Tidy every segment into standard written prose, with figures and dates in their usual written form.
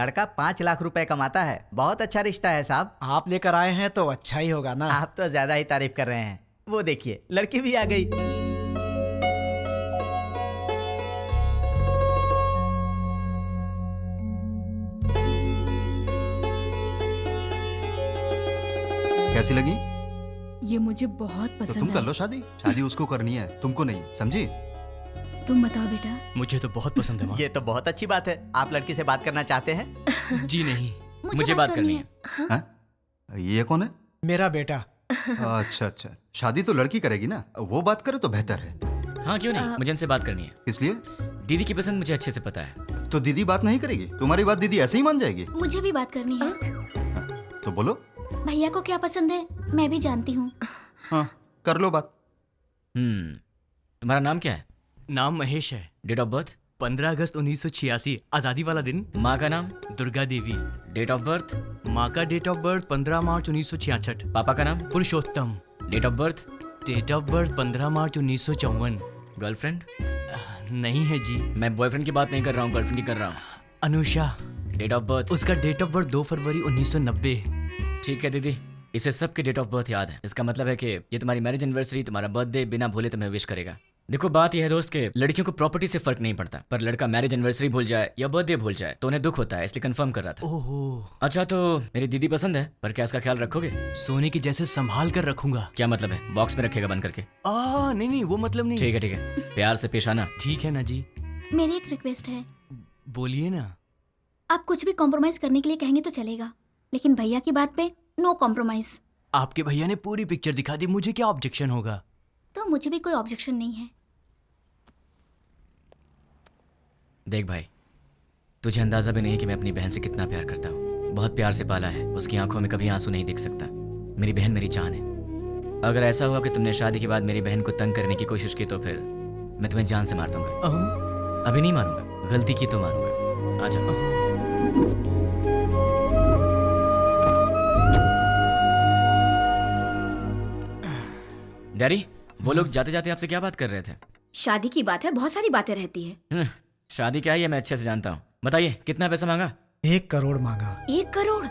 लड़का 5 लाख रुपए कमाता है। बहुत अच्छा रिश्ता है साहब। आप लेकर आए हैं तो अच्छा ही होगा ना। आप तो ज्यादा ही तारीफ कर रहे हैं। वो देखिए लड़की भी आ गई। कैसी लगी? ये मुझे बहुत तो पसंद तुम है। कर लो शादी। शादी उसको करनी है, तुमको नहीं, समझी? तुम बताओ बेटा। मुझे तो बहुत पसंद है माँ। ये तो बहुत अच्छी बात है। आप लड़की से बात करना चाहते हैं? जी नहीं, मुझे बात करनी है। हाँ? ये कौन है? मेरा बेटा। अच्छा अच्छा, शादी तो लड़की करेगी ना, वो बात करे तो बेहतर है। हाँ क्यों नहीं, मुझे इनसे बात करनी है। इसलिए दीदी की पसंद मुझे अच्छे से पता है। तो दीदी बात नहीं करेगी? तुम्हारी बात दीदी ऐसे ही मान जाएगी? मुझे भी बात करनी है। तो बोलो। भैया को क्या पसंद है मैं भी जानती हूँ। हाँ कर लो बात। तुम्हारा नाम क्या है? नाम महेश है। Date of birth? 15 अगस्त 1986, आजादी वाला दिन। माँ का नाम? Durga Devi. Date of birth? माँ का डेट ऑफ बर्थ 15 मार्च 1966। पापा का नाम? Purushottam. Date of birth? Date of birth 15 मार्च 1954। गर्लफ्रेंड? नहीं है जी। मैं बॉयफ्रेंड की बात नहीं कर रहा हूँ, गर्लफ्रेंड की कर रहा हूँ। अनुषा। Date of birth? उसका डेट ऑफ बर्थ 2 फरवरी 1990। ठीक है दीदी, इसे सबके डेट ऑफ बर्थ याद है। इसका मतलब है कि ये तुम्हारी मैरिज एनिवर्सरी, तुम्हारा बर्थडे बिना भूले तुम्हें विश करेगा। देखो बात यह है दोस्त के लड़कियों को प्रॉपर्टी से फर्क नहीं पड़ता, पर लड़का मैरिज एनिवर्सरी भूल जाए या बर्थडे भूल जाए तो उन्हें दुख होता है, इसलिए कंफर्म कर रहा था। ओहो। अच्छा तो मेरी दीदी पसंद है, पर क्या इसका ख्याल रखोगे? सोने की जैसे संभाल कर रखूंगा। क्या मतलब है? बॉक्स में रखेगा बंद करके? नहीं वो मतलब नहीं। ठीक है, प्यार से पेश आना। ठीक है ना जी। मेरी एक रिक्वेस्ट है। बोलिए ना। आप कुछ भी कॉम्प्रोमाइज करने के लिए कहेंगे तो चलेगा, लेकिन भैया की बात पे नो कॉम्प्रोमाइज। आपके भैया ने पूरी पिक्चर दिखा दी, मुझे क्या ऑब्जेक्शन होगा? तो मुझे भी कोई ऑब्जेक्शन नहीं है। देख भाई, तुझे अंदाजा भी नहीं कि मैं अपनी बहन से कितना प्यार करता हूँ। बहुत प्यार से पाला है, उसकी आंखों में कभी आंसू नहीं दिख सकता। मेरी बहन मेरी जान है। अगर ऐसा हुआ कि तुमने शादी के बाद मेरी बहन को तंग करने की कोशिश की तो फिर मैं तुम्हें जान से मार दूंगा। अभी नहीं मारूंगा, गलती की तो मारूंगा। आजा। डैडी, वो लोग जाते जाते आपसे क्या बात कर रहे थे? शादी की बात है, बहुत सारी बातें रहती है। शादी क्या है ये मैं अच्छे से जानता हूँ। बताइए कितना पैसा मांगा? 1 करोड़ मांगा। 1 करोड़?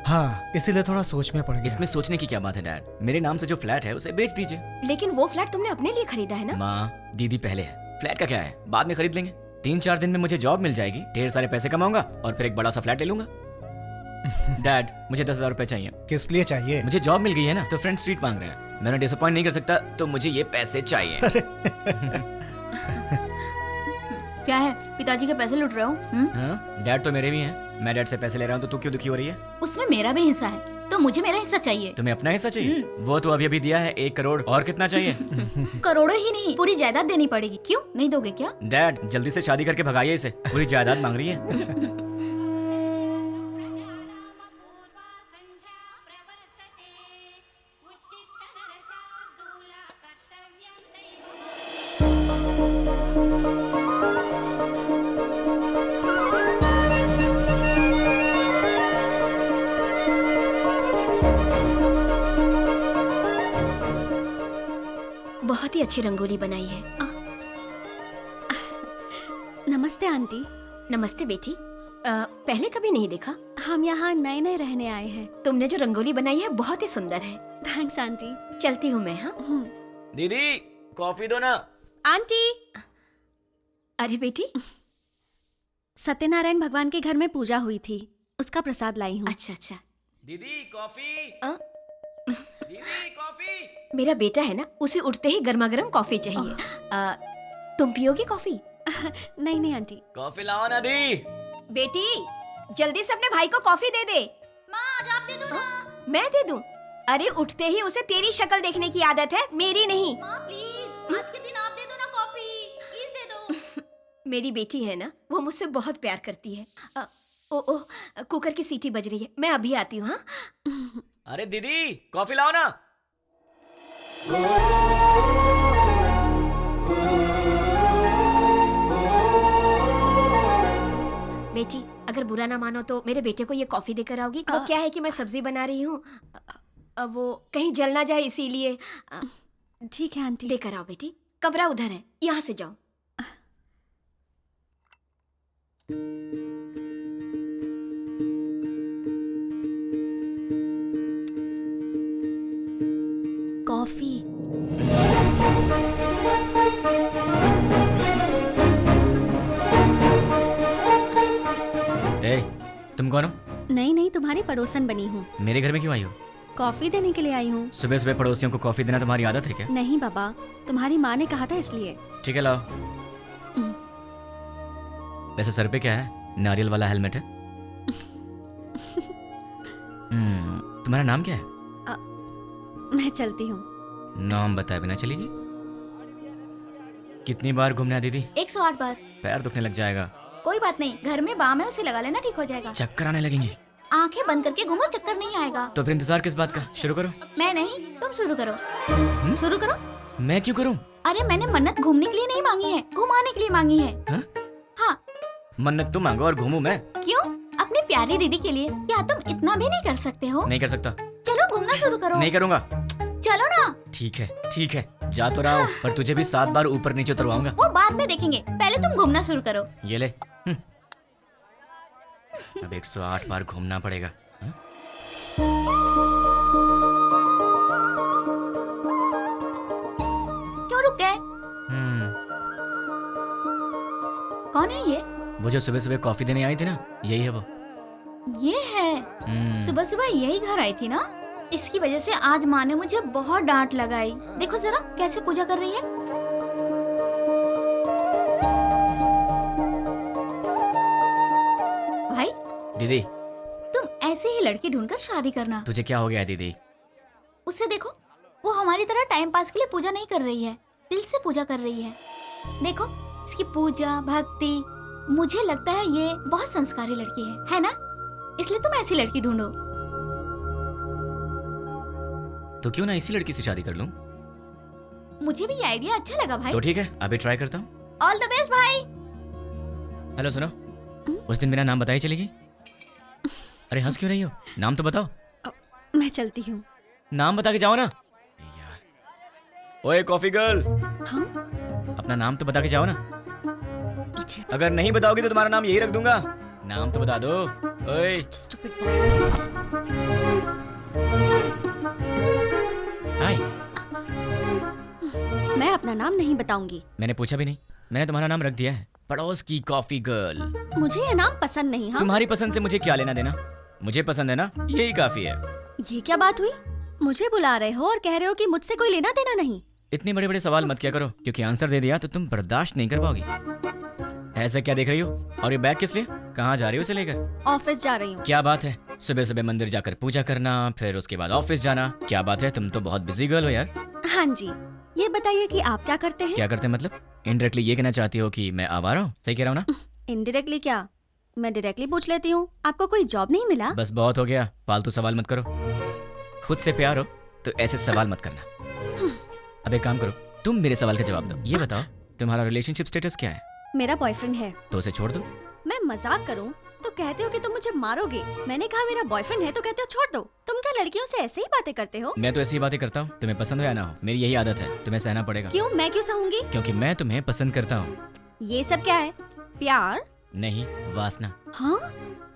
हाँ, इसीलिए थोड़ा सोच में पड़ गया। इसमें सोचने की क्या बात है डैड? मेरे नाम से जो फ्लैट है उसे बेच दीजिए। लेकिन वो फ्लैट तुमने अपने लिए खरीदा है ना? माँ, दीदी पहले है, फ्लैट का क्या है, बाद में खरीद लेंगे। 3-4 दिन में मुझे जॉब मिल जाएगी, ढेर सारे पैसे कमाऊंगा और फिर एक बड़ा सा फ्लैट ले लूंगा। डैड, मुझे 10,000 रुपए चाहिए। किस लिए चाहिए? मुझे जॉब मिल गई है ना, तो फ्रेंड स्ट्रीट मांग रहे हैं। मैंने डिसअपॉइंट नहीं कर सकता, तो मुझे ये पैसे चाहिए। क्या है, पिताजी के पैसे लूट रहे हो? हाँ, डैड तो मेरे भी हैं। मैं डैड से पैसे ले रहा हूँ तो तू क्यों दुखी हो रही है? उसमें मेरा भी हिस्सा है, तो मुझे मेरा हिस्सा चाहिए। तुम्हें अपना हिस्सा चाहिए? वो तो अभी अभी दिया है 1 करोड़, और कितना चाहिए? करोड़ों ही नहीं, पूरी जायदाद देनी पड़ेगी। क्यों नहीं दोगे क्या? डैड जल्दी से शादी करके भगाइए इसे, पूरी जायदाद मांग रही है। बहुत ही अच्छी रंगोली बनाई है। नमस्ते आंटी। नमस्ते बेटी। पहले कभी नहीं देखा। हम यहाँ नए नए रहने आए हैं। तुमने जो रंगोली बनाई है बहुत ही सुंदर है। Thanks aunty. चलती हूँ मैं। हाँ दीदी कॉफी दो ना। आंटी। अरे बेटी, सत्यनारायण भगवान के घर में पूजा हुई थी, उसका प्रसाद लाई हूँ। अच्छा अच्छा। दीदी कॉफी। दीदी कॉफी। मेरा बेटा है ना, उसे उठते ही गर्मा गर्म कॉफी चाहिए। तुम पियोगी कॉफी? नहीं नहीं आंटी। कॉफी लाओ ना दी। बेटी जल्दी से अपने भाई को कॉफी दे दे। माँ आज आप दे दो ना। मैं दे दूं? अरे उठते ही उसे तेरी शक्ल देखने की आदत है, मेरी नहीं। माँ प्लीज आज के दिन आप दे दो ना कॉफी, प्लीज दे दो। मेरी बेटी है ना, वो मुझसे बहुत प्यार करती है। ओ कुकर की सीटी बज रही है, मैं अभी आती हूँ। हाँ अरे दीदी कॉफी लाओ ना। बेटी अगर बुरा ना मानो तो मेरे बेटे को ये कॉफी देकर आओगी? वो क्या है कि मैं सब्जी बना रही हूँ, वो कहीं जल ना जाए इसीलिए। ठीक है आंटी। लेकर आओ बेटी, कमरा उधर है, यहाँ से जाओ। तुम कौन हो? नहीं नहीं, तुम्हारी पड़ोसन बनी हूँ। मेरे घर में क्यों आई हो? कॉफी देने के लिए आई हूँ। सुबह सुबह पड़ोसियों को कॉफी देना तुम्हारी आदत है क्या? नहीं बाबा, तुम्हारी माँ ने कहा था इसलिए। ठीक है, लाओ। वैसे सर पे क्या है? नारियल वाला हेलमेट है? तुम्हारा नाम क्या है? मैं चलती हूँ। नाम बताए बिना चलेगी? कितनी बार घूमना है दीदी? 108 बार। पैर दुखने लग जाएगा। कोई बात नहीं, घर में बाम है, उसे लगा लेना, ठीक हो जाएगा। चक्कर आने लगेंगे। आंखें बंद करके घूमो, चक्कर नहीं आएगा। तो फिर इंतजार किस बात का? शुरू करो। मैं नहीं, तुम शुरू करो। शुरू करो। मैं क्यों करूं? अरे मैंने मन्नत घूमने के लिए नहीं मांगी है, घुमाने के लिए मांगी है। हाँ? हाँ। मन्नत तुम मांगो और घूमूं मैं? क्यों? अपनी प्यारी दीदी के लिए। क्या तुम इतना भी नहीं कर सकते हो? नहीं कर सकता। चलो घूमना शुरू करो। नहीं करूंगा। चलो ना। ठीक है ठीक है, जा तो रहा हूं, पर तुझे भी 7 बार ऊपर नीचे उतरवाऊंगा। वो बाद में देखेंगे, पहले तुम घूमना शुरू करो। ये ले। अब 108 बार घूमना पड़ेगा। हाँ? क्यों रुक गए? कौन है ये? वो जो सुबह सुबह कॉफी देने आई थी ना, यही है वो। ये है। सुबह सुबह यही घर आई थी ना, इसकी वजह से आज माँ ने मुझे बहुत डांट लगाई। देखो जरा कैसे पूजा कर रही है। भाई दीदी, तुम ऐसे ही लड़की ढूंढकर शादी करना। तुझे क्या हो गया दीदी? उसे देखो, वो हमारी तरह टाइम पास के लिए पूजा नहीं कर रही है, दिल से पूजा कर रही है। देखो इसकी पूजा भक्ति, मुझे लगता है ये बहुत संस्कारी लड़की है ना? इसलिए तुम ऐसी लड़की ढूंढो। तो क्यों ना इसी लड़की से शादी कर लूं? मुझे भी ये आइडिया अच्छा लगा भाई। तो ठीक है, अभी ट्राई करता हूँ। ऑल द बेस्ट भाई। हेलो सुनो, उस दिन मेरा नाम बताई चलेगी? अरे हंस क्यों रही हो? नाम तो बताओ। मैं चलती हूँ। नाम बता के जाओ ना यार। ओए कॉफी गर्ल, हाँ? अपना नाम तो बता के जाओ ना। Idiot. अगर नहीं बताओगी तो तुम्हारा नाम यही रख दूंगा। नाम तो बता दो। ओए Such a stupid boy. हाय। मैं अपना नाम नहीं बताऊंगी। मैंने पूछा भी नहीं, मैंने तुम्हारा नाम रख दिया है, पड़ोस की कॉफी गर्ल। मुझे ये नाम पसंद नहीं। हाँ? तुम्हारी पसंद से मुझे क्या लेना देना? मुझे पसंद है ना, यही काफी है। ये क्या बात हुई? मुझे बुला रहे हो और कह रहे हो कि मुझसे कोई लेना देना नहीं। इतने बड़े बड़े सवाल मत किया करो, क्योंकि आंसर दे दिया तो तुम बर्दाश्त नहीं कर पाओगी। ऐसा क्या देख रही हो? और ये बैग किस लिए? कहाँ जा रही हो इसे लेकर? ऑफिस जा रही हूँ। क्या बात है, सुबह सुबह मंदिर जाकर पूजा करना, फिर उसके बाद ऑफिस जाना। क्या बात है, तुम तो बहुत बिजी गर्ल हो यार। हाँ जी, ये बताइए कि आप क्या करते हैं? क्या करते हैं मतलब? इनडायरेक्टली ये कहना चाहती हो कि मैं आवारा हूँ? सही कह रहा हूँ ना? इनडायरेक्टली क्या? मैं डायरेक्टली पूछ लेती हूँ, आपको कोई जॉब नहीं मिला? बस बहुत हो गया, फालतू सवाल मत करो। खुद से प्यार हो तो ऐसे सवाल मत करना। अब एक काम करो, तुम मेरे सवाल का जवाब दो। ये बताओ, तुम्हारा रिलेशनशिप स्टेटस क्या है? मेरा बॉयफ्रेंड है। तो उसे छोड़ दो। मैं मजाक करूं तो कहते हो कि तुम मुझे मारोगे। मैंने कहा मेरा बॉयफ्रेंड है तो कहते हो छोड़ दो। तुम क्या लड़कियों से ऐसे ही बातें करते हो? मैं तो ऐसी ही बातें करता हूँ, तुम्हें पसंद हो या ना हो, मेरी यही आदत है, तुम्हें सहना पड़ेगा। क्यों? मैं क्यों सहूंगी? क्योंकि मैं तुम्हें पसंद करता हूँ। ये सब क्या है? प्यार? नहीं, वासना। हाँ?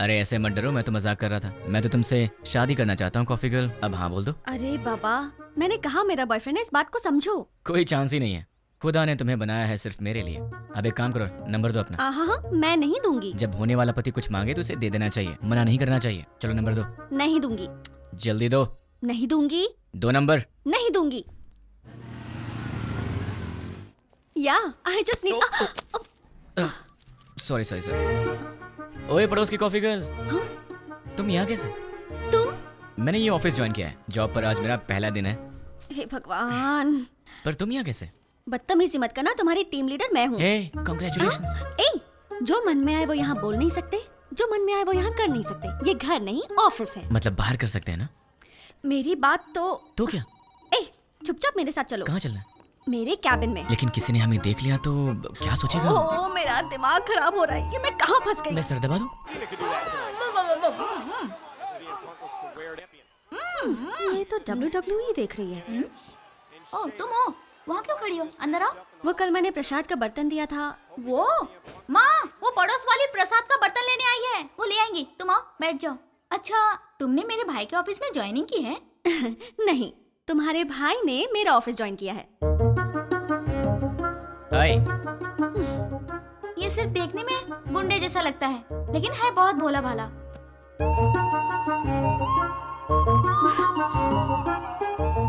अरे ऐसे मत डरो, मैं तो मजाक कर रहा था। मैं तो तुमसे शादी करना चाहता हूँ कॉफी गर्ल। अब हाँ बोल दो। अरे बाबा, मैंने कहा मेरा बॉयफ्रेंड है, इस बात को समझो। कोई चांस ही नहीं है, खुदा ने तुम्हें बनाया है सिर्फ मेरे लिए। अब एक काम करो, नंबर दो अपना। हाँ, मैं नहीं दूंगी। जब होने वाला पति कुछ मांगे तो उसे दे देना चाहिए, मना नहीं करना चाहिए। चलो नंबर दो। नहीं दूंगी। जल्दी दो। नहीं दूंगी। 2 नंबर। नहीं दूंगी। या I just need. Sorry sorry sorry. ओए पड़ोस की कॉफी गर्ल, तुम यहाँ कैसे? तुम? मैंने ये ऑफिस ज्वाइन किया है, जॉब पर आज मेरा पहला दिन है। हे भगवान, पर तुम यहाँ कैसे? बदतमीजी मत करना, तुम्हारी टीम लीडर मैं हूँ। हे कांग्रेचुलेशंस। ए, जो मन में आए वो यहाँ बोल नहीं सकते, जो मन में आए वो यहाँ कर नहीं सकते। ये घर नहीं ऑफिस है। मतलब बाहर कर सकते हैं ना? मेरी बात तो क्या? ए, चुपचाप मेरे साथ चलो। कहाँ चलना है? मेरे कैबिन में। लेकिन किसी ने हमें देख लिया तो क्या सोचेगा? ओ, मेरा दिमाग खराब हो रहा है, ये मैं कहाँ फंस गई? मैं सर दबा दूं? ये तो WWE देख रही है। ओ तुम हो? वहाँ क्यों खड़ी हो? अंदर आओ। वो कल मैंने प्रसाद का बर्तन दिया था। वो माँ, वो पड़ोस वाली प्रसाद का बर्तन लेने आई है, वो ले आएंगी। तुम आओ, बैठ जाओ। अच्छा, तुमने मेरे भाई के ऑफिस में ज्वाइनिंग की है? नहीं, तुम्हारे भाई ने मेरा ऑफिस ज्वाइन किया है। हाय। ये सिर्फ देखने में गुंडे जैसा लगता है, लेकिन है बहुत भोला भाला।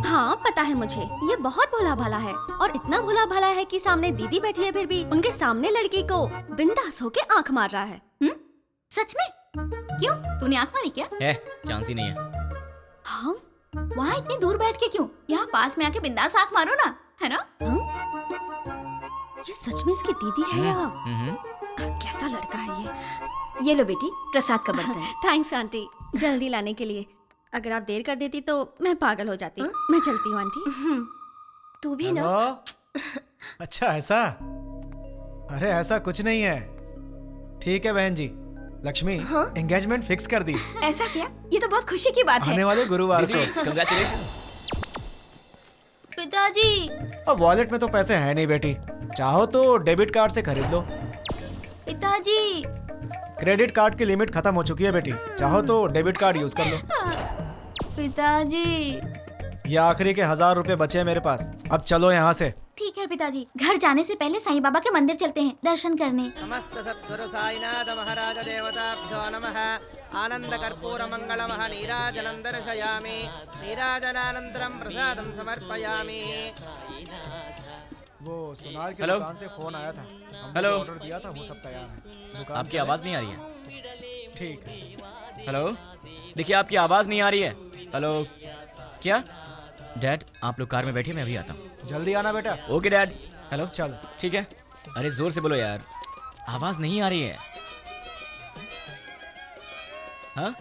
हाँ पता है मुझे, ये बहुत भोला भाला है और इतना भोला भाला है कि सामने दीदी बैठी है फिर भी उनके सामने लड़की को बिंदास होके आंख मार रहा है। सच में? क्यों, तूने आंख मारी क्या? है, चांस ही नहीं है। हाँ? वहाँ इतनी दूर बैठ के क्यों? यहाँ पास में आके बिंदास आंख मारो ना, है ना? हाँ? ये सच में इसकी दीदी है या हम्म। कैसा लड़का है ये लो बेटी, प्रसाद का बर्तन। थैंक्स आंटी, जल्दी लाने के लिए। अगर आप देर कर देती तो मैं पागल हो जाती। मैं चलती हूँ आंटी। तू भी ना। हेलो? अच्छा ऐसा? अरे ऐसा कुछ नहीं है। ठीक है बहन जी। लक्ष्मी, एंगेजमेंट फिक्स कर दी। ऐसा क्या? ये तो बहुत खुशी की बात है। आने वाले गुरुवार को। कंग्रेचुलेशन। पिताजी। अब वॉलेट में तो पैसे हैं नहीं बेटी, चाहो तो डेबिट कार्ड से खरीद लो। पिताजी। क्रेडिट कार्ड की लिमिट खत्म हो चुकी है बेटी, चाहो तो डेबिट कार्ड यूज कर लो। पिताजी। ये आखिरी के 1000 रुपए बचे हैं मेरे पास, अब चलो यहाँ से। ठीक है पिताजी, घर जाने से पहले साईं बाबा के मंदिर चलते हैं दर्शन करने। समस्त सद्गुरु साईनाथ महाराज देवताभ्यो नमः। आनंद कर्पूर मंगलमः नीराजनं दर्शयामि। नीराजनानन्तरं प्रसादं समर्पयामि। वो सोनार की हेलो? दुकान से फोन आया था, हमने हेलो? जो ऑर्डर दिया था वो सब तैयार है। दुकान आपकी आवाज़ नहीं आ रही है। ठीक है। हेलो, देखिए आपकी आवाज़ नहीं आ रही है। हेलो, क्या? डैड, आप लोग कार में बैठिए, मैं अभी आता हूँ। जल्दी आना बेटा। Okay dad. हेलो, चलो। ठीक है। अरे जोर से बोलो यार, आवाज़ नहीं आ रही है। हाँ?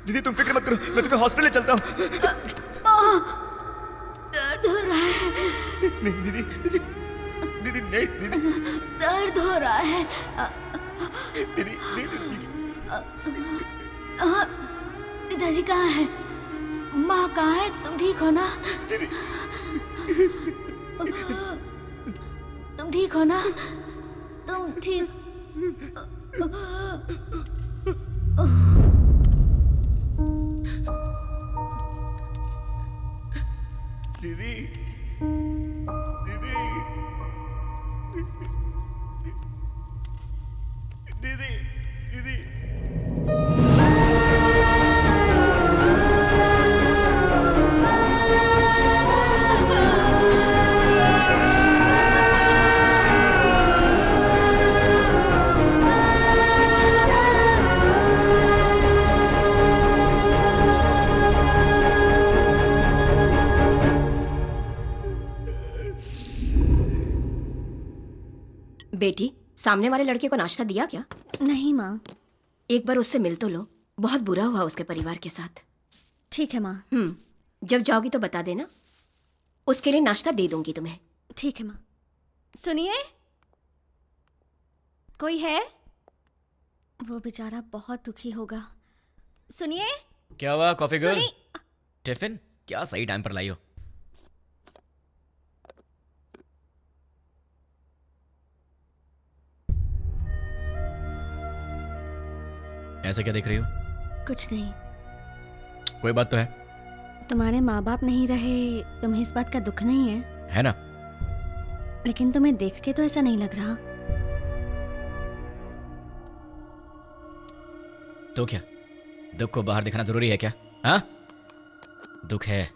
दीदी तुम फिक्र मत करो, मैं तुम्हें हॉस्पिटल ले चलता हूँ। दर्द हो रहा है। नहीं दीदी, दीदी, दीदी नहीं दीदी, दर्द हो रहा है। दीदी, दीदी। पिताजी कहाँ है? माँ कहाँ है? तुम ठीक हो ना? दीदी तुम ठीक हो ना? तुम ठीक? दीदी, दीदी, दीदी, दीदी। बेटी, सामने वाले लड़के को नाश्ता दिया क्या? नहीं माँ। एक बार उससे मिल तो लो, बहुत बुरा हुआ उसके परिवार के साथ। ठीक है माँ। जब जाओगी तो बता देना, उसके लिए नाश्ता दे दूंगी तुम्हें। ठीक है माँ। सुनिए, कोई है? वो बेचारा बहुत दुखी होगा। सुनिए। क्या हुआ कॉफी गर्ल? सुनी- टिफिन क्या सही टाइम पर लाई हो? ऐसे क्या देख रही हो? कुछ नहीं। कोई बात तो है? तुम्हारे माँ बाप नहीं रहे, तुम्हें इस बात का दुख नहीं है? है ना? लेकिन तुम्हें देख के तो ऐसा नहीं लग रहा। तो क्या दुख को बाहर दिखाना जरूरी है क्या? हाँ, दुख है,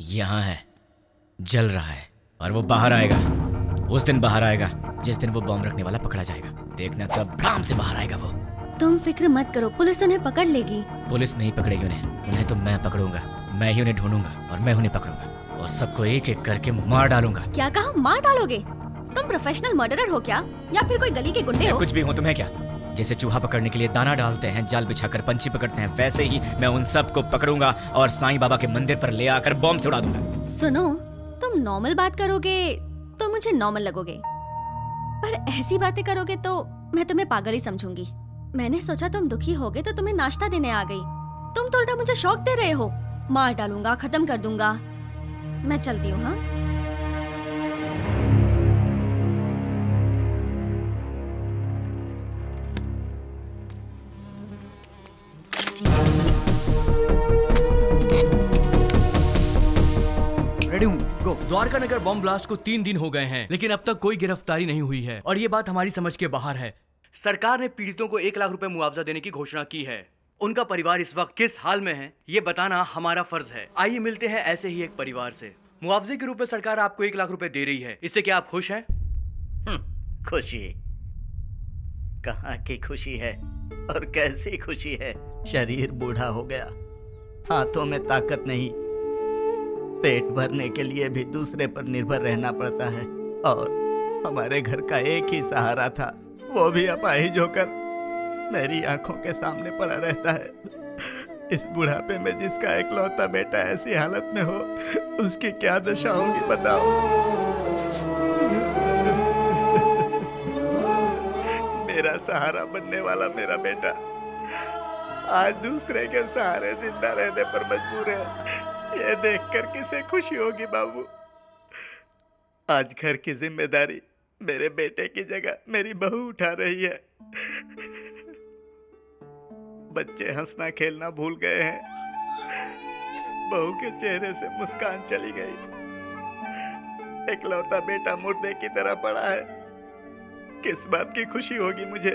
यहाँ है, जल रहा है, और वो बाहर आएगा। उस दिन बाहर आएगा जिस दिन वो बॉम्ब रखने वाला पकड़ा जाएगा। देखना तब काम से बाहर आएगा वो। तुम फिक्र मत करो, पुलिस उन्हें पकड़ लेगी। पुलिस नहीं पकड़ेगी उन्हें तो मैं पकड़ूंगा। मैं ही उन्हें ढूंढूंगा और मैं उन्हें पकड़ूंगा और सबको एक एक करके मार डालूंगा। क्या कहा? मार डालोगे? तुम प्रोफेशनल मर्डरर हो क्या, या फिर कोई गली के गुंडे मैं हो? कुछ भी हूँ, तुम्हें क्या? जैसे चूहा पकड़ने के लिए दाना डालते हैं, जाल बिछाकर पंछी पकड़ते हैं, वैसे ही मैं उन सबको पकड़ूंगा और साईं बाबा के मंदिर पर ले आकर बॉम्ब से उड़ा दूंगा। सुनो, तुम नॉर्मल बात करोगे तो मुझे नॉर्मल लगोगे, पर ऐसी बातें करोगे तो मैं तुम्हें पागल ही समझूंगी। मैंने सोचा तुम दुखी होगे तो तुम्हें नाश्ता देने आ गई, तुम तो उल्टा मुझे शौक दे रहे हो। मार डालूंगा, खत्म कर दूंगा। मैं चलती हूँ। हाँ, रेडी हूँ, गो। द्वारका नगर बॉम्ब ब्लास्ट को 3 दिन हो गए हैं, लेकिन अब तक कोई गिरफ्तारी नहीं हुई है और ये बात हमारी समझ के बाहर है। सरकार ने पीड़ितों को 1 लाख रुपए मुआवजा देने की घोषणा की है। उनका परिवार इस वक्त किस हाल में है, ये बताना हमारा फर्ज है। आइए मिलते हैं ऐसे ही एक परिवार से। मुआवजे के रूप में सरकार आपको 1 लाख रुपए दे रही है, इससे क्या आप खुश हैं? खुशी कहाँ की खुशी है और कैसी खुशी है? शरीर बूढ़ा हो गया, हाथों में ताकत नहीं, पेट भरने के लिए भी दूसरे पर निर्भर रहना पड़ता है। और हमारे घर का एक ही सहारा था, वो भी अपाहिज होकर मेरी आंखों के सामने पड़ा रहता है। इस बुढ़ापे में जिसका इकलौता बेटा ऐसी हालत में हो, उसकी क्या दशा होगी बताओ। मेरा सहारा बनने वाला मेरा बेटा आज दूसरे के सहारे जिंदा रहने पर मजबूर है। ये देखकर किसे खुशी होगी बाबू। आज घर की जिम्मेदारी मेरे बेटे की जगह मेरी बहू उठा रही है। बच्चे हंसना खेलना भूल गए हैं, बहू के चेहरे से मुस्कान चली गई। इकलौता बेटा मुर्दे की तरह पड़ा है, किस बात की खुशी होगी मुझे।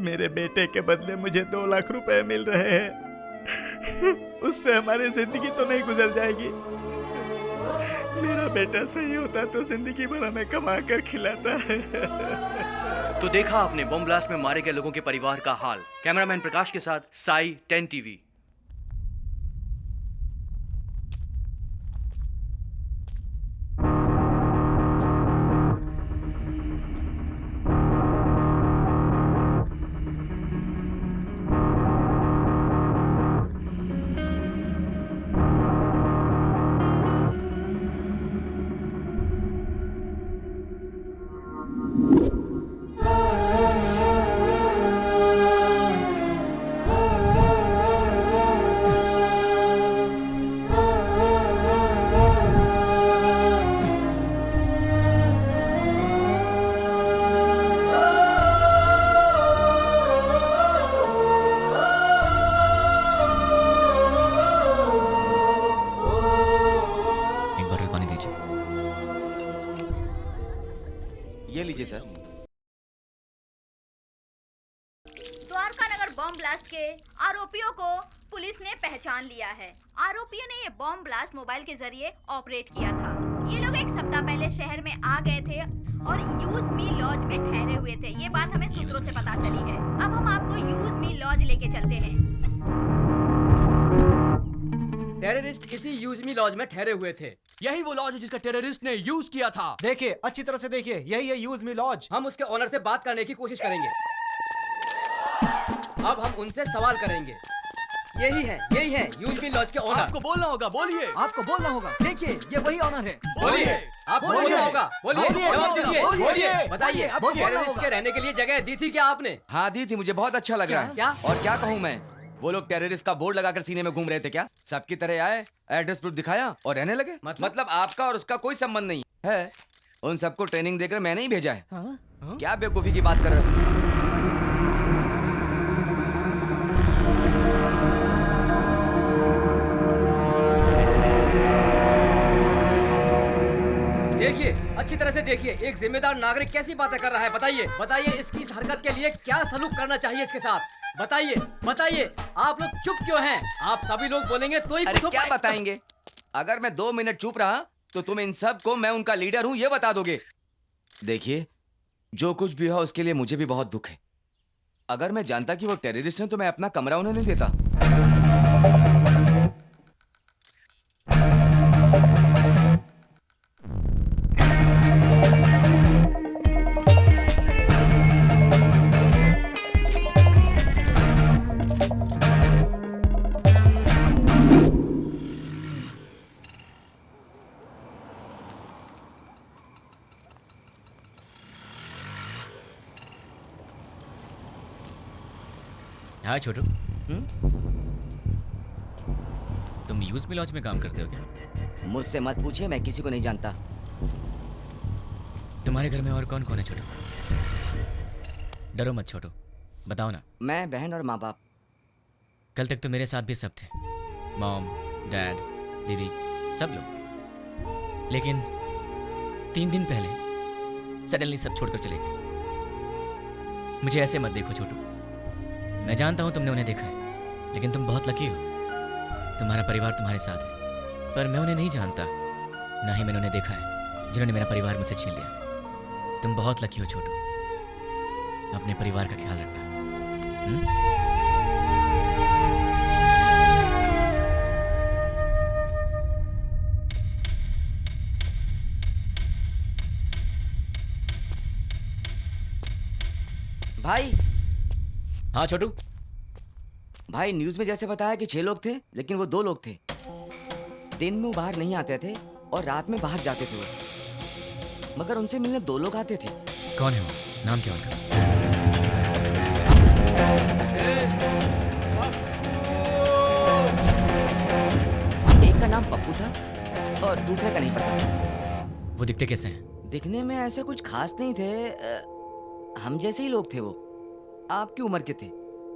मेरे बेटे के बदले मुझे 2 लाख रुपए मिल रहे हैं, उससे हमारी जिंदगी तो नहीं गुजर जाएगी। मेरा बेटा सही होता तो जिंदगी भर हमें कमा कर खिलाता है। तो देखा आपने बॉम्ब ब्लास्ट में मारे गए लोगों के परिवार का हाल। कैमरामैन प्रकाश के साथ साई 10 टीवी। के आरोपियों को पुलिस ने पहचान लिया है। आरोपियों ने ये बॉम्ब ब्लास्ट मोबाइल के जरिए ऑपरेट किया था। ये लोग एक सप्ताह पहले शहर में आ गए थे और यूज मी लॉज में ठहरे हुए थे। ये बात हमें सूत्रों से पता चली है। अब हम आपको यूज मी लॉज लेके चलते हैं। टेररिस्ट इसी यूज मी लॉज में ठहरे हुए थे। यही वो लॉज है जिसका टेररिस्ट ने यूज किया था। देखिए, अच्छी तरह से देखिए, यही है यूज मी लॉज। हम उसके ओनर से बात करने की कोशिश करेंगे। अब हम उनसे सवाल करेंगे। यही है यूज मी लॉज के ओनर। आपको बोलना होगा, बोलिए। आपको बोलना होगा। देखिए, ये वही ओनर है। बोलिए। आपको बोलना होगा, बोलिए। जवाब दीजिए, बोलिए। बताइए, टेररिस्ट के रहने के लिए जगह दी थी क्या आपने? हाँ दी थी, मुझे बहुत अच्छा लग रहा है। क्या? और क्या कहूँ मैं, वो लोग टेररिस्ट का बोर्ड लगाकर सीने में घूम रहे थे क्या? सबकी तरह आए, एड्रेस प्रूफ दिखाया और रहने लगे। मतलब आपका और उसका कोई संबंध नहीं है। उन सबको ट्रेनिंग देकर मैंने ही भेजा है। क्या बेवकूफी की बात कर रहे हो? देखिए, अच्छी तरह से देखिए, एक जिम्मेदार नागरिक कैसी बातें कर रहा है। बताइए इसकी इस हरकत के लिए क्या सलूक करना चाहिए इसके साथ। बताइए, आप लोग चुप क्यों हैं? आप सभी लोग बोलेंगे तो ही कुछ हो क्या बताएंगे? अगर मैं 2 मिनट चुप रहा तो तुम इन सब को मैं उनका लीडर हूँ ये बता दोगे। देखिए, जो कुछ भी हो उसके लिए मुझे भी बहुत दुख है। अगर मैं जानता कि वो टेररिस्ट हैं तो मैं अपना कमरा उन्हें नहीं देता। हाँ छोटू, तुम यूज मी लॉज में काम करते हो क्या? मुझसे मत पूछिए, मैं किसी को नहीं जानता। तुम्हारे घर में और कौन कौन है छोटू? डरो मत छोटू, बताओ ना। मैं, बहन और माँ बाप। कल तक तो मेरे साथ भी सब थे, मॉम, डैड, दीदी, सब लोग। लेकिन 3 दिन पहले सडनली सब छोड़कर चले गए। मुझे ऐसे मत देखो छोटू, मैं जानता हूं तुमने उन्हें देखा है, लेकिन तुम बहुत लकी हो, तुम्हारा परिवार तुम्हारे साथ है। पर मैं उन्हें नहीं जानता, ना ही मैंने उन्हें देखा है जिन्होंने मेरा परिवार मुझसे छीन लिया। तुम बहुत लकी हो छोटू, अपने परिवार का ख्याल रखना। भाई। हाँ छोटू। भाई, न्यूज में जैसे बताया कि 6 लोग थे, लेकिन वो 2 लोग थे। दिन में वो बाहर नहीं आते थे और रात में बाहर जाते थे वो, मगर उनसे मिलने 2 लोग आते थे। कौन है वो? नाम क्या उनका? एक का नाम पप्पू था और दूसरे का नहीं पता। वो दिखते कैसे हैं? दिखने में ऐसे कुछ खास नहीं थे, हम जैसे ही लोग थे वो, आपकी उम्र के थे।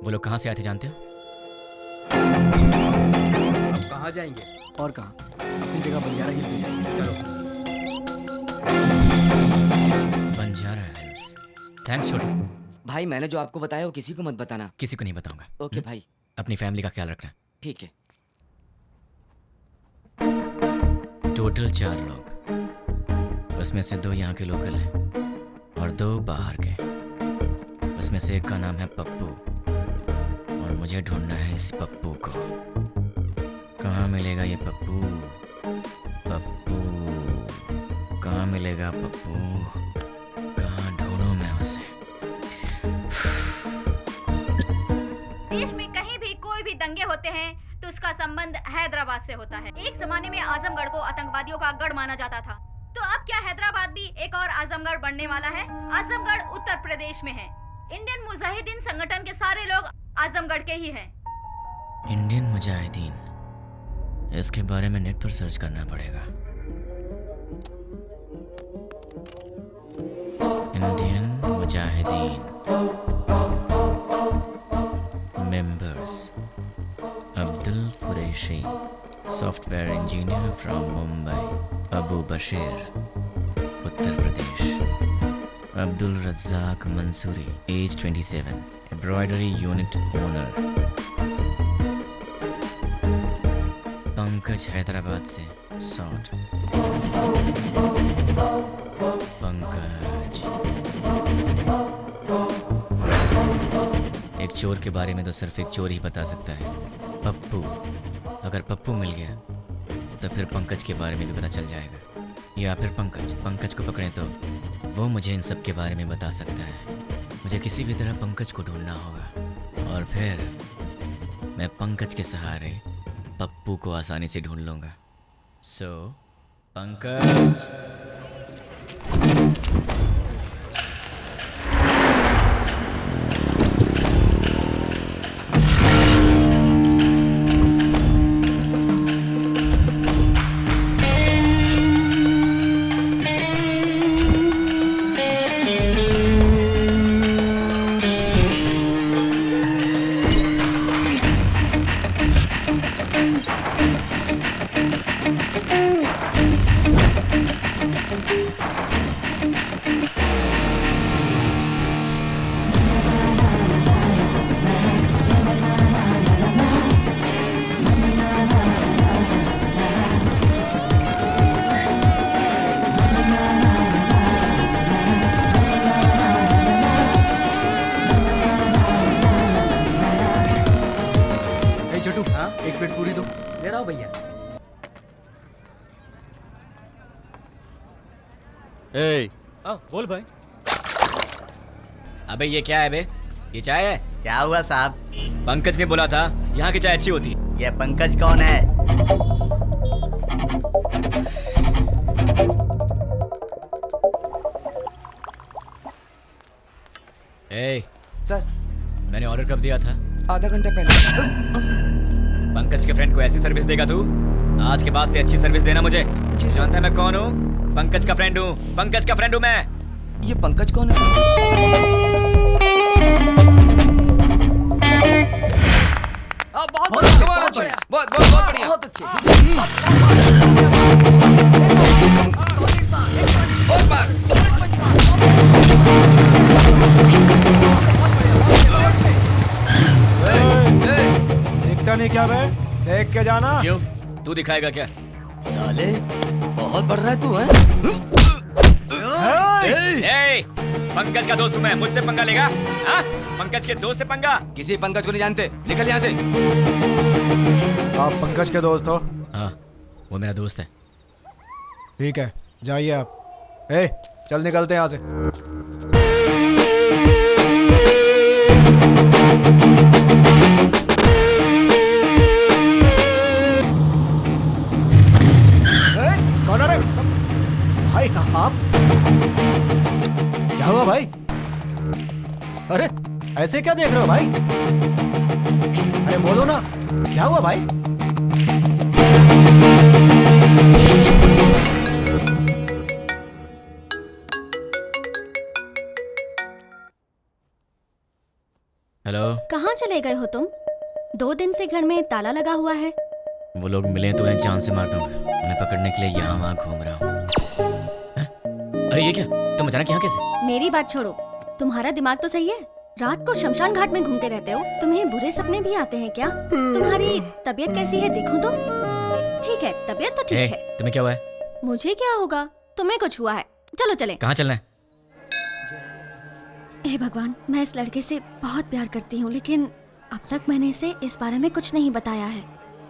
वो लोग कहाँ से आए थे जानते हो? अब कहाँ जाएंगे? और कहाँ? अपनी जगह बंजारा हिल पे जाएंगे। चलो। बंजारा हिल्स। थैंक्स छोटू। भाई, मैंने जो आपको बताया वो किसी को मत बताना। किसी को नहीं बताऊंगा। ओके भाई। अपनी फैमिली का ख्याल रखना। ठीक है। टोटल 4 लोग, उसमें से 2 यहाँ के लोकल हैं और 2 बाहर के। उसमें से एक का नाम है पप्पू और मुझे ढूंढना है इस पप्पू को। कहाँ मिलेगा ये पप्पू? पप्पू कहाँ मिलेगा? पप्पू कहाँ ढूंढूं मैं उसे? देश में कहीं भी कोई भी दंगे होते हैं तो उसका संबंध हैदराबाद से होता है। एक जमाने में आजमगढ़ को आतंकवादियों का गढ़ माना जाता था, तो अब क्या हैदराबाद भी एक और आजमगढ़ बनने वाला है? आजमगढ़ उत्तर प्रदेश में है। इंडियन मुजाहिदीन संगठन के सारे लोग आजमगढ़ के ही हैं। इंडियन मुजाहिदीन, इसके बारे में नेट पर सर्च करना पड़ेगा। Indian Mujahideen members: Abdul Qureshi, software engineer from Mumbai, Abu Bashir, Uttar Pradesh, Abdul Razzaq Mansuri, age 27, embroidery unit owner. Pankaj Hyderabad से 60। पंकज। एक चोर के बारे में तो सिर्फ एक चोर ही बता सकता है, पप्पू। अगर पप्पू मिल गया तो फिर पंकज के बारे में भी पता चल जाएगा, या फिर पंकज को पकड़ें तो वो मुझे इन सब के बारे में बता सकता है। मुझे किसी भी तरह पंकज को ढूंढना होगा और फिर मैं पंकज के सहारे पप्पू को आसानी से ढूंढ लूंगा। सो पंकज। एक प्लेट पूरी दो। ले रहा हूँ भैया। बोल भाई। अबे ये क्या है बे? ये चाय है? क्या हुआ साहब? पंकज ने बोला था यहाँ की चाय अच्छी होती। ये पंकज कौन है? ए सर, मैंने ऑर्डर कब दिया था? आधा घंटा पहले। पंकज के फ्रेंड को ऐसी सर्विस देगा तू? आज के बाद से अच्छी सर्विस देना मुझे। जानता है मैं कौन हूँ? पंकज का फ्रेंड हूँ। पंकज का फ्रेंड हूँ मैं। ये पंकज कौन है सर? बहुत बढ़िया। बहुत अच्छे। बहुत बार। देखता नहीं क्या बे? देख के जाना। क्यों? तू दिखाएगा क्या? साले बहुत बढ़ रहा है तू, हैं? पंकज का दोस्त हूँ मैं, मुझसे पंगा लेगा? हाँ? पंकज के दोस्त से पंगा? किसी पंकज को नहीं जानते, निकल यहाँ से। आप पंकज के दोस्त हो? हाँ, वो मेरा दोस्त है। ठीक है, जाइए आप। चल निकलते हैं यहाँ से। कौन है रे? भाई आप? क्या हुआ भाई? अरे ऐसे क्या देख रहे हो भाई? अरे बोलो ना, क्या हुआ भाई? हेलो। कहाँ चले गए हो तुम? 2 दिन से घर में ताला लगा हुआ है। वो लोग मिले तो उन्हें जान से मार दूंगा। उन्हें पकड़ने के लिए यहाँ वहाँ घूम रहा हूँ। अरे ये क्या? तुम अचानक यहाँ कैसे? मेरी बात छोड़ो, तुम्हारा दिमाग तो सही है? रात को शमशान घाट में घूमते रहते हो। तुम्हें बुरे सपने भी आते हैं क्या? तुम्हारी तबीयत कैसी है देखूं तो? ठीक है, तबीयत तो ठीक है। तुम्हें क्या हुआ है? मुझे क्या होगा? तुम्हें कुछ हुआ है। चलो चले। कहाँ चलना है? हे भगवान, मैं इस लड़के से बहुत प्यार करती हूँ, लेकिन अब तक मैंने इसे इस बारे में कुछ नहीं बताया है।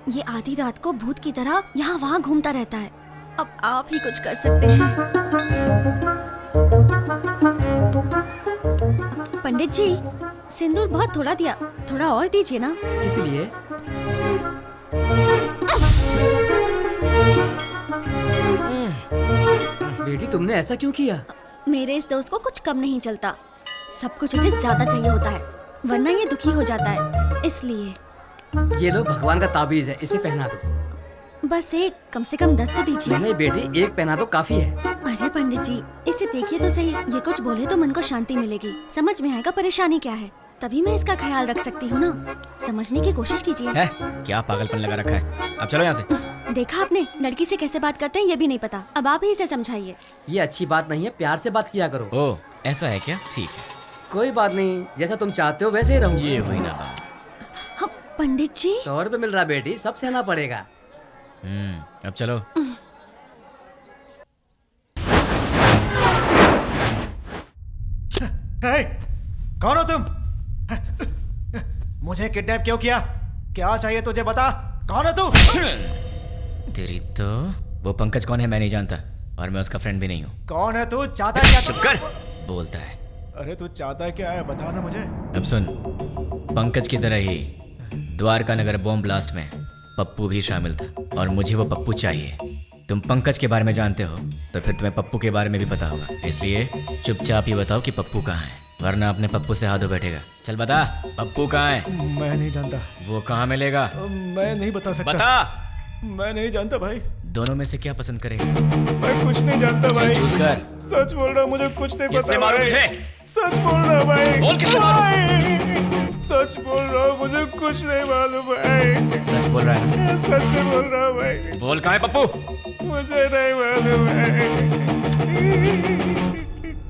ये आधी रात को भूत की तरह यहाँ वहाँ घूमता रहता है। अब आप ही कुछ कर सकते हैं। पंडित जी, सिंदूर बहुत थोड़ा दिया, थोड़ा और दीजिए ना। इसीलिए बेटी तुमने ऐसा क्यों किया? मेरे इस दोस्त को कुछ कम नहीं चलता, सब कुछ इसे ज्यादा चाहिए होता है, वरना ये दुखी हो जाता है, इसलिए। ये लो भगवान का ताबीज है, इसे पहना दो। बस एक, कम से कम 10 तो दीजिए। नहीं बेटी, एक पहना दो काफी है। अरे पंडित जी, इसे देखिए तो सही, ये कुछ बोले तो मन को शांति मिलेगी, समझ में आएगा परेशानी क्या है। तभी मैं इसका ख्याल रख सकती हूँ ना। समझने की कोशिश कीजिए। है क्या पागलपन लगा रखा है? अब चलो यहाँ से। देखा आपने, लड़की से कैसे बात करते हैं ये भी नहीं पता। अब आप ही इसे समझाइए। ये अच्छी बात नहीं है, प्यार से बात किया करो। ओह ऐसा है क्या? ठीक है, कोई बात नहीं, जैसा तुम चाहते हो वैसे ही रहूँ। ये हुई ना बात। हाँ, पंडित जी 100 रुपए मिल रहा बेटी, सब सहना पड़ेगा। अब चलो। हे, कौन हो तुम? मुझे किडनैप क्यों किया? क्या चाहिए तुझे, बता। कौन है तू? तेरी तो वो पंकज कौन है मैं नहीं जानता, और मैं उसका फ्रेंड भी नहीं हूँ। कौन है तू? चाहता क्या? चुप कर, बोलता है। अरे तू चाहता क्या है, बता ना मुझे। अब सुन, पंकज की तरह ही द्वारका नगर बॉम्ब ब्लास्ट में पप्पू भी शामिल था, और मुझे वो पप्पू चाहिए। तुम पंकज के बारे में जानते हो तो फिर तुम्हें पप्पू के बारे में भी पता होगा, इसलिए चुपचाप ही बताओ कि पप्पू कहाँ है, वरना अपने पप्पू से हाथों बैठेगा। चल बता, पप्पू कहाँ है? मैं नहीं जानता। वो कहाँ मिलेगा? मैं नहीं बता सकता। बता। मैं नहीं जानता भाई। दोनों में से क्या पसंद करेगा? मैं कुछ नहीं जानता भाई। चूज कर। सच बोल रहा, मुझे कुछ नहीं किससे पता मालूम भाई। तुझे? सच बोल रहा भाई। बोल किससे मालूम? सच बोल रहा हूँ, मुझे कुछ नहीं मालूम भाई। सच बोल रहा है ना? सच में बोल रहा हूँ भाई। बोल कहाँ है पप्पू? मुझे नहीं मालूम भाई।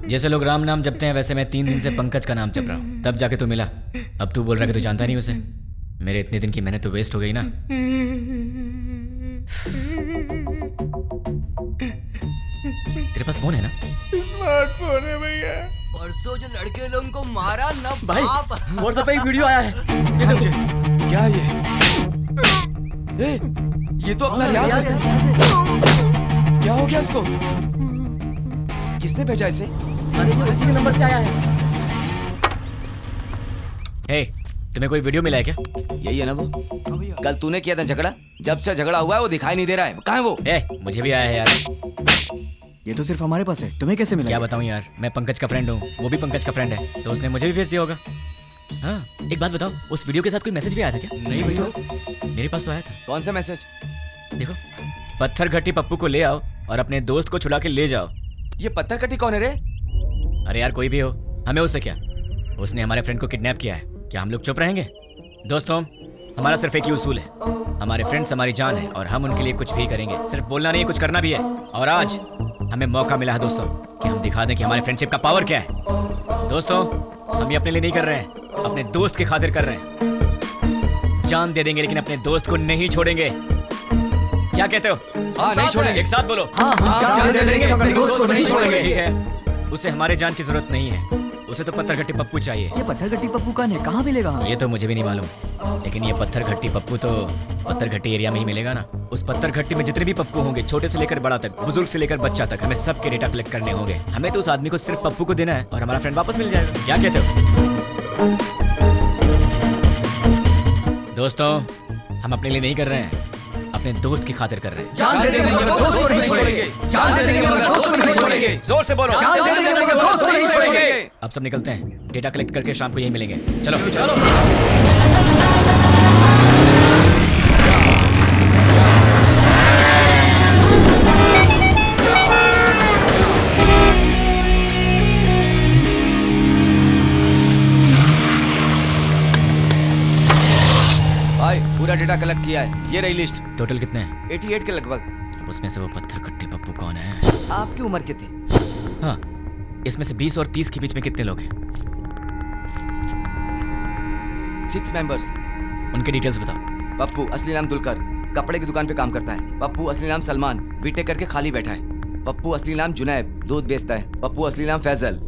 जैसे लोग राम नाम जपते हैं वैसे मैं 3 दिन से पंकज का नाम जप रहा हूँ, तब जाके तू मिला। अब तू बोल रहा है कि तू जानता नहीं उसे। मेरे इतने दिन की मेहनत तो वेस्ट हो गई ना। तेरे पास फोन है ना? स्मार्टफोन है भैया। परसों जो लड़के लोगों को मारा ना भाई, व्हाट्सएप पे एक वीडियो आया है। ये देखो। क्या ये? ये तो अपना रियाज है। क्या हो गया इसको? किसने भेजा इसे? अरे ये उसी के नंबर से आया है। हे, तुम्हें कोई वीडियो मिला है क्या? यही है ना वो? कल तूने किया था झगड़ा, जब से झगड़ा हुआ है वो दिखाई नहीं दे रहा है। कहाँ है वो? मुझे भी आया है यार। ये तो सिर्फ हमारे पास है, तुम्हें कैसे मिला? क्या बताऊं यार, मैं पंकज का फ्रेंड हूँ, वो भी पंकज का फ्रेंड है, तो उसने मुझे भी भेज दिया होगा। हाँ, एक बात बताओ, उस वीडियो के साथ कोई मैसेज भी आया था क्या? नहीं भैया। मेरे पास तो आया था। कौन सा मैसेज? देखो, पत्थर घट्टी पप्पू को ले आओ और अपने दोस्त को छुड़ा के ले जाओ। ये पत्थर घट्टी कौन है रे? अरे यार कोई भी हो, हमें उससे क्या? उसने हमारे फ्रेंड को किडनैप किया है, क्या हम लोग चुप रहेंगे? दोस्तों, हमारा सिर्फ एक ही उसूल है, हमारे फ्रेंड्स हमारी जान है और हम उनके लिए कुछ भी करेंगे। सिर्फ बोलना नहीं, कुछ करना भी है। और आज हमें मौका मिला है दोस्तों कि हम दिखा दें कि हमारे फ्रेंडशिप का पावर क्या है। दोस्तों, हम ये अपने लिए नहीं कर रहे हैं, अपने दोस्त की खातिर कर रहे हैं। जान दे देंगे लेकिन अपने दोस्त को नहीं छोड़ेंगे। क्या कहते हो? हाँ, नहीं छोड़ेंगे। एक साथ बोलो। हाँ, जान दे देंगे, अपने दोस्त को नहीं छोड़ेंगे। ठीक है, उसे हमारे जान की जरूरत नहीं है, उसे तो पत्थर घट्टी पप्पू चाहिए। ये पत्थर घट्टी पप्पू कौन है, कहाँ मिलेगा? ये तो मुझे भी नहीं मालूम, लेकिन ये पत्थर घट्टी पप्पू तो पत्थर घट्टी एरिया में ही मिलेगा ना। उस पत्थर घट्टी में जितने भी पप्पू होंगे, छोटे से लेकर बड़ा तक, बुजुर्ग से लेकर बच्चा तक, हमें सबके डेटा कलेक्ट करने होंगे। हमें तो उस आदमी को सिर्फ पप्पू को देना है और हमारा फ्रेंड वापस मिल जाएगा। क्या कहते हो दोस्तों? हम अपने लिए नहीं कर रहे हैं, अपने दोस्त की खातिर कर रहे हैं। जान दे देंगे मगर दोस्त को नहीं छोड़ेंगे। जान दे देंगे मगर दोस्त को नहीं छोड़ेंगे। जोर से बोलो। जान दे देंगे मगर दोस्त को नहीं छोड़ेंगे। अब सब निकलते हैं, डेटा कलेक्ट करके शाम को यही मिलेंगे। चलो चलो। भाई पूरा डेटा कलेक्ट किया है, ये रही लिस्ट। टोटल कितने हैं? 88 के लगभग। अब उसमें से वो पत्थर घट्टी पप्पू कौन है? आपकी उम्र के थे? हाँ, इसमें से 20 और 30 के बीच में कितने लोग हैं? 6 मेंबर्स। उनके डिटेल्स बताओ। पप्पू असली नाम दुलकर, कपड़े की दुकान पे काम करता है। पप्पू असली नाम सलमान, बीटेक करके खाली बैठा है। पप्पू असली नाम जुनैब, दूध बेचता है। पप्पू असली नाम फैजल,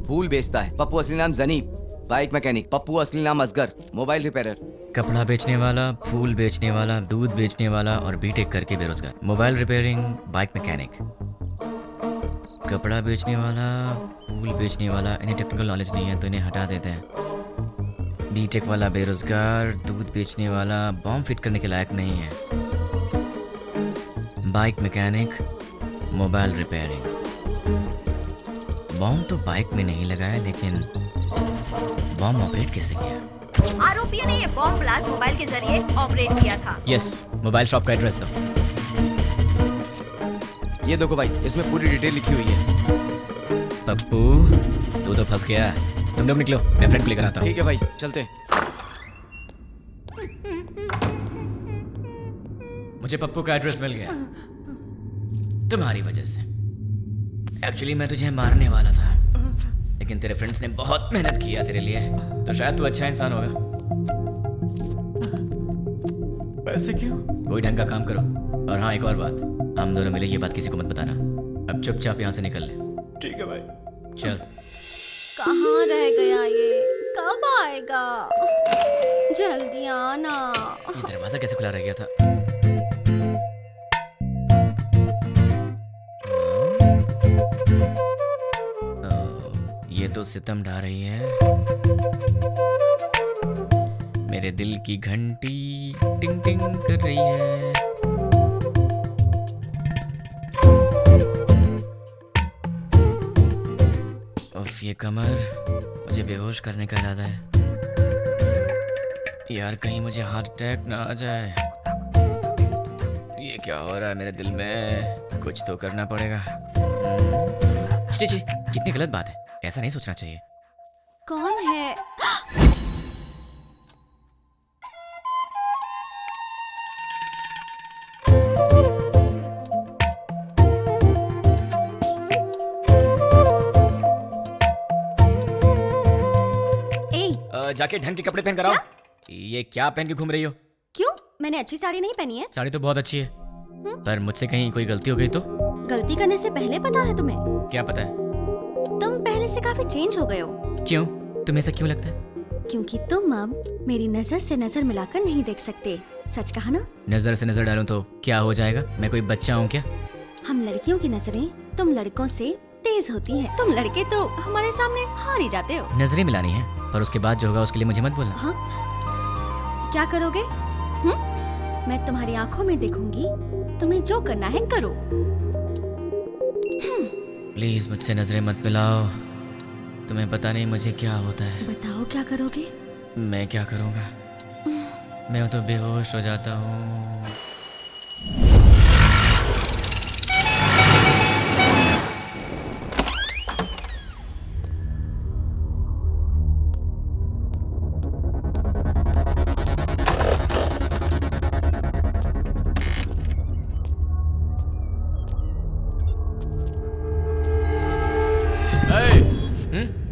फूल बेचता है। पप्पू असली नाम जनीब, बाइक मैकेनिक। पप्पू असली नाम असगर, मोबाइल रिपेयरर। कपड़ा बेचने वाला, फूल बेचने वाला, दूध बेचने वाला और बीटेक करके बेरोजगार। Mobile repairing, bike mechanic. कपड़ा बेचने वाला, फूल बेचने वाला, इन्हें टेक्निकल नॉलेज नहीं है तो इन्हें हटा देते हैं। बीटेक वाला बेरोजगार, दूध बेचने वाला बॉम्ब फिट करने के लायक नहीं है। Bike mechanic, mobile repairing. Bomb तो बाइक में नहीं लगाया, लेकिन बॉम्ब ऑपरेट कैसे किया? आरोपियों ने ये बॉम्ब ब्लास्ट मोबाइल के जरिए ऑपरेट किया था। यस, मोबाइल शॉप का एड्रेस दो। ये देखो भाई, इसमें पूरी डिटेल लिखी हुई है। पप्पू, तू तो फंस गया। तुम लोग निकलो, मैं फ्रेंड को लेकर आता हूँ। ठीक है भाई, चलते हैं। मुझे पप्पू का एड्रेस मिल गया तुम्हारी वजह से। एक्चुअली मैं तुझे मारने वाला था, लेकिन तेरे फ्रेंड्स ने बहुत मेहनत किया तेरे लिए, तो शायद तू अच्छा इंसान होगा। पैसे क्यों? कोई ढंग का काम करो। और हाँ, एक और बात, हम दोनों मिले ये बात किसी को मत बताना। अब चुपचाप यहाँ से निकल ले। ठीक है भाई। चल। कहाँ रह गया ये? कब आएगा? जल्दी आना। ये दरवाजा कैसे खुला रह गया था? ये तो सितम ढा रही है। मेरे दिल की घंटी टिंग टिंग कर रही है। उफ, ये कमर, मुझे बेहोश करने का इरादा है। यार कहीं मुझे हार्ट अटैक ना आ जाए। ये क्या हो रहा है मेरे दिल में? कुछ तो करना पड़ेगा। छी, कितनी गलत बात है, ऐसा नहीं सोचना चाहिए। कौन है? जाके ढंग के कपड़े पहन कर आओ। ये क्या पहन के घूम रही हो? क्यों? मैंने अच्छी साड़ी नहीं पहनी है। साड़ी तो बहुत अच्छी है, पर मुझसे कहीं कोई गलती हो गई तो? गलती करने से पहले पता है तुम्हें? क्या पता है? तुम पहले से काफी चेंज हो गए हो। क्यों? तुम्हें ऐसा क्यों लगता है? क्योंकि तुम अब मेरी नजर से नजर मिलाकर नहीं देख सकते। सच कहा ना? नजर से नजर डालूं तो क्या हो जाएगा? मैं कोई बच्चा हूँ क्या? हम लड़कियों की नजरें तुम लड़कों से तेज होती हैं। तुम लड़के तो हमारे सामने हार ही जाते हो। नजरें मिलानी है, पर उसके बाद जो होगा उसके लिए मुझे मत बोलना। हाँ? क्या करोगे? मैं तुम्हारी आंखों में देखूंगी, तुम्हें जो करना है करो। प्लीज मुझसे नजरें मत मिलाओ, तुम्हें पता नहीं मुझे क्या होता है। बताओ क्या करोगे? मैं क्या करूँगा? मैं तो बेहोश हो जाता हूँ।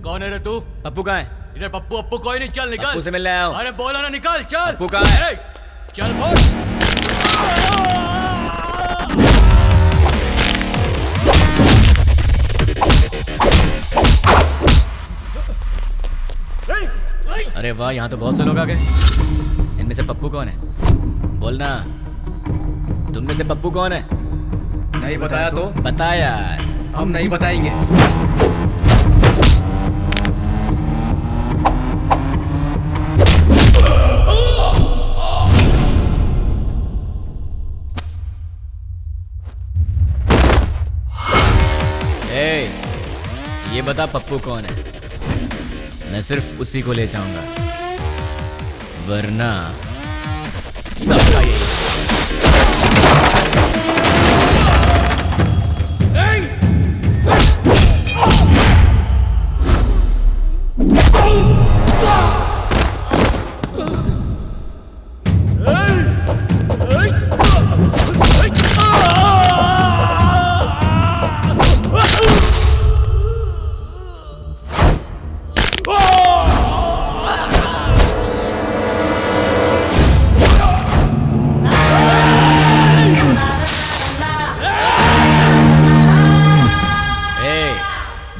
कौन है रे तू? पप्पू कहाँ है? इधर पप्पू पप्पू कोई नहीं, चल निकल। पप्पू से मिलने आया हूँ। अरे बोला ना निकल, चल। पप्पू कहाँ है? चल बोल। अरे वाह, यहाँ तो बहुत से लोग आ गए। इनमें से पप्पू कौन है? बोलना, तुम में से पप्पू कौन है? नहीं बताया तो? बता यार। हम नहीं बताएंगे। ये बता पप्पू कौन है? मैं सिर्फ उसी को ले जाऊंगा, वरना सबका ये।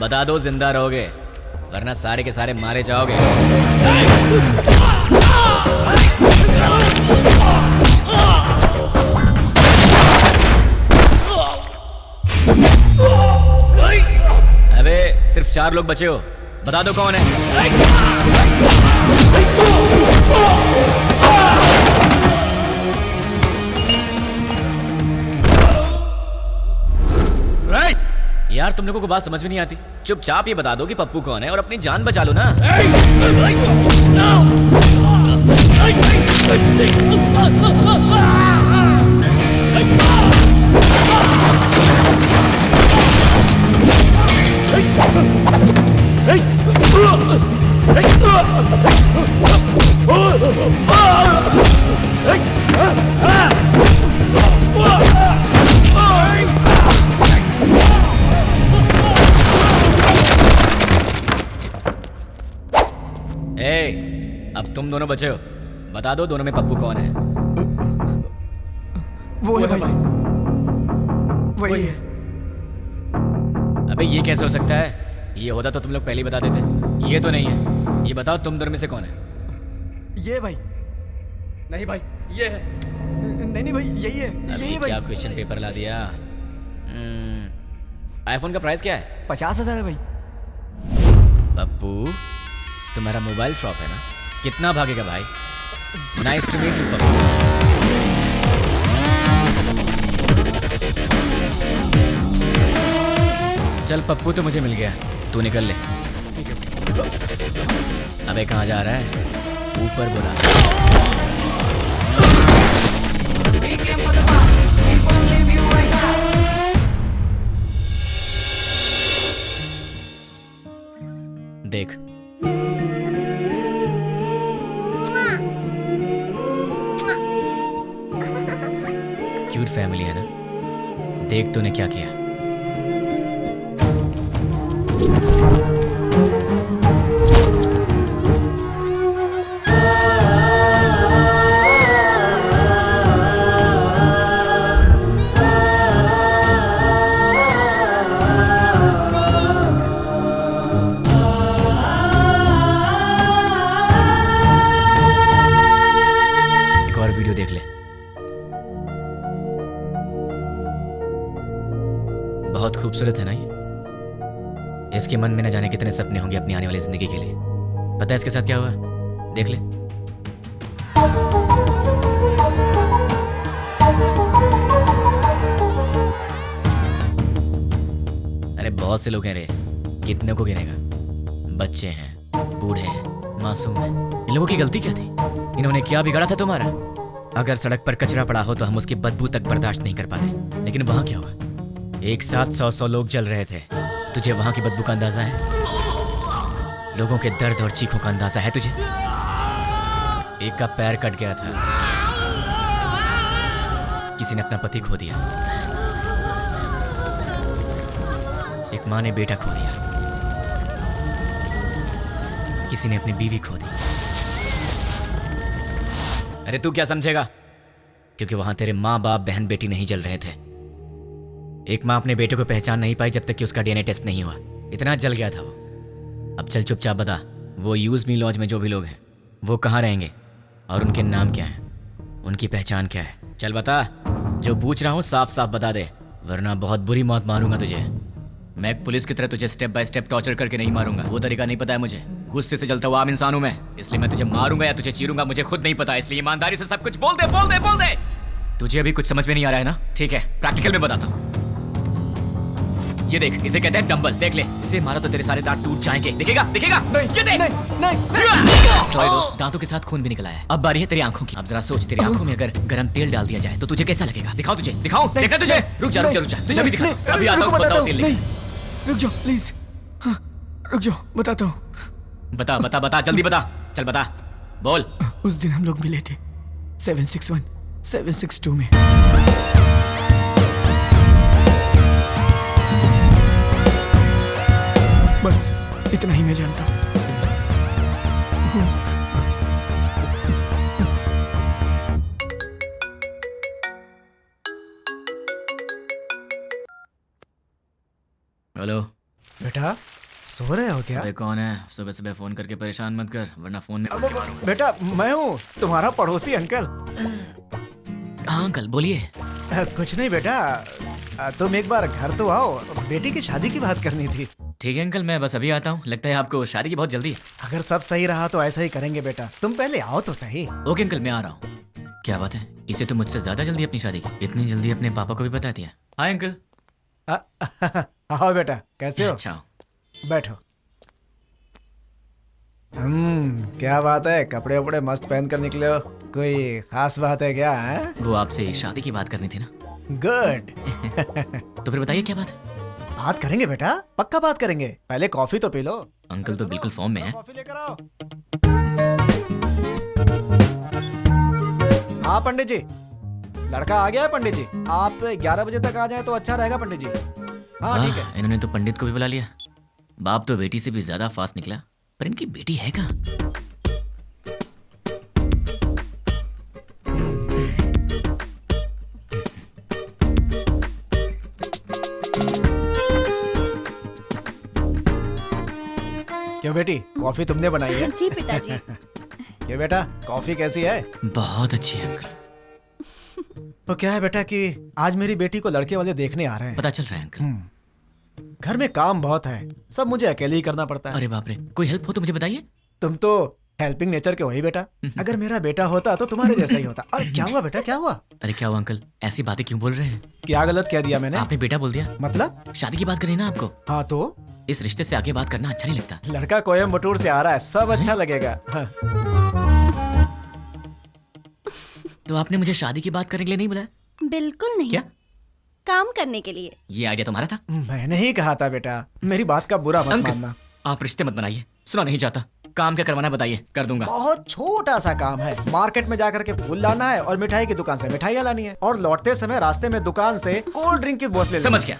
बता दो जिंदा रहोगे, वरना सारे के सारे मारे जाओगे। अबे सिर्फ 4 लोग बचे हो, बता दो कौन है? यार तुम लोगों को बात समझ में नहीं आती। चुपचाप ये बता दो कि पप्पू कौन है और अपनी जान बचा लो ना। Hey! अब तुम दोनों बचे हो, बता दो दोनों में पप्पू कौन है? वो है भाई, वही है। अबे ये कैसे हो सकता है? ये होता तो तुम लोग पहले ही बता देते। ये तो नहीं है। ये बताओ तुम दोनों में से कौन है? ये भाई। नहीं भाई, ये है। नहीं भाई, यही है। अभी यही भाई। क्या क्वेश्चन पेपर ला दिया? आईफोन का प्राइस क्या है? 50,000 है भाई। पप्पू, तुम्हारा मोबाइल शॉप है ना? कितना भागेगा भाई? Nice to meet you Pappu. चल पप्पू तो मुझे मिल गया, तू निकल ले। अबे कहाँ जा रहा है? ऊपर बुला। देख क्यूट फैमिली है ना? देख तूने क्या किया। एक और वीडियो देख ले। बहुत खूबसूरत है ना ये? इसके मन में न जाने कितने सपने होंगे अपनी आने वाली जिंदगी के लिए। पता है इसके साथ क्या हुआ? देख ले। अरे बहुत से लोग हैं रे, कितने को गिनेगा? बच्चे हैं, बूढ़े हैं, मासूम हैं। इन लोगों की गलती क्या थी? इन्होंने क्या बिगाड़ा था तुम्हारा? अगर सड़क पर कचरा पड़ा हो तो हम उसकी बदबू तक बर्दाश्त नहीं कर पाते, लेकिन वहां क्या हुआ? एक साथ 100 लोग जल रहे थे। तुझे वहां की बदबू का अंदाजा है? लोगों के दर्द और चीखों का अंदाजा है तुझे? एक का पैर कट गया था, किसी ने अपना पति खो दिया, एक माँ ने बेटा खो दिया, किसी ने अपनी बीवी खो दी। अरे तू क्या समझेगा? क्योंकि वहां तेरे माँ बाप बहन बेटी नहीं जल रहे थे। एक माँ अपने बेटे को पहचान नहीं पाई जब तक कि उसका डीएनए टेस्ट नहीं हुआ। इतना जल गया था वो। अब चल चुपचाप बता, वो यूज मी लॉज में जो भी लोग हैं वो कहाँ रहेंगे और उनके नाम क्या हैं, उनकी पहचान क्या है? चल बता। जो पूछ रहा हूँ साफ साफ बता दे, वरना बहुत बुरी मौत मारूंगा तुझे। मैं एक पुलिस की तरह तुझे स्टेप बाय स्टेप टॉर्चर करके नहीं मारूंगा, वो तरीका नहीं पता है मुझे। गुस्से से जलता हुआ आम इंसान हूं मैं, इसलिए मैं तुझे मारूंगा या तुझे चीरूंगा मुझे खुद नहीं पता। इसलिए ईमानदारी से सब कुछ बोल दे, बोल दे, बोल दे। तुझे अभी कुछ समझ में नहीं आ रहा है ना? ठीक है, प्रैक्टिकल में बताता हूँ। ये देख, इसे कहते हैं डंबल। देख ले, इससे मारा तो तेरे सारे दांत टूट जाएंगे। दिखेगा? दिखेगा? नहीं, ये देख। नहीं। सॉरी दोस्त, दांतों के साथ खून भी निकला है। अब बारी है तेरी आंखों की। अब जरा सोच, तेरी आंखों में अगर गरम तेल डाल दिया जाए तो तुझे कैसा लगेगा? दिखाओ तुझे, दिखाओ। देखा तुझे? रुक जा, रुक जा, रुक जा। तुझे अभी दिखा। अभी आता हूँ, बताओ तेल लेके। रुक जाओ प्लीज। हाँ, रुक जाओ, बताता हूँ। बता बता बता, जल्दी बता। चल बता, बोल। उस दिन हम लोग मिले थे 761 762 में। बस इतना ही मैं जानता हूँ। हेलो बेटा, सो रहे हो क्या? अरे कौन है? सुबह सुबह फोन करके परेशान मत कर, वरना फोन में। बेटा मैं हूँ, तुम्हारा पड़ोसी अंकल। हाँ अंकल, बोलिए। कुछ नहीं बेटा, तुम एक बार घर तो आओ, बेटी की शादी की बात करनी थी। ठीक है अंकल, मैं बस अभी आता हूँ। लगता है आपको शादी की बहुत जल्दी है। अगर सब सही रहा तो ऐसा ही करेंगे बेटा, तुम पहले आओ तो सही। ओके अंकल, मैं आ रहा हूँ। क्या बात है, इसे तो मुझसे ज्यादा जल्दी अपनी शादी की। इतनी जल्दी अपने पापा को भी बता दिया। Hi uncle. आओ बेटा, कैसे हो? अच्छा, बैठो। क्या बात है, कपड़े वपड़े मस्त पहन कर निकले हो, कोई खास बात है क्या? वो आपसे शादी की बात करनी थी ना। गुड। तो फिर बताइए क्या बात है? बात करेंगे बेटा, पक्का बात करेंगे। पहले कॉफी तो पी लो। अंकल तो बिल्कुल फॉर्म में है। कॉफी लेकर आओ। हाँ पंडित जी, लड़का आ गया है पंडित जी। आप 11 बजे तक आ जाए तो अच्छा रहेगा पंडित जी। हाँ ठीक है। इन्होंने तो पंडित को भी बुला लिया। बाप तो बेटी से भी ज्यादा फास्ट निकला, पर इनकी बेटी है कहाँ? क्यों बेटी, कॉफी तुमने बनाई है? जी पिताजी। ये बेटा, कॉफी कैसी है? बहुत अच्छी है अंकल। तो क्या है बेटा कि आज मेरी बेटी को लड़के वाले देखने आ रहे हैं। पता चल रहा है अंकल। घर में काम बहुत है, सब मुझे अकेले ही करना पड़ता है। अरे बाप रे, कोई हेल्प हो तो मुझे बताइए। तुम तो हेल्पिंग नेचर के हो ही बेटा। अगर मेरा बेटा होता तो तुम्हारे जैसा ही होता। और क्या हुआ बेटा, क्या हुआ? अरे क्या हुआ अंकल, ऐसी बातें क्यों बोल रहे हैं? क्या गलत कह दिया मैंने? आपने बेटा बोल दिया। मतलब? शादी की बात करी ना आपको। हाँ तो इस रिश्ते से आगे बात करना अच्छा नहीं लगता। लड़का कोयम्बटूर से आ रहा है, सब अच्छा लगेगा। हाँ। तो आपने मुझे शादी की बात करने के लिए नहीं बुलाया? बिल्कुल नहीं। क्या? काम करने के लिए। ये आइडिया तुम्हारा था? मैंने ही कहा था बेटा, मेरी बात का बुरा मत मानना। आप रिश्ते मत बनाइए, सुना नहीं चाहता। काम क्या करवाना है बताइए, कर दूंगा। बहुत छोटा सा काम है। मार्केट में जाकर के फूल लाना है और मिठाई की दुकान से मिठाइयाँ लानी है, और लौटते समय रास्ते में दुकान से कोल्ड ड्रिंक की बोतलें। समझ गया।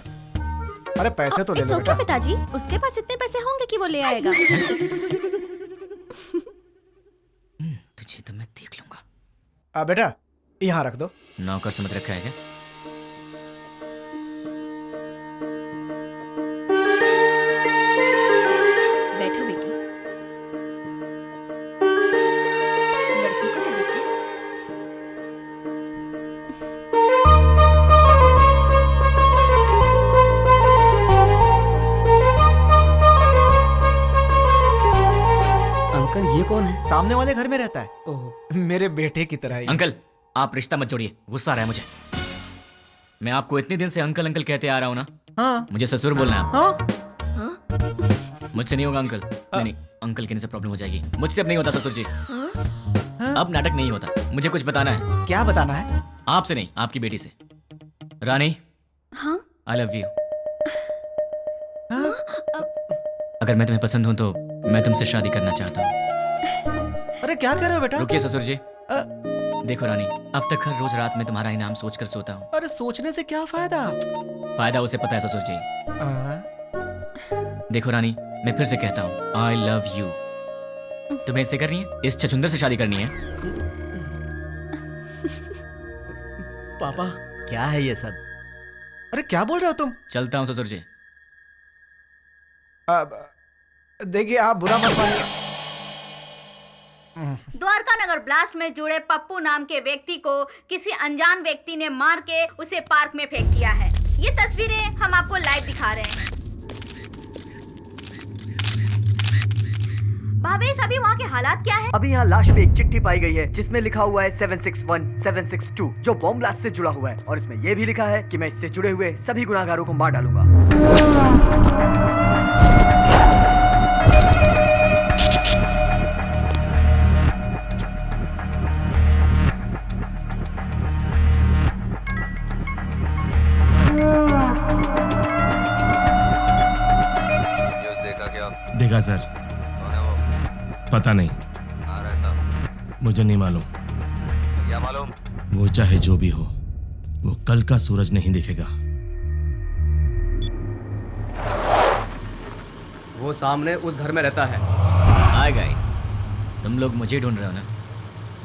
अरे पैसे तो ले लो बेटा। पिताजी, उसके पास इतने पैसे होंगे कि वो ले आएगा। तुझे तो मैं देख लूंगा। बेटा यहाँ रख दो। नौकर समझ रखा है क्या? बैठो बेटी। लड़की को तो देखो। अंकल ये कौन है? सामने वाले घर में रहता है। मेरे बेटे की तरह ही। अंकल आप रिश्ता मत जोड़िए, गुस्सा आ रहा है मुझे। मैं आपको इतने दिन से अंकल अंकल कहते आ रहा हूँ ना। हाँ। मुझे ससुर बोलना है। हाँ? मुझसे नहीं होगा अंकल। नहीं, अंकल कहने से प्रॉब्लम हो जाएगी। मुझसे अब नहीं होता ससुर जी। अब नाटक नहीं होता। मुझे कुछ बताना है। क्या बताना है? आपसे नहीं, आपकी बेटी से। रानी। हाँ? I love you. अगर मैं तुम्हें पसंद हूँ तो मैं तुमसे शादी करना चाहता हूँ। अरे क्या कर रहे हो बेटा? रुकिए ससुर जी। देखो रानी, अब तक हर रोज रात में तुम्हारा इनाम सोचकर सोता हूँ। अरे सोचने से क्या फायदा? फायदा उसे पता है ससुर जी। देखो रानी, मैं फिर से कहता हूँ, आई लव यू। तुम्हें इससे करनी है? इस छछुंदर से शादी करनी है? पापा क्या है ये सब? अरे क्या बोल रहे हो तुम? चलता हूँ ससुर जी। देखिए आप बुरा मत मानिए। द्वारका नगर ब्लास्ट में जुड़े पप्पू नाम के व्यक्ति को किसी अनजान व्यक्ति ने मार के उसे पार्क में फेंक दिया है। ये तस्वीरें हम आपको लाइव दिखा रहे हैं। भावेश, अभी वहाँ के हालात क्या है? अभी यहाँ लाश पे एक चिट्ठी पाई गई है जिसमें लिखा हुआ है 761 762 जो बॉम्ब ब्लास्ट से जुड़ा हुआ है, और इसमें यह भी लिखा है कि मैं इससे जुड़े हुए सभी गुनाहगारों को मार डालूंगा। देखा सर। पता नहीं, मुझे नहीं मालूम। क्या मालूम? वो चाहे जो भी हो, वो कल का सूरज नहीं दिखेगा। वो सामने उस घर में रहता है। हाय गाइस, तुम लोग मुझे ढूंढ रहे हो ना?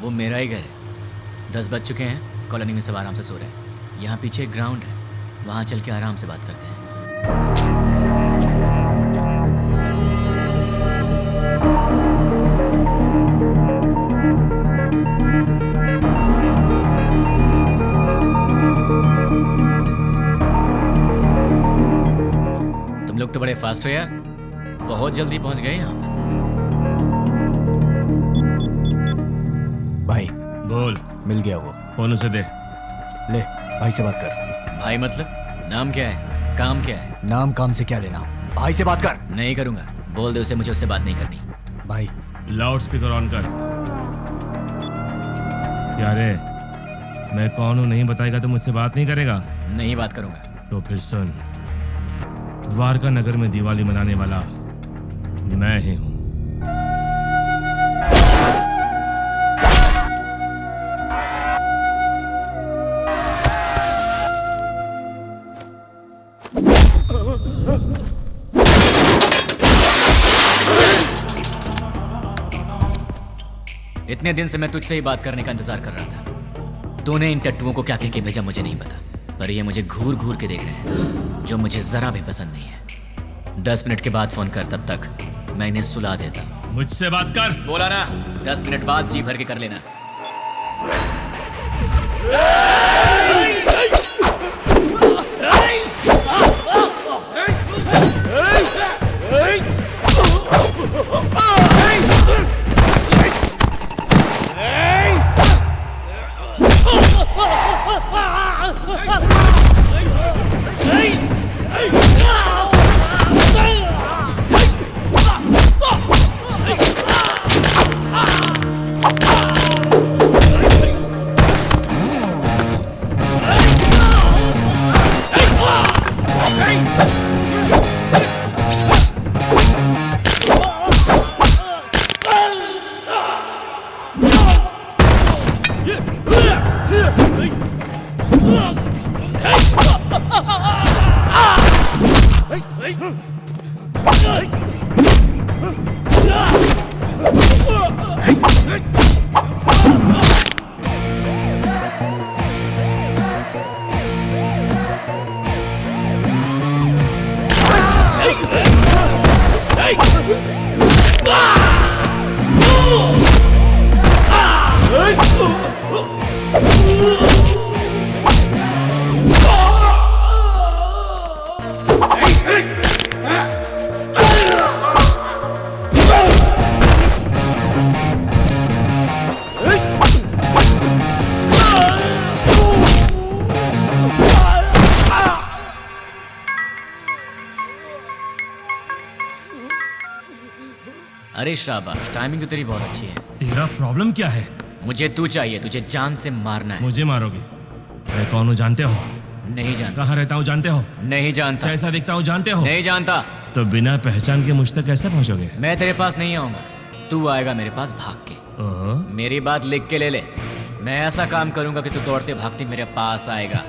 वो मेरा ही घर है। 10 बज चुके हैं, कॉलोनी में सब आराम से सो रहे हैं। यहाँ पीछे एक ग्राउंड है, वहाँ चल के आराम से बात करते हैं। तुम लोग तो बड़े फास्ट हो यार, बहुत जल्दी पहुंच गए यहाँ। भाई बोल। मिल गया वो। फोन उसे दे। ले भाई से बात कर। भाई मतलब? नाम क्या है, काम क्या है? नाम काम से क्या लेना, भाई से बात कर। नहीं करूंगा, बोल दे उसे मुझे उससे बात नहीं करनी। भाई लाउड स्पीकर ऑन कर। क्या रे, मैं कौन हूँ नहीं बताएगा तो मुझसे बात नहीं करेगा? नहीं बात करूंगा। तो फिर सुन, द्वारका नगर में दिवाली मनाने वाला मैं ही हूँ। इतने दिन से मैं तुझसे ही बात करने का इंतजार कर रहा था। तूने इन टट्टुओं को क्या कह के भेजा मुझे नहीं पता, पर ये मुझे घूर घूर के देख रहे हैं, जो मुझे जरा भी पसंद नहीं है। 10 मिनट के बाद फोन कर, तब तक मैं इन्हें सुला देता। मुझसे बात कर। बोला ना, 10 मिनट बाद जी भर के कर लेना। अरे शाबाश, टाइमिंग तो तेरी बहुत अच्छी है। तेरा प्रॉब्लम क्या है? मुझे तू चाहिए, तुझे जान से मारना है। मुझे मारोगे? मैं कौन हूँ जानते हो? नहीं जानता। कहाँ रहता हूँ जानते हो? नहीं जानता। कैसा दिखता हूँ जानते हो? नहीं जानता। तो बिना पहचान के मुझ तक कैसे पहुँचोगे? मैं तेरे पास नहीं आऊंगा, तू आएगा मेरे पास भाग के। मेरी बात लिख के ले ले, मैं ऐसा काम करूंगा कि तू दौड़ते भागते मेरे पास आएगा।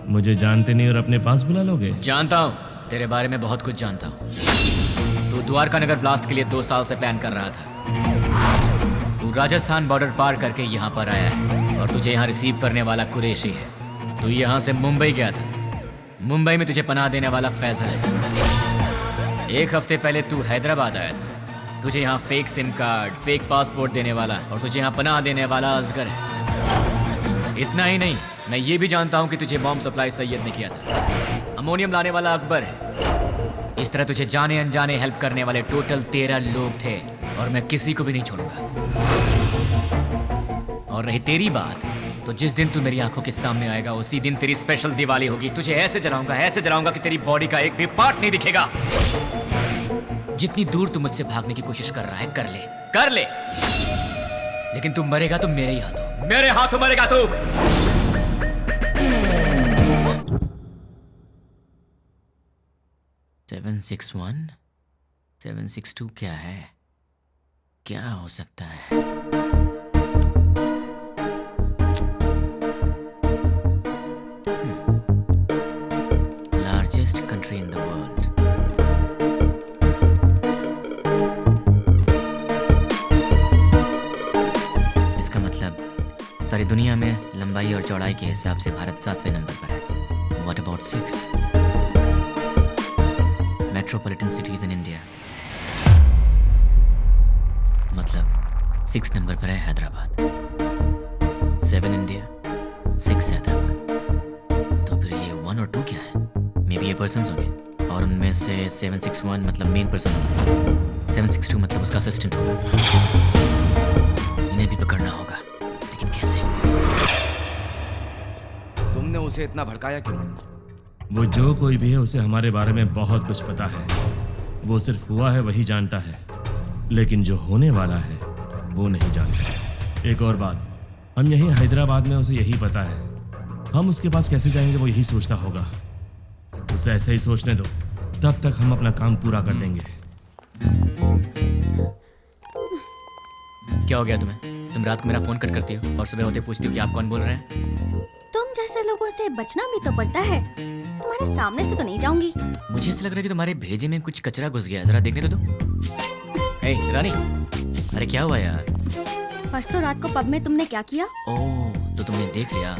मुझे जानते नहीं और अपने पास बुला लोगे? जानता हूँ, तेरे बारे में बहुत कुछ जानता हूँ। तू द्वारका नगर ब्लास्ट के लिए 2 साल से प्लान कर रहा था। तू राजस्थान बॉर्डर पार करके यहाँ पर आया है और तुझे यहाँ रिसीव करने वाला कुरैशी है। तू यहाँ से मुंबई गया था, मुंबई में तुझे पनाह देने वाला फैजल है। 1 हफ्ते पहले तू हैदराबाद आया था, तुझे यहाँ fake SIM card, fake passport देने वाला और तुझे यहाँ पनाह देने वाला असगर है। इतना ही नहीं, मैं ये भी जानता हूँ कि तुझे बॉम्ब सप्लाई सैयद ने किया था। अमोनियम लाने वाला अकबर है। इस तरह तुझे जाने अनजाने हेल्प करने वाले टोटल 13 लोग थे और मैं किसी को भी नहीं छोड़ूंगा। और रही तेरी बात, तो जिस दिन तू मेरी आंखों के सामने आएगा उसी दिन तेरी स्पेशल दिवाली होगी। तुझे ऐसे जलाऊंगा कि तेरी बॉडी का एक भी पार्ट नहीं दिखेगा। जितनी दूर तू मुझसे भागने की कोशिश कर रहा है कर ले, लेकिन तू मरेगा तो मेरे ही हाथों, मेरे हाथों मरेगा तू। सेवन 6-1 762 क्या है? क्या हो सकता है? Largest country in the world. इसका मतलब सारी दुनिया में लंबाई और चौड़ाई के हिसाब से भारत 7वें नंबर पर है। What about 6? Metropolitan cities in India, मतलब 6 नंबर पर है हैदराबाद। 7 इंडिया, 6 हैदराबाद। तो फिर ये 1 और 2 क्या है? मे बी ये पर्सन्स होंगे और उनमें से 761 मतलब मेन पर्सन होगा, 762 मतलब उसका असिस्टेंट होगा। इन्हें भी पकड़ना होगा, लेकिन कैसे? तुमने उसे इतना भड़काया क्यों? वो जो कोई भी है उसे हमारे बारे में बहुत कुछ पता है। वो सिर्फ हुआ है वही जानता है, लेकिन जो होने वाला है वो नहीं जानता। एक और बात, हम यहीं हैदराबाद में उसे यही पता है। हम उसके पास कैसे जाएंगे वो यही सोचता होगा। उसे ऐसे ही सोचने दो, तब तक हम अपना काम पूरा कर देंगे। क्या हो गया तुम्हें? तुम रात को मेरा फोन कट करती हो और सुबह होते पूछती हो कि आप कौन बोल रहे हैं। तुम जैसे लोगों से बचना भी तो पड़ता है। तुम्हारे सामने से तो नहीं जाऊंगी। मुझे ऐसा लग रहा है कि तुम्हारे भेजे में कुछ कचरा घुस गया, जरा देखने तो दो। हे रानी, अरे क्या हुआ यार? परसों रात को पब में तुमने क्या किया? ओह, तो तुमने देख लिया।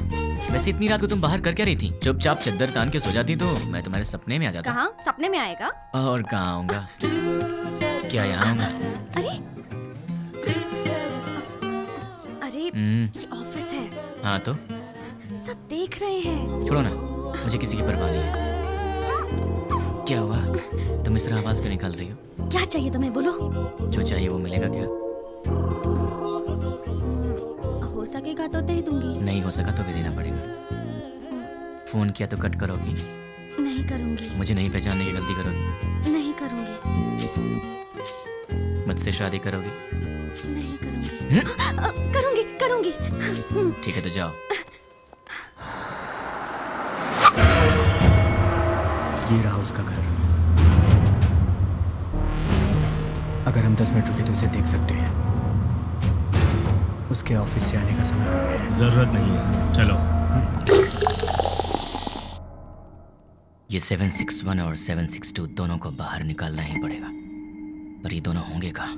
वैसे इतनी रात को तुम बाहर कर क्या रही थी? चुपचाप चद्दर तान के सो जाती तो मैं तुम्हारे सपने में आ जाता। कहाँ? सपने में आएगा? और कहाँ आऊंगा? क्या यहाँ आऊंगा? अरे ये ऑफिस है। हाँ तो सब देख रहे हैं। छोड़ो ना, मुझे किसी की परवाह नहीं है। क्या हुआ? तुम इस तरह आवाज क्यों निकाल रही हो? क्या चाहिए तुम्हें, बोलो। जो चाहिए वो मिलेगा क्या? हो सकेगा तो दे दूंगी। नहीं हो सका तो भी देना पड़ेगा। फोन किया तो कट करोगी? नहीं करूंगी। मुझे नहीं पहचानने की गलती करोगी? नहीं करूंगी। मुझसे शादी करोगी? नहीं करूंगी। करूंगी करूंगी। ठीक है तो जाओ। ये रहा उसका घर। अगर हम 10 मिनट रुके तो उसे देख सकते हैं। उसके ऑफिस से आने का समय हो गया है। जरूरत नहीं है, चलो। ये 761 और 762 दोनों को बाहर निकालना ही पड़ेगा, पर ये दोनों होंगे कहाँ?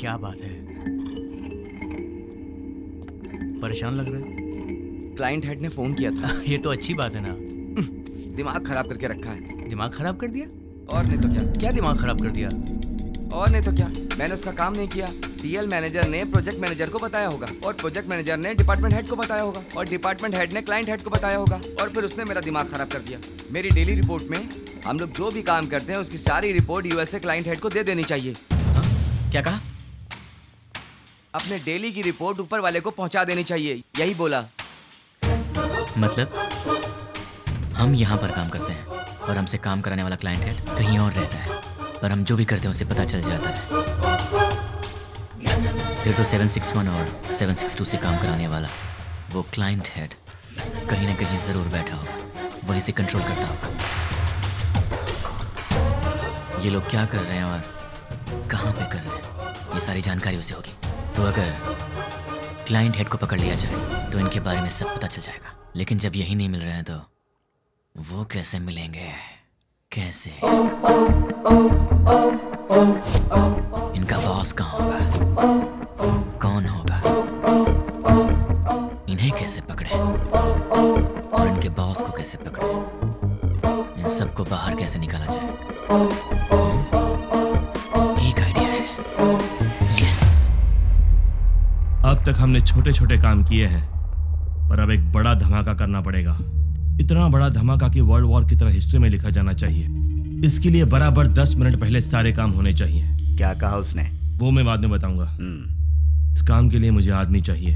क्या बात है, परेशान लग रहे हैं? क्लाइंट हेड ने फोन किया था। ये तो अच्छी बात है ना। दिमाग खराब करके रखा है। दिमाग खराब कर दिया? और नहीं तो क्या। क्या दिमाग खराब कर दिया? और नहीं तो क्या, मैंने उसका काम नहीं किया। टीएल मैनेजर ने प्रोजेक्ट मैनेजर को बताया होगा, और प्रोजेक्ट मैनेजर ने डिपार्टमेंट हेड को बताया होगा, और डिपार्टमेंट हेड ने क्लाइंट हेड को बताया होगा, और फिर उसने मेरा दिमाग खराब कर दिया। मेरी डेली रिपोर्ट में हम लोग जो भी काम करते हैं उसकी सारी रिपोर्ट यूएसए क्लाइंट हेड को दे देनी चाहिए। क्या कहा? अपने डेली की रिपोर्ट ऊपर वाले को पहुंचा देनी चाहिए, यही बोला। मतलब हम यहाँ पर काम करते हैं और हमसे काम कराने वाला क्लाइंट हेड कहीं और रहता है, पर हम जो भी करते हैं उसे पता चल जाता है। फिर तो 761 और 762 से काम कराने वाला वो क्लाइंट हेड कहीं ना कहीं जरूर बैठा होगा, वहीं से कंट्रोल करता होगा। ये लोग क्या कर रहे हैं और कहाँ पे कर रहे हैं, ये सारी जानकारी उसे होगी। तो अगर क्लाइंट हेड को पकड़ लिया जाए तो इनके बारे में सब पता चल जाएगा। लेकिन जब यही नहीं मिल रहे हैं तो वो कैसे मिलेंगे? कैसे? इनका बॉस कहाँ होगा? कौन होगा? इन्हें कैसे पकड़े और इनके बॉस को कैसे पकड़े? इन सबको बाहर कैसे निकाला जाए? एक आइडिया है। यस। अब तक हमने छोटे छोटे काम किए हैं, पर अब एक बड़ा धमाका करना पड़ेगा। इतना बड़ा धमाका कि वर्ल्ड वॉर की तरह हिस्ट्री में लिखा जाना चाहिए। इसके लिए बराबर 10 मिनट पहले सारे काम होने चाहिए। क्या कहा उसने? वो मैं बाद में बताऊंगा। इस काम के लिए मुझे आदमी चाहिए।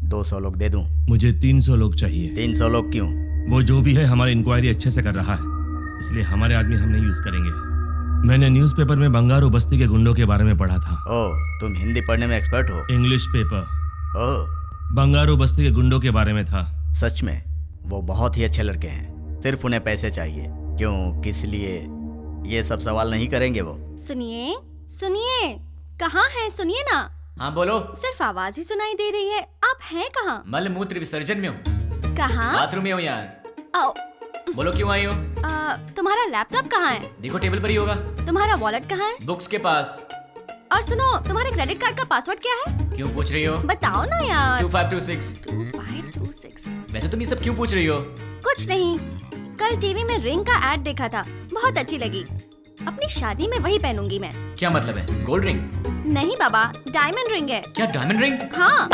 200 लोग दे दूं? मुझे 300 लोग चाहिए। 300 लोग क्यों? वो जो भी है हमारी इंक्वायरी अच्छे से कर रहा है, इसलिए हमारे आदमी हम नहीं यूज करेंगे। मैंने न्यूज़पेपर में बंगारू बस्ती के गुंडों के बारे में पढ़ा था। ओह, तुम हिंदी पढ़ने में एक्सपर्ट हो? English paper. ओह, बंगारू बस्ती के गुंडों के बारे में था। सच में? वो बहुत ही अच्छे लड़के हैं, सिर्फ उन्हें पैसे चाहिए। क्यों, किस लिए, ये सब सवाल नहीं करेंगे वो। सुनिए सुनिए, कहाँ हैं? सुनिए ना। हाँ बोलो। सिर्फ आवाज ही सुनाई दे रही है, आप हैं कहाँ? मल मूत्र विसर्जन में हूँ। कहाँ? बाथरूम में हूँ यार। आओ। बोलो क्यों आई हो? तुम्हारा लैपटॉप कहाँ है? देखो टेबल पर ही होगा। तुम्हारा वॉलेट कहाँ है? बुक्स के पास। और सुनो, तुम्हारे क्रेडिट कार्ड का पासवर्ड क्या है? क्यों पूछ रही हो? बताओ ना यार। 2526। 2526। वैसे तुम ये सब क्यों पूछ रही हो? कुछ नहीं, कल टीवी में रिंग का एड देखा था, बहुत अच्छी लगी। अपनी शादी में वही पहनूंगी मैं। क्या मतलब है? Gold ring? नहीं बाबा, डायमंड रिंग है। क्या डायमंड रिंग? हाँ।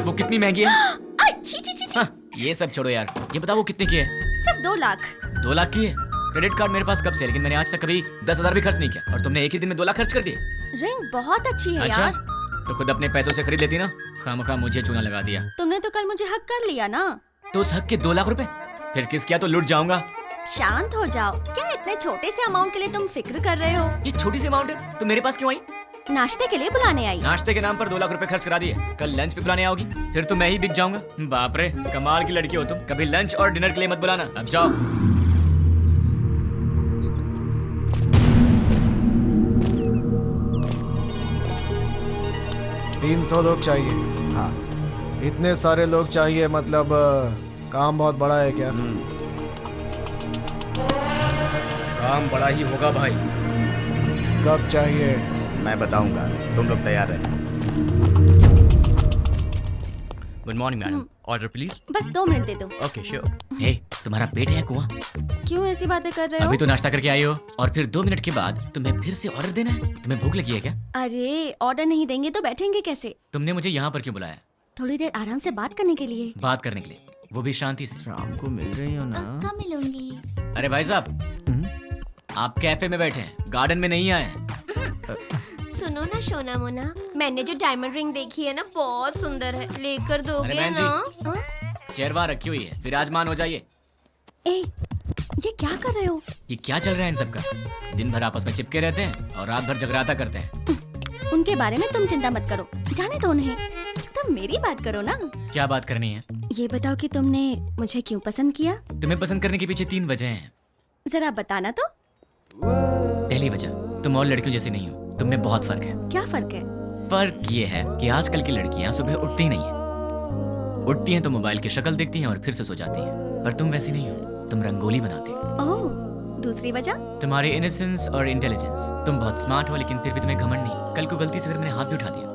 वो कितनी महंगी है? छी छी छी। हाँ, ये सब छोड़ो यार, ये बताओ वो कितने की है? सिर्फ 2 लाख। 2 लाख की है? क्रेडिट कार्ड मेरे पास कब से, लेकिन मैंने आज तक कभी 10,000 भी खर्च नहीं किया, और तुमने एक ही दिन में 2 लाख खर्च कर दिए। रिंग बहुत अच्छी है अच्छा? यार। तो खुद अपने पैसों से खरीद लेती ना, खामखा मुझे चूना लगा दिया। तुमने तो कल मुझे हक कर लिया ना। तो उस हक के 2 लाख रुपए फिर किस क्या, तो लुट जाऊंगा। शांत हो जाओ, क्या इतने छोटे से अमाउंट के लिए तुम फिक्र कर रहे हो? ये छोटी सी अमाउंट है, तो मेरे पास क्यों आई? नाश्ते के लिए बुलाने आई। नाश्ते के नाम पर 2 लाख रुपए खर्च करा दिए, कल लंच पे बुलाने आओगी, फिर तो मैं ही बिक जाऊंगा। बाप रे, कमाल की लड़की हो तुम। कभी लंच और डिनर के लिए मत बुलाना, अब जाओ। 300 लोग चाहिए। हाँ। इतने सारे लोग चाहिए, मतलब काम बहुत बड़ा है क्या? काम बड़ा ही होगा भाई। कब चाहिए? मैं बताऊंगा, तुम लोग तैयार रहना। Good morning madam, order please. बस 2 मिनट दे दो। Okay sure. हे, तुम्हारा पेट है कुआं? क्यों ऐसी बातें कर रहे हो? अभी तो नाश्ता करके आई हो और फिर 2 मिनट के बाद तुम्हें फिर से ऑर्डर देना है? तुम्हें भूख लगी है क्या? अरे ऑर्डर नहीं देंगे तो बैठेंगे कैसे? तुमने मुझे यहाँ पर क्यों बुलाया? थोड़ी देर आराम से बात करने के लिए। बात करने के लिए, वो भी शांति से। शाम को मिल रही हो ना? कब मिलूंगी? अरे भाई साहब, आप कैफे में बैठे हैं, गार्डन में नहीं आए हैं। सुनो ना सोना मोना, मैंने जो डायमंड रिंग देखी है ना बहुत सुंदर है, लेकर दोगे अरे बहन ना? हाँ? चेयर वहाँ रखी हुई है, विराजमान हो जाइए। ए, ये क्या कर रहे हो? ये क्या चल रहा है इन सबका? दिन भर आपस में चिपके रहते हैं और रात भर जगराता करते हैं। उनके बारे में तुम चिंता मत करो, जाने दो उन्हें। तुम मेरी बात करो ना। क्या बात करनी है? ये बताओ कि तुमने मुझे क्यों पसंद किया? तुम्हें पसंद करने के पीछे 3 वजह हैं। जरा बताना तो। पहली वजह, तुम और लड़कियों जैसी नहीं हो, तुम में बहुत फर्क है। क्या फर्क है? फर्क ये है कि आजकल की लड़कियां सुबह उठती ही नहीं है। उठती हैं तो मोबाइल की शक्ल देखती हैं और फिर से सो जाती हैं। पर तुम वैसी नहीं हो, तुम रंगोली बनाती हो। ओह, दूसरी वजह? तुम्हारे इनोसेंस और इंटेलिजेंस। तुम बहुत स्मार्ट हो लेकिन फिर भी तुम्हें घमंड नहीं। कल को गलती से फिर मैंने हाथ भी उठा दिया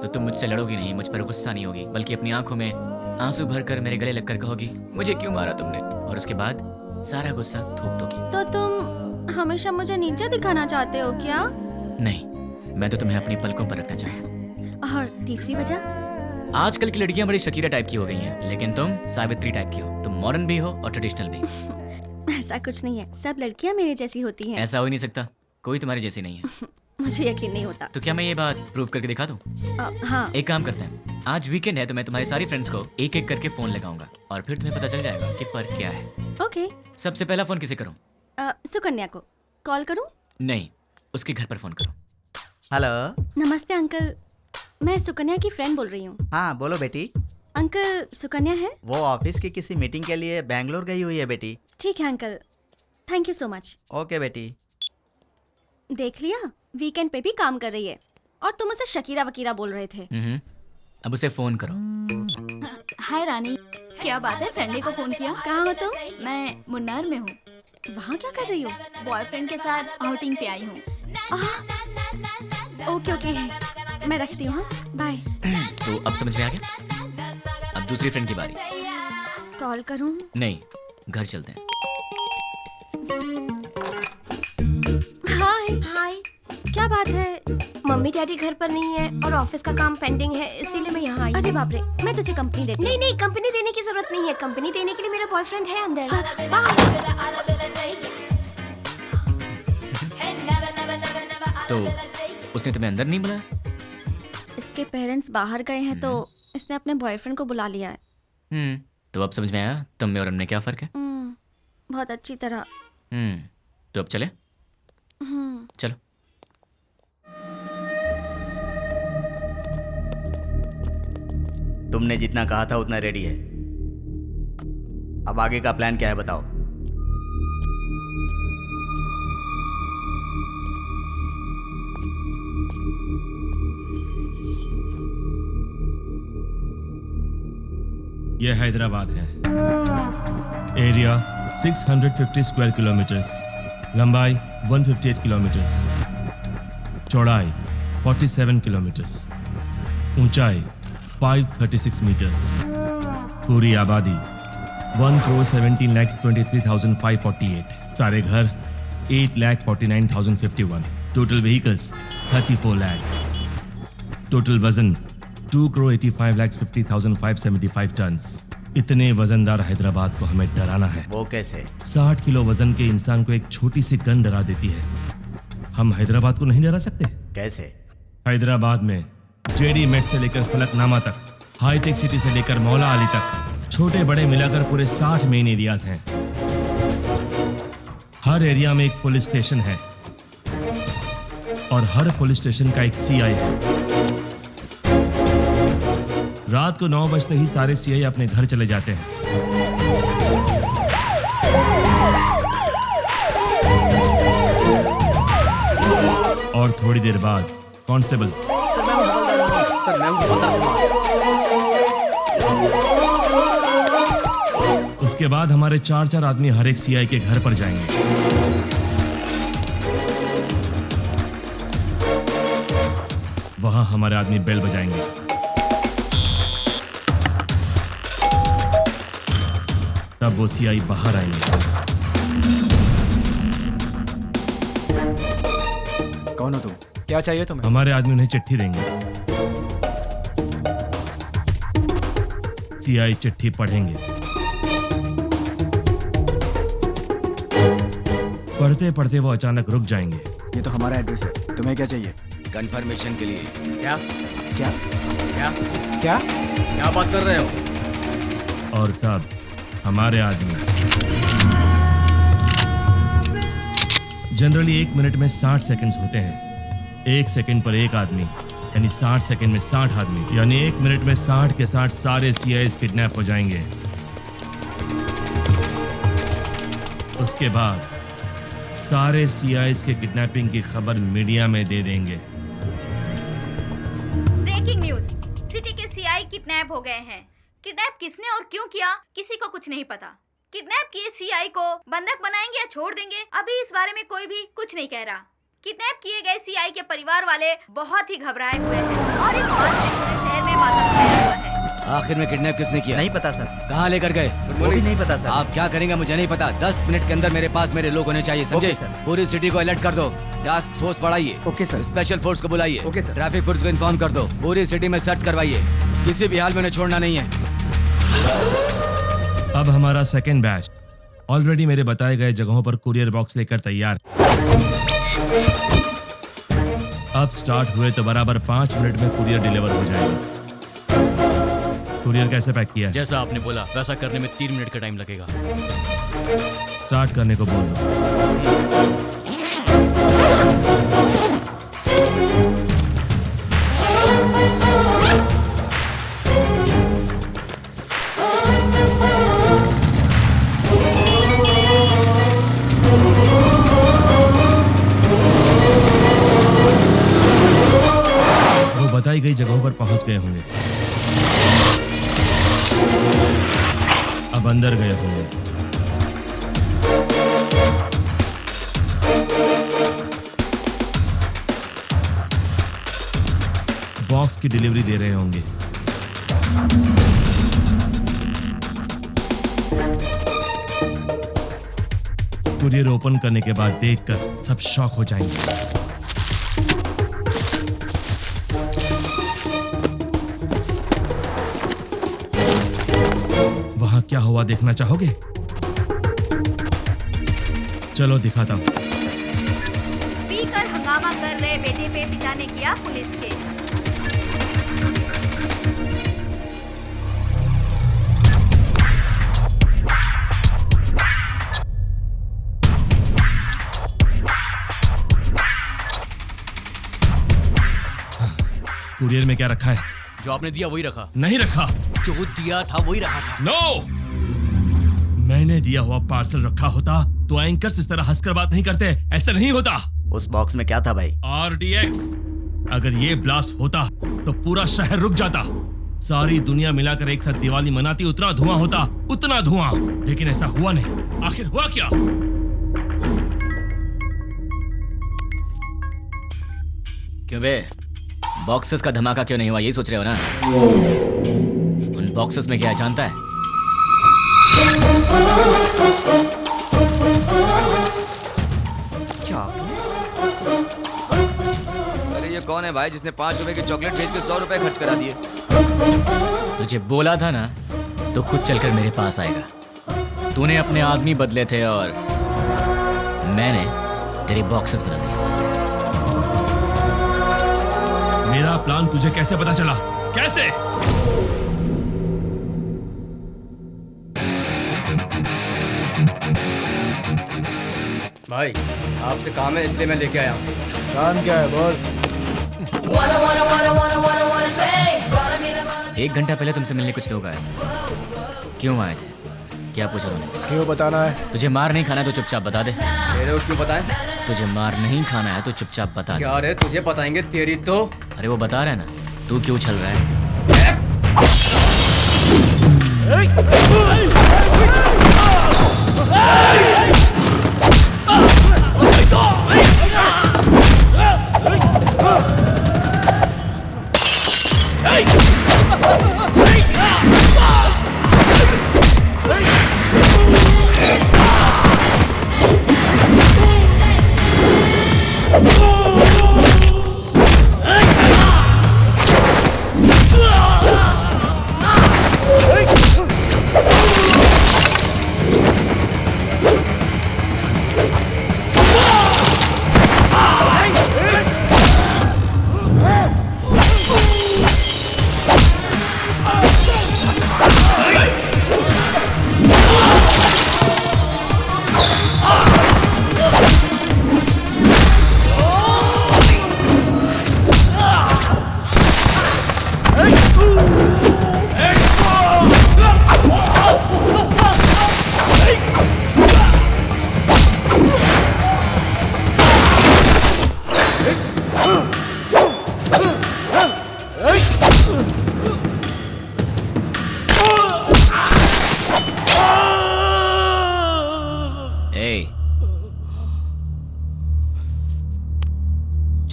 तो तुम मुझसे लड़ोगी नहीं, मुझ पर गुस्सा नहीं होगी, बल्कि अपनी आंखों में आंसू भरकर मेरे गले लगकर कहोगी मुझे क्यों मारा तुमने, और उसके बाद सारा गुस्सा थूक दोगी। तो तुम हमेशा मुझे नीचे दिखाना चाहते हो क्या? नहीं, मैं तो तुम्हें अपनी पलकों पर रखना चाहता हूँ। और तीसरी वजह? आजकल की लड़कियां बड़ी शकीरा टाइप की हो गई हैं, लेकिन तुम सावित्री टाइप की हो। तुम मॉडर्न भी हो और ट्रेडिशनल भी। ऐसा कुछ नहीं है, सब लड़कियां मेरे जैसी होती हैं। ऐसा हो ही नहीं सकता, कोई तुम्हारी जैसी नहीं है। मुझे यकीन नहीं होता। तो क्या मैं ये बात प्रूव करके दिखा दूं? हाँ। एक काम करते हैं, आज वीकेंड है तो मैं तुम्हारी सारी फ्रेंड्स को एक एक करके फोन लगाऊंगा और फिर तुम्हें पता चल जाएगा कि फर्क क्या है। ओके। सबसे पहला फोन किसे करूं? सुकन्या को कॉल करूं? नहीं, उसके घर पर फोन करो। हेलो। नमस्ते अंकल, मैं सुकन्या की फ्रेंड बोल रही हूँ। हाँ बोलो बेटी। अंकल, सुकन्या है? वो ऑफिस की किसी मीटिंग के लिए बैंगलोर गई हुई है बेटी। ठीक है uncle, thank you so much. Okay बेटी। देख लिया, वीकेंड पे भी काम कर रही है और तुम उसे शकीरा वकीरा बोल रहे थे। अब उसे फोन करो। हाय रानी, क्या बात है, संडे को फोन किया? कहाँ हो तुम? मैं मुन्नार में हूँ। वहाँ क्या कर रही हो? बॉयफ्रेंड के साथ आउटिंग पे आई हूँ। ओके ओके, मैं रखती हूँ, बाय। तो अब समझ में आ गया? अब दूसरी फ्रेंड की बारी। कॉल करूँ? नहीं, घर चलते हैं। हाय हाय, क्या बात है? मम्मी डैडी घर पर नहीं है और ऑफिस का काम पेंडिंग है, इसीलिए मैं यहाँ आई। अरे बाप रे, मैं तुझे कंपनी देती हूँ। नहीं नहीं, कंपनी देने की जरूरत नहीं है, कंपनी देने के लिए मेरा बॉयफ्रेंड है अंदर। तो उसने तुम्हें अंदर नहीं बुलाया? इसके पेरेंट्स बाहर गए हैं तो इसने अपने बॉयफ्रेंड को बुला लिया है। तो अब समझ में आया तुम में और हमने क्या फर्क है? बहुत अच्छी तरह। तो अब चले? चलो। तुमने जितना कहा था उतना रेडी है। अब आगे का प्लान क्या है बताओ। यह हैदराबाद है। एरिया 650 स्क्वायर किलोमीटर्स, लंबाई 158 किलोमीटर्स, चौड़ाई 47 किलोमीटर्स, ऊंचाई 536 मीटर्स, पूरी आबादी 1,17,23,548, सारे घर 8,49,051, टोटल व्हीकल्स 34 lakhs, टोटल वजन 2,85,50,575 टन्स। इतने वजनदार हैदराबाद को हमें डराना है। वो कैसे? 60 किलो वजन के इंसान को एक छोटी सी गन डरा देती है। हम हैदराबाद को नहीं डरा सकते? कैसे? हैदराबाद में जेडी मेट से लेकर फलकनामा तक, हाईटेक सिटी से लेकर मौला अली तक, छोटे बड़े मिलाकर पूरे 60 मेन एरियाज हैं। हर एरिया में एक पुलिस स्टेशन है और हर पुलिस स्टेशन का एक सीआई है। रात को 9 बजते ही सारे सीआई अपने घर चले जाते हैं। और थोड़ी देर बाद कांस्टेबल उसके बाद हमारे 4-4 आदमी हर एक सीआई के घर पर जाएंगे। वहां हमारे आदमी बेल बजाएंगे। तब वो सीआई बाहर आएंगे। कौन हो तुम? क्या चाहिए तुम्हें? हमारे आदमी उन्हें चिट्ठी देंगे। सीआई चिट्ठी पढ़ेंगे। पढ़ते पढ़ते वो अचानक रुक जाएंगे। ये तो हमारा एड्रेस है, तुम्हें क्या चाहिए? कंफर्मेशन के लिए। क्या क्या क्या क्या क्या बात कर रहे हो? और तब हमारे आदमी जनरली 1 मिनट में 60 सेकंड्स होते हैं। 1 सेकंड पर एक आदमी, यानी 60 सेकंड में 60 आदमी, यानी 1 मिनट में 60 के 60 सारे सीआईएस किडनैप हो जाएंगे। उसके बाद सारे सीआईएस के किडनैपिंग की खबर मीडिया में दे देंगे। ब्रेकिंग न्यूज, सिटी के सीआई किडनैप हो गए हैं। किडनैप किसने और क्यों किया किसी को कुछ नहीं पता। किडनैप किए सीआई को बंधक बनाएंगे या छोड़ देंगे, अभी इस बारे में कोई भी कुछ नहीं कह रहा। किडनैप किए गए सीआई के परिवार वाले बहुत ही घबराए हुए हैं और इस बात से पूरे शहर में मातम फैला हुआ है। आखिर में किडनैप किसने किया? नहीं पता सर। कहाँ लेकर गए? वो भी नहीं पता सर। आप क्या करेंगे मुझे नहीं पता। 10 मिनट के अंदर मेरे पास मेरे लोग होने चाहिए, समझे? पूरी सिटी को अलर्ट कर दो। टास्क फोर्स बढ़ाइए। Okay sir. स्पेशल फोर्स को बुलाइए। Okay sir. ट्रैफिक पुलिस को इन्फॉर्म कर दो। पूरी सिटी में सर्च करवाइए, किसी भी हाल में उन्हें छोड़ना नहीं है। अब हमारा सेकेंड बैच ऑलरेडी मेरे बताए गए जगहों पर कुरियर बॉक्स लेकर तैयार। अब स्टार्ट हुए तो बराबर 5 मिनट में कुरियर डिलीवर हो जाएगा। कुरियर कैसे पैक किया है? जैसा आपने बोला वैसा करने में 3 मिनट का टाइम लगेगा। स्टार्ट करने को बोल दो। वो बताई गई जगहों पर पहुंच गए होंगे। अब अंदर गए होंगे। बॉक्स की डिलीवरी दे रहे होंगे। कुरियर ओपन करने के बाद देखकर सब शॉक हो जाएंगे। वहां क्या हुआ देखना चाहोगे? चलो दिखाता हूं। पीकर हंगामा कर रहे बेटे पे पिता ने किया पुलिस केस। कुरियर में क्या रखा है? जो आपने दिया वही रखा। नहीं रखा। जो दिया था वही रखा था। नो! मैंने दिया हुआ पार्सल रखा होता तो एंकर्स इस तरह हंसकर बात नहीं करते। ऐसा नहीं होता। उस बॉक्स में क्या था भाई? RDX। अगर ये ब्लास्ट होता तो पूरा शहर रुक जाता। सारी दुनिया मिलाकर एक साथ दिवाली मनाती, उतना धुआं होता, उतना धुआं। लेकिन ऐसा हुआ नहीं। आखिर हुआ क्या? क्यों बे, बॉक्सेस का धमाका क्यों नहीं हुआ, यही सोच रहे हो ना? उन बॉक्सेस में क्या है जानता है? अरे ये कौन है भाई जिसने 5 रुपए की चॉकलेट बेच के 100 रुपए खर्च करा दिए? तुझे बोला था ना, तो खुद चलकर मेरे पास आएगा। तूने अपने आदमी बदले थे और मैंने तेरे बॉक्सेस बदल दिए। मेरा प्लान तुझे कैसे पता चला? कैसे? भाई आपसे काम है इसलिए मैं लेके आया हूँ। काम क्या है बोल? 1 घंटा पहले तुमसे मिलने कुछ लोग आए। क्यों आए थे? क्या पूछा उन्होंने? क्यों बताना है? तुझे मार नहीं खाना है तो चुपचाप बता दे। तेरे को क्यों बताएं? तुझे मार नहीं खाना है तो चुपचाप बता दे। क्या रे, तुझे बताएंगे तेरी तो। अरे वो बता रहा है ना, तू क्यों छल रहा है?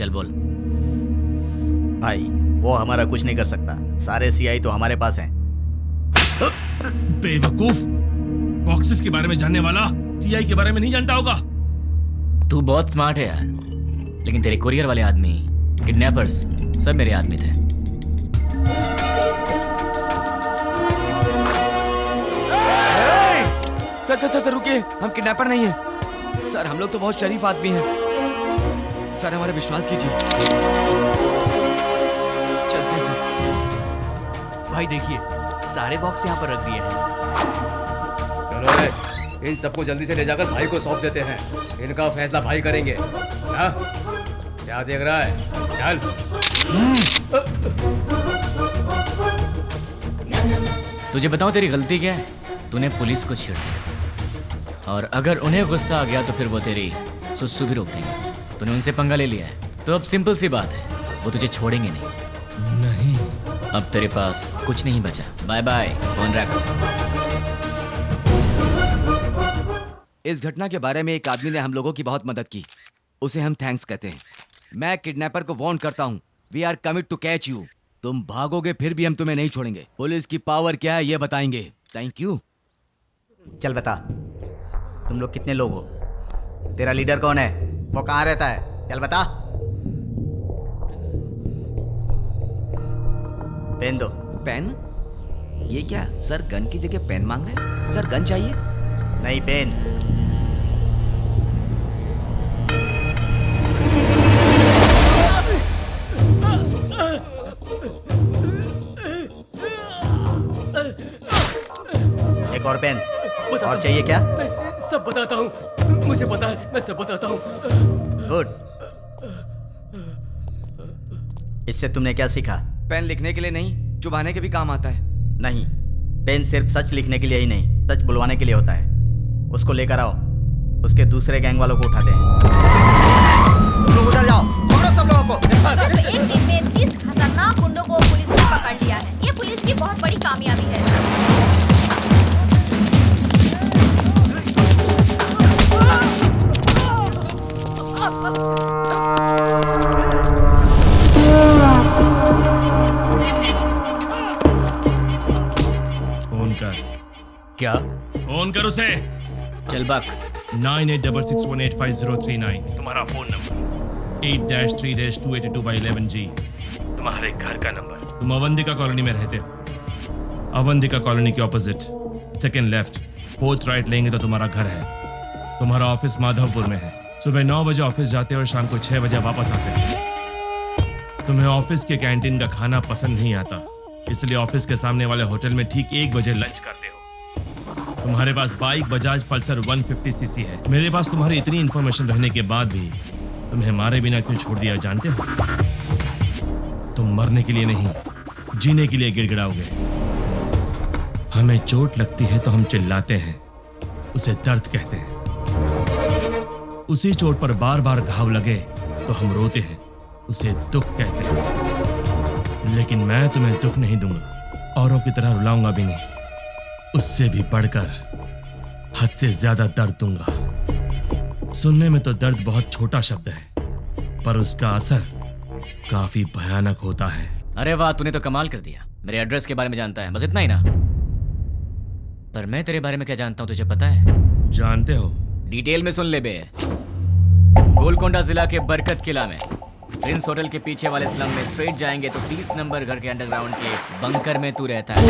चल बोल। भाई वो हमारा कुछ नहीं कर सकता, सारे सीआई तो हमारे पास हैं। बेवकूफ, बॉक्सेस के बारे में जानने वाला सीआई के बारे में नहीं जानता होगा। तू बहुत स्मार्ट है यार, लेकिन तेरे कुरियर वाले आदमी, किडनैपर्स सब मेरे आदमी थे। सर रुकिए, हम किडनैपर नहीं हैं। सर हम लोग तो बहुत शरीफ आदमी हैं। सर हमारा विश्वास कीजिए। चलते सर। भाई देखिए, सारे बॉक्स यहाँ पर रख दिए हैं। चलो इन सबको जल्दी से ले जाकर भाई को सौंप देते हैं। इनका फैसला भाई करेंगे। हाँ? क्या देख रहा है? चल। तुझे बताऊं तेरी गलती क्या है? तूने पुलिस को छेड़ दिया, और अगर उन्हें गुस्सा आ गया तो फिर वो तेरी सुसु भी रोक देंगे। तूने उनसे पंगा ले लिया है, तो अब सिंपल सी बात है, वो तुझे छोड़ेंगे नहीं। अब तेरे पास कुछ नहीं बचा। बाय बाय, फोन रख। इस घटना के बारे में एक आदमी ने हम लोगों की बहुत मदद की, उसे हम थैंक्स कहते हैं। मैं किडनैपर को वार्न करता हूँ, we are coming to catch you. तुम भागोगे फिर भी हम तुम्हें नहीं छोड़ेंगे। पुलिस की पावर क्या है ये बताएंगे। Thank you. चल बता, तुम लोग कितने लोग हो? तेरा लीडर कौन है? वो कहाँ रहता है? चल बता। पेन दो। पेन? ये क्या सर, गन की जगह पेन मांग रहे हैं? सर गन चाहिए? नहीं, पेन। एक और पेन। और चाहिए क्या? सब बताता हूँ, मुझे पता है, मैं सब बताता हूँ। गुड। इससे तुमने क्या सीखा? पेन लिखने के लिए नहीं, चुभाने के भी काम आता है। नहीं, पेन सिर्फ सच लिखने के लिए ही नहीं, सच बुलवाने के लिए होता है। उसको लेकर आओ, उसके दूसरे गैंग वालों को उठाते हैं। तुम लोग उधर जाओ, पकड़ो सब लोगों को। सिर्फ एक दिन में 30 खतरनाक गुंडों को पुलिस ने पकड़ लिया है। ये पुलिस की बहुत बड़ी कामयाबी है। फोन कर। क्या? फोन कर उसे। चल बक। 9866185039 तुम्हारा फोन नंबर। 8-3-282/11G तुम्हारे घर का नंबर। तुम अवंतिका कॉलोनी में रहते हो। अवंतिका कॉलोनी के opposite second left 4th right लेंगे तो तुम्हारा घर है। तुम्हारा ऑफिस माधवपुर में है। सुबह 9 बजे ऑफिस जाते हो और शाम को 6 बजे वापस आते हो। तुम्हें ऑफिस के कैंटीन का खाना पसंद नहीं आता, इसलिए ऑफिस के सामने वाले होटल में ठीक 1 बजे लंच करते हो। तुम्हारे पास बाइक बजाज पल्सर 150cc है। मेरे पास तुम्हारी इतनी इंफॉर्मेशन रहने के बाद भी तुम्हें मारे बिना क्यों छोड़ दिया जानते हो? तुम मरने के लिए नहीं, जीने के लिए गिड़गिड़ाओगे। हमें चोट लगती है तो हम चिल्लाते हैं, उसे दर्द कहते हैं। उसी चोट पर बार बार घाव लगे तो हम रोते हैं, उसे दुख कहते हैं। लेकिन मैं तुम्हें दुख नहीं दूंगा, औरों की तरह रुलाऊंगा भी नहीं। उससे भी बढ़कर हद से ज्यादा दर्द दूंगा। सुनने में तो दर्द बहुत छोटा शब्द है, पर उसका असर काफी भयानक होता है। अरे वाह, तूने तो कमाल कर दिया। मेरे एड्रेस के बारे में जानता है, बस इतना ही ना? पर मैं तेरे बारे में क्या जानता हूँ तुझे पता है? जानते हो? डिटेल में सुन ले बे। गोलकोंडा जिला के बरकत किला में प्रिंस होटल के पीछे वाले स्लम में स्ट्रेट जाएंगे तो 30 नंबर घर के अंडरग्राउंड के बंकर में तू रहता है।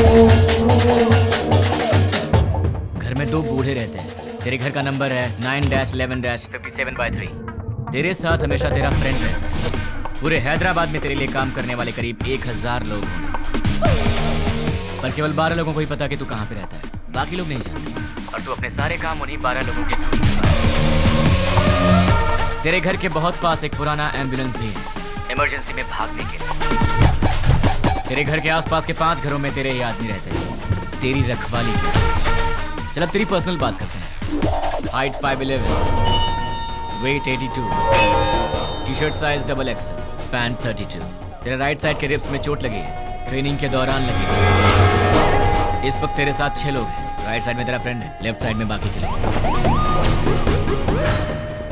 घर में 2 बूढ़े रहते हैं। तेरे घर का नंबर है 9-11-57/3। तेरे साथ हमेशा तेरा फ्रेंड रहता है। पूरे हैदराबाद में तेरे लिए काम करने वाले करीब 1000 लोग हैं, पर केवल 12 लोगों को ही पता कि तू कहाँ पे रहता है। बाकी लोग नहीं जानते, और तू अपने सारे काम उन्हीं 12 लोगों के थ्रू करता है। तेरे घर के बहुत पास एक पुराना एम्बुलेंस भी है, इमरजेंसी में भागने के लिए। तेरे घर के आसपास के 5 घरों में तेरे ही आदमी रहते हैं, तेरी रखवाली के। चल अब तेरी पर्सनल बात करते हैं। Height 5'11", weight 82, T-shirt size XXL, pant 32। तेरे राइट साइड के रिब्स में चोट लगी है, ट्रेनिंग के दौरान लगी है। इस वक्त तेरे साथ 6 लोग हैं। राइट साइड में तेरा फ्रेंड है, लेफ्ट साइड में बाकी के लोग।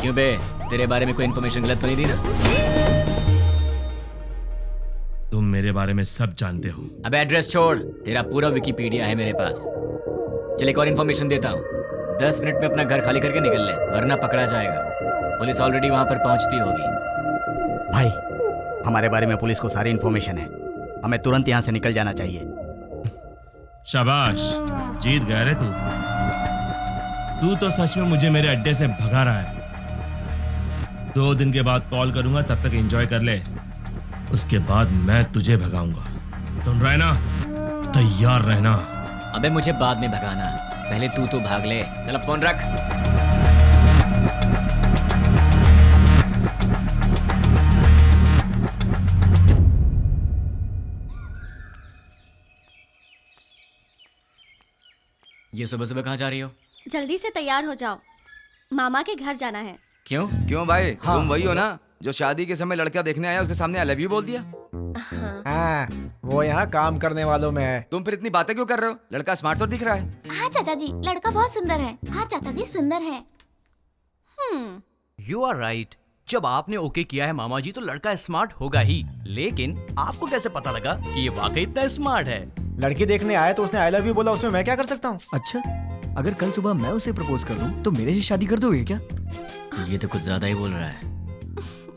क्यों बे, तेरे बारे में कोई इन्फॉर्मेशन गलत तो नहीं दी ना? मेरे बारे में सब जानते हो। अब एड्रेस छोड़, तेरा पूरा विकिपीडिया है मेरे पास। चल एक और इन्फॉर्मेशन देता हूँ, 10 मिनट में अपना घर खाली करके निकल ले, वरना पकड़ा जाएगा। पुलिस ऑलरेडी वहां पर पहुंचती होगी। भाई, हमारे बारे में पुलिस को सारी इन्फॉर्मेशन है, हमें तुरंत यहाँ से निकल जाना चाहिए। शाबाश, जीत गया रे तू तो सच में मुझे मेरे अड्डे से भगा रहा है। 2 दिन के बाद कॉल करूंगा, तब तक एंजॉय कर ले, उसके बाद मैं तुझे भगाऊंगा। सुन रहा है ना? तैयार रहना। अबे मुझे बाद में भगाना, पहले तू तो भाग ले। चल फोन रख। ये सुबह सुबह कहाँ जा रही हो? जल्दी से तैयार हो जाओ, मामा के घर जाना है। क्यों? क्यों भाई? तुम वही हो ना जो शादी के समय लड़का देखने आया, उसके सामने आई लव यू बोल दिया? हाँ, वो यहाँ काम करने वालों में है। तुम फिर इतनी बातें क्यों कर रहे हो? लड़का स्मार्ट तो दिख रहा है। हाँ चाचा जी, लड़का बहुत सुंदर है। हाँ चाचा जी, सुंदर है। You are right. जब आपने ओके किया है मामा जी, तो लड़का स्मार्ट होगा ही। लेकिन आपको कैसे पता लगा कि ये वाकई इतना स्मार्ट है? लड़की देखने आया तो उसने आई लव यू बोला, उसमें मैं क्या कर सकता हूँ? अच्छा, अगर कल सुबह मैं उसे प्रपोज कर दूं तो मेरे से शादी कर दोगे क्या? ये तो कुछ ज्यादा ही बोल रहा है।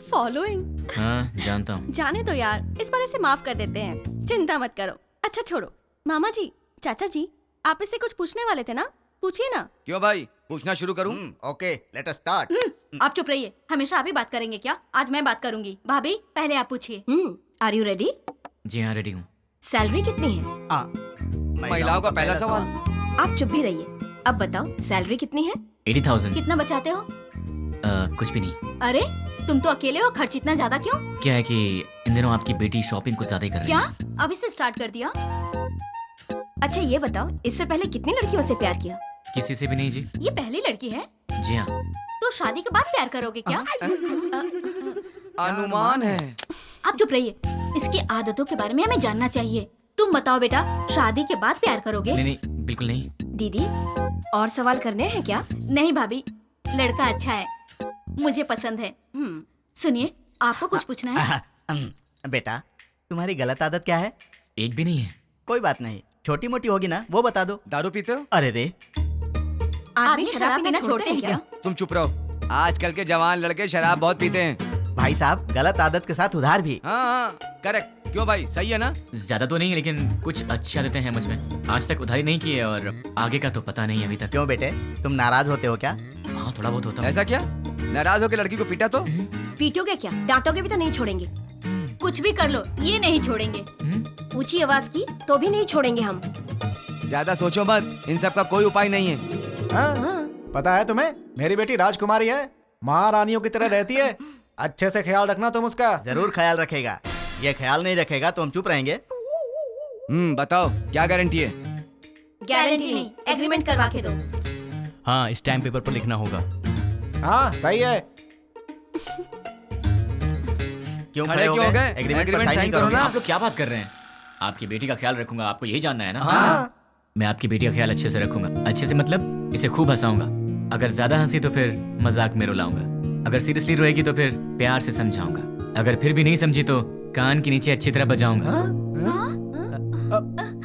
फॉलोइंग। हाँ जानता हूँ। जाने दो यार, इस बार इसे माफ कर देते हैं, चिंता मत करो। अच्छा छोड़ो, मामा जी, चाचा जी, आप इससे कुछ पूछने वाले थे ना, पूछिए ना। क्यों भाई, पूछना शुरू करूं? Okay, let us start. आप चुप रहिए, हमेशा आप ही बात करेंगे क्या? आज मैं बात करूंगी। भाभी पहले आप पूछिए। Are you ready? जी हाँ, रेडी हूँ। सैलरी कितनी है? महिलाओं का पहला सवाल। आप चुप भी रहिए। अब बताओ, सैलरी कितनी है? 80,000। कितना बचाते हो? कुछ भी नहीं। अरे तुम तो अकेले हो, खर्च इतना ज्यादा क्यों? क्या है कि इन दिनों आपकी बेटी शॉपिंग कुछ ज्यादा ही कर रही है। क्या अभी से स्टार्ट कर दिया? अच्छा ये बताओ, इससे पहले कितनी लड़कियों से प्यार किया? किसी से भी नहीं जी। ये पहली लड़की है? जी हाँ। तो शादी के बाद प्यार करोगे क्या? अनुमान है। आप चुप रहिए, इसकी आदतों के बारे में हमें जानना चाहिए। तुम बताओ बेटा, शादी के बाद प्यार करोगे? नहीं नहीं, बिल्कुल नहीं। दीदी, और सवाल करने हैं क्या? नहीं भाभी, लड़का अच्छा है, मुझे पसंद है। सुनिए, आपको कुछ पूछना है? बेटा, तुम्हारी गलत आदत क्या है? एक भी नहीं है। कोई बात नहीं, छोटी मोटी होगी ना, वो बता दो। दारू पीते हो? अरे रे, आदमी शराब पीना छोड़ते हैं क्या? तुम चुप रहो, आजकल के जवान लड़के शराब बहुत पीते हैं। भाई साहब, गलत आदत के साथ उधार भी। हाँ, करेक्ट। क्यों भाई, सही है ना? ज्यादा तो नहीं, लेकिन कुछ अच्छी आदतें हैं मुझ में। आज तक उधारी नहीं की है और आगे का तो पता नहीं अभी तक। क्यों बेटे, तुम नाराज होते हो क्या? हाँ, थोड़ा बहुत होता है। ऐसा क्या? नाराज होकर लड़की को पीटा तो? पीटोगे क्या? डांटोगे भी तो नहीं छोड़ेंगे। कुछ भी कर लो, ये नहीं छोड़ेंगे। ऊंची आवाज की तो भी नहीं छोड़ेंगे हम। ज्यादा सोचो मत, इन सब का कोई उपाय नहीं है। पता है तुम्हें, मेरी बेटी राजकुमारी है, महारानियों की तरह रहती है। अच्छे से ख्याल रखना तुम उसका। जरूर ख्याल रखेगा, ये ख्याल नहीं रखेगा तो हम चुप रहेंगे। बताओ क्या गारंटी है? गारंटी नहीं, एग्रीमेंट करवा के दो। हाँ, स्टैम्प पेपर पर लिखना होगा। हाँ सही है। क्यों खड़े हो गए? एग्रीमेंट पर साइन करो ना। आप लोग क्या बात कर रहे हैं? आपकी बेटी का ख्याल रखूंगा, आपको यही जानना है ना? हाँ। मैं आपकी बेटी का ख्याल अच्छे से रखूंगा। अच्छे से मतलब इसे खूब हंसाऊंगा। अगर ज्यादा हंसी तो फिर मजाक में रुलाऊंगा। अगर सीरियसली रोएगी तो फिर प्यार से समझाऊंगा। अगर फिर भी नहीं समझी तो कान के नीचे अच्छी तरह बजाऊंगा।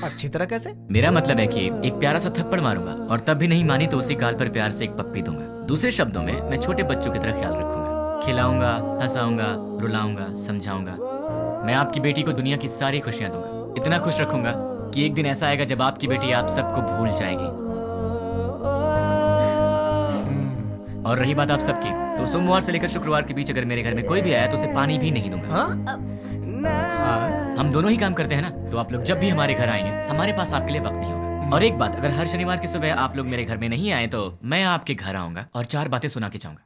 अच्छी तरह कैसे? मेरा मतलब है कि एक प्यारा सा थप्पड़ मारूंगा और तब भी नहीं मानी तो उसी गाल पर प्यार से एक पप्पी दूंगा। दूसरे शब्दों में मैं छोटे बच्चों की तरह ख्याल रखूंगा, खिलाऊंगा, हंसाऊंगा, रुलाऊंगा, समझाऊंगा। मैं आपकी बेटी को दुनिया की सारी खुशियां दूंगा। इतना खुश रखूंगा कि एक दिन ऐसा आएगा जब आपकी बेटी आप सबको भूल जाएगी। और रही बात आप सबकी, तो सोमवार से लेकर शुक्रवार के बीच अगर मेरे घर में कोई भी आया तो उसे पानी भी नहीं दूंगा। हम दोनों ही काम करते हैं ना, तो आप लोग जब भी हमारे घर आएंगे हमारे पास आपके लिए वक्त नहीं होगा। और एक बात, अगर हर शनिवार की सुबह आप लोग मेरे घर में नहीं आए तो मैं आपके घर आऊंगा और 4 बातें सुना के जाऊंगा।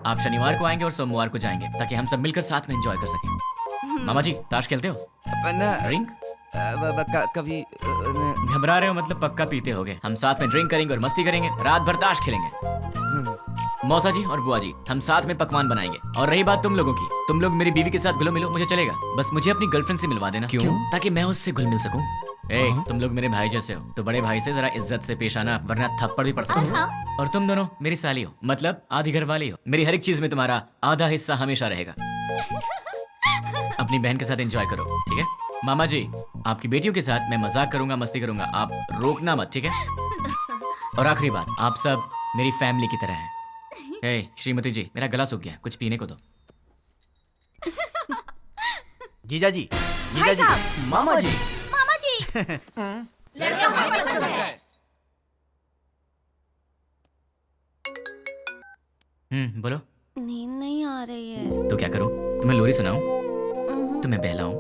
आप शनिवार को आएंगे और सोमवार को जाएंगे ताकि हम सब मिलकर साथ में एंजॉय कर सकें। मामा जी, ताश खेलते हो? ड्रिंक? कभी घबरा रहे हो मतलब पक्का पीते होगे। हम साथ में ड्रिंक करेंगे और मस्ती करेंगे, रात भर ताश खेलेंगे। मौसा जी और बुआ जी, हम साथ में पकवान बनाएंगे। और रही बात तुम लोगों की, तुम लोग मेरी बीवी के साथ घुलो मिलो, मुझे चलेगा। बस मुझे अपनी गर्लफ्रेंड से मिलवा देना। क्यों? ताकि मैं उससे घुल मिल सकूं। तुम लोग मेरे भाई जैसे हो, तो बड़े भाई से जरा इज्जत से पेश आना, वरना थप्पड़ भी पड़ सकता है। और तुम दोनों मेरी साली हो, मतलब आधी घर वाली हो। मेरी हर एक चीज में तुम्हारा आधा हिस्सा हमेशा रहेगा। अब अपनी बहन के साथ एंजॉय करो, ठीक है? मामा जी, आपकी बेटियों के साथ मैं मजाक करूंगा, मस्ती करूंगा, आप रोकना मत, ठीक है? और आखिरी बात, आप सब मेरी फैमिली की तरह हैं। हे श्रीमती जी, मेरा गला सूख गया, कुछ पीने को दो। जीजा जी, भाई साहब, मामा जी, मामा जी लड़का हमें पसंद है। बोलो। नींद नहीं आ रही है। तो क्या करूं? तुम्हें लोरी सुनाऊं? तुम्हें बहलाऊं?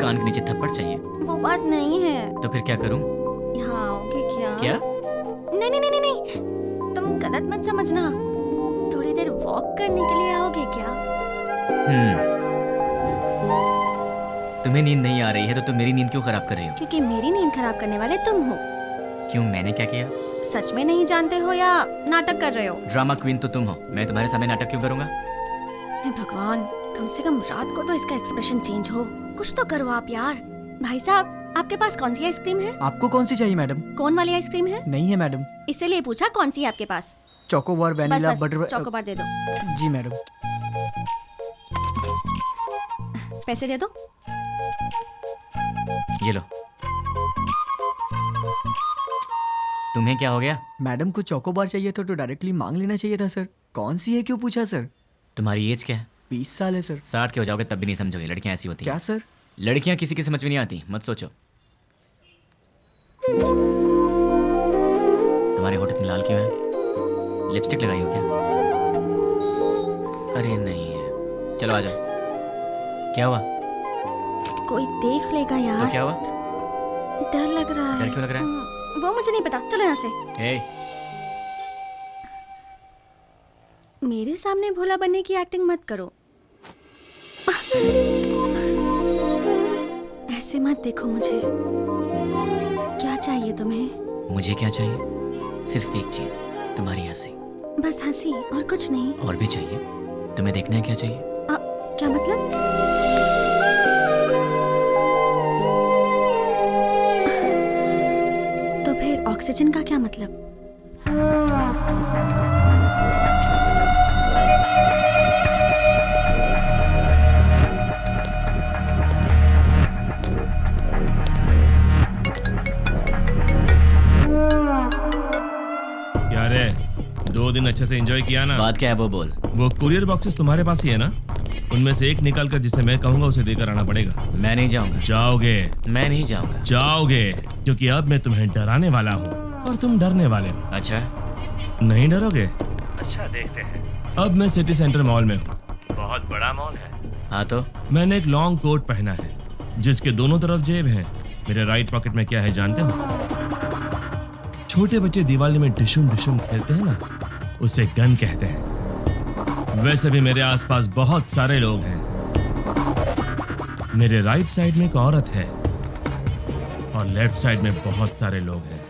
कान के नीचे थप्पड़ चाहिए? वो बात नहीं है। तो फिर क्या करूं? यहाँ आओगे क्या? क्या? नहीं नहीं नहीं नहीं, तुम गलत मत समझना। थोड़ी देर वॉक करने के लिए आओगे क्या? तुम्हें नींद नहीं आ रही है तो तुम मेरी नींद क्यों खराब कर रही हो? क्योंकि मेरी नींद खराब करने वाले तुम हो। क्यों, मैंने क्या किया? सच में नहीं जानते हो या नाटक कर रहे हो? ड्रामा क्वीन तो तुम हो, मैं तुम्हारे सामने नाटक क्यों करूंगा? हे भगवान, कम से कम रात को तो इसका एक्सप्रेशन चेंज हो। कुछ तो करो आप यार। भाई साहब, आपके पास कौन सी आइसक्रीम है? आपको कौन सी चाहिए मैडम? कौन वाली आइसक्रीम है? नहीं है मैडम। इसीलिए पूछा कौन सी है आपके पास? Chocobar, vanilla, butter. चोकोबार दे दो। जी मैडम। पैसे दे दो। ये लो। तुम्हें क्या हो गया? मैडम को चोकोबार चाहिए था तो डायरेक्टली मांग लेना चाहिए था सर। कौन सी है क्यों पूछा सर? तुम्हारी एज क्या है? 20 साल है सर। 60 के हो जाओगे तब भी नहीं समझोगे, लड़कियां ऐसी होती हैं। क्या सर? लड़कियां किसी की समझ में नहीं आती, मत सोचो। तुम्हारे होठ इतने लाल क्यों है? लिपस्टिक लगाई हो क्या? अरे नहीं है। चलो आ जाओ। क्या हुआ? कोई देख लेगा यार। तो क्या हुआ? डर लग रहा है। डर क्यों लग रहा है? वो मुझे नहीं पता, चलो यहाँ से। मेरे सामने भोला बनने की एक्टिंग मत करो। ऐसे मत देखो मुझे। क्या चाहिए तुम्हें? मुझे क्या चाहिए? सिर्फ एक चीज, तुम्हारी हंसी। बस हंसी और कुछ नहीं? और भी चाहिए। तुम्हें देखना है क्या चाहिए? क्या मतलब? तो फिर ऑक्सीजन का क्या मतलब? क्या रे, 2 दिन अच्छे से एंजॉय किया ना? बात क्या है वो बोल। वो कुरियर बॉक्सेस तुम्हारे पास ही है ना? उनमें से एक निकाल कर जिसे मैं कहूंगा उसे देकर आना पड़ेगा। मैं नहीं जाऊंगा। जाओगे? मैं नहीं जाऊंगा। जाओगे, क्योंकि अब मैं तुम्हें डराने वाला हूँ और तुम डरने वाले हो। अच्छा, नहीं डरोगे? अच्छा, देखते हैं। अब मैं सिटी सेंटर मॉल में हूँ। बहुत बड़ा मॉल है। हाँ तो? मैंने एक लॉन्ग कोट पहना है जिसके दोनों तरफ जेब है। मेरे राइट पॉकेट में क्या है जानते हो? छोटे बच्चे दिवाली में डिशुम डिशुम खेलते हैं ना, उसे गन कहते हैं। वैसे भी मेरे आसपास बहुत सारे लोग हैं। मेरे राइट साइड में एक औरत है और लेफ्ट साइड में बहुत सारे लोग हैं।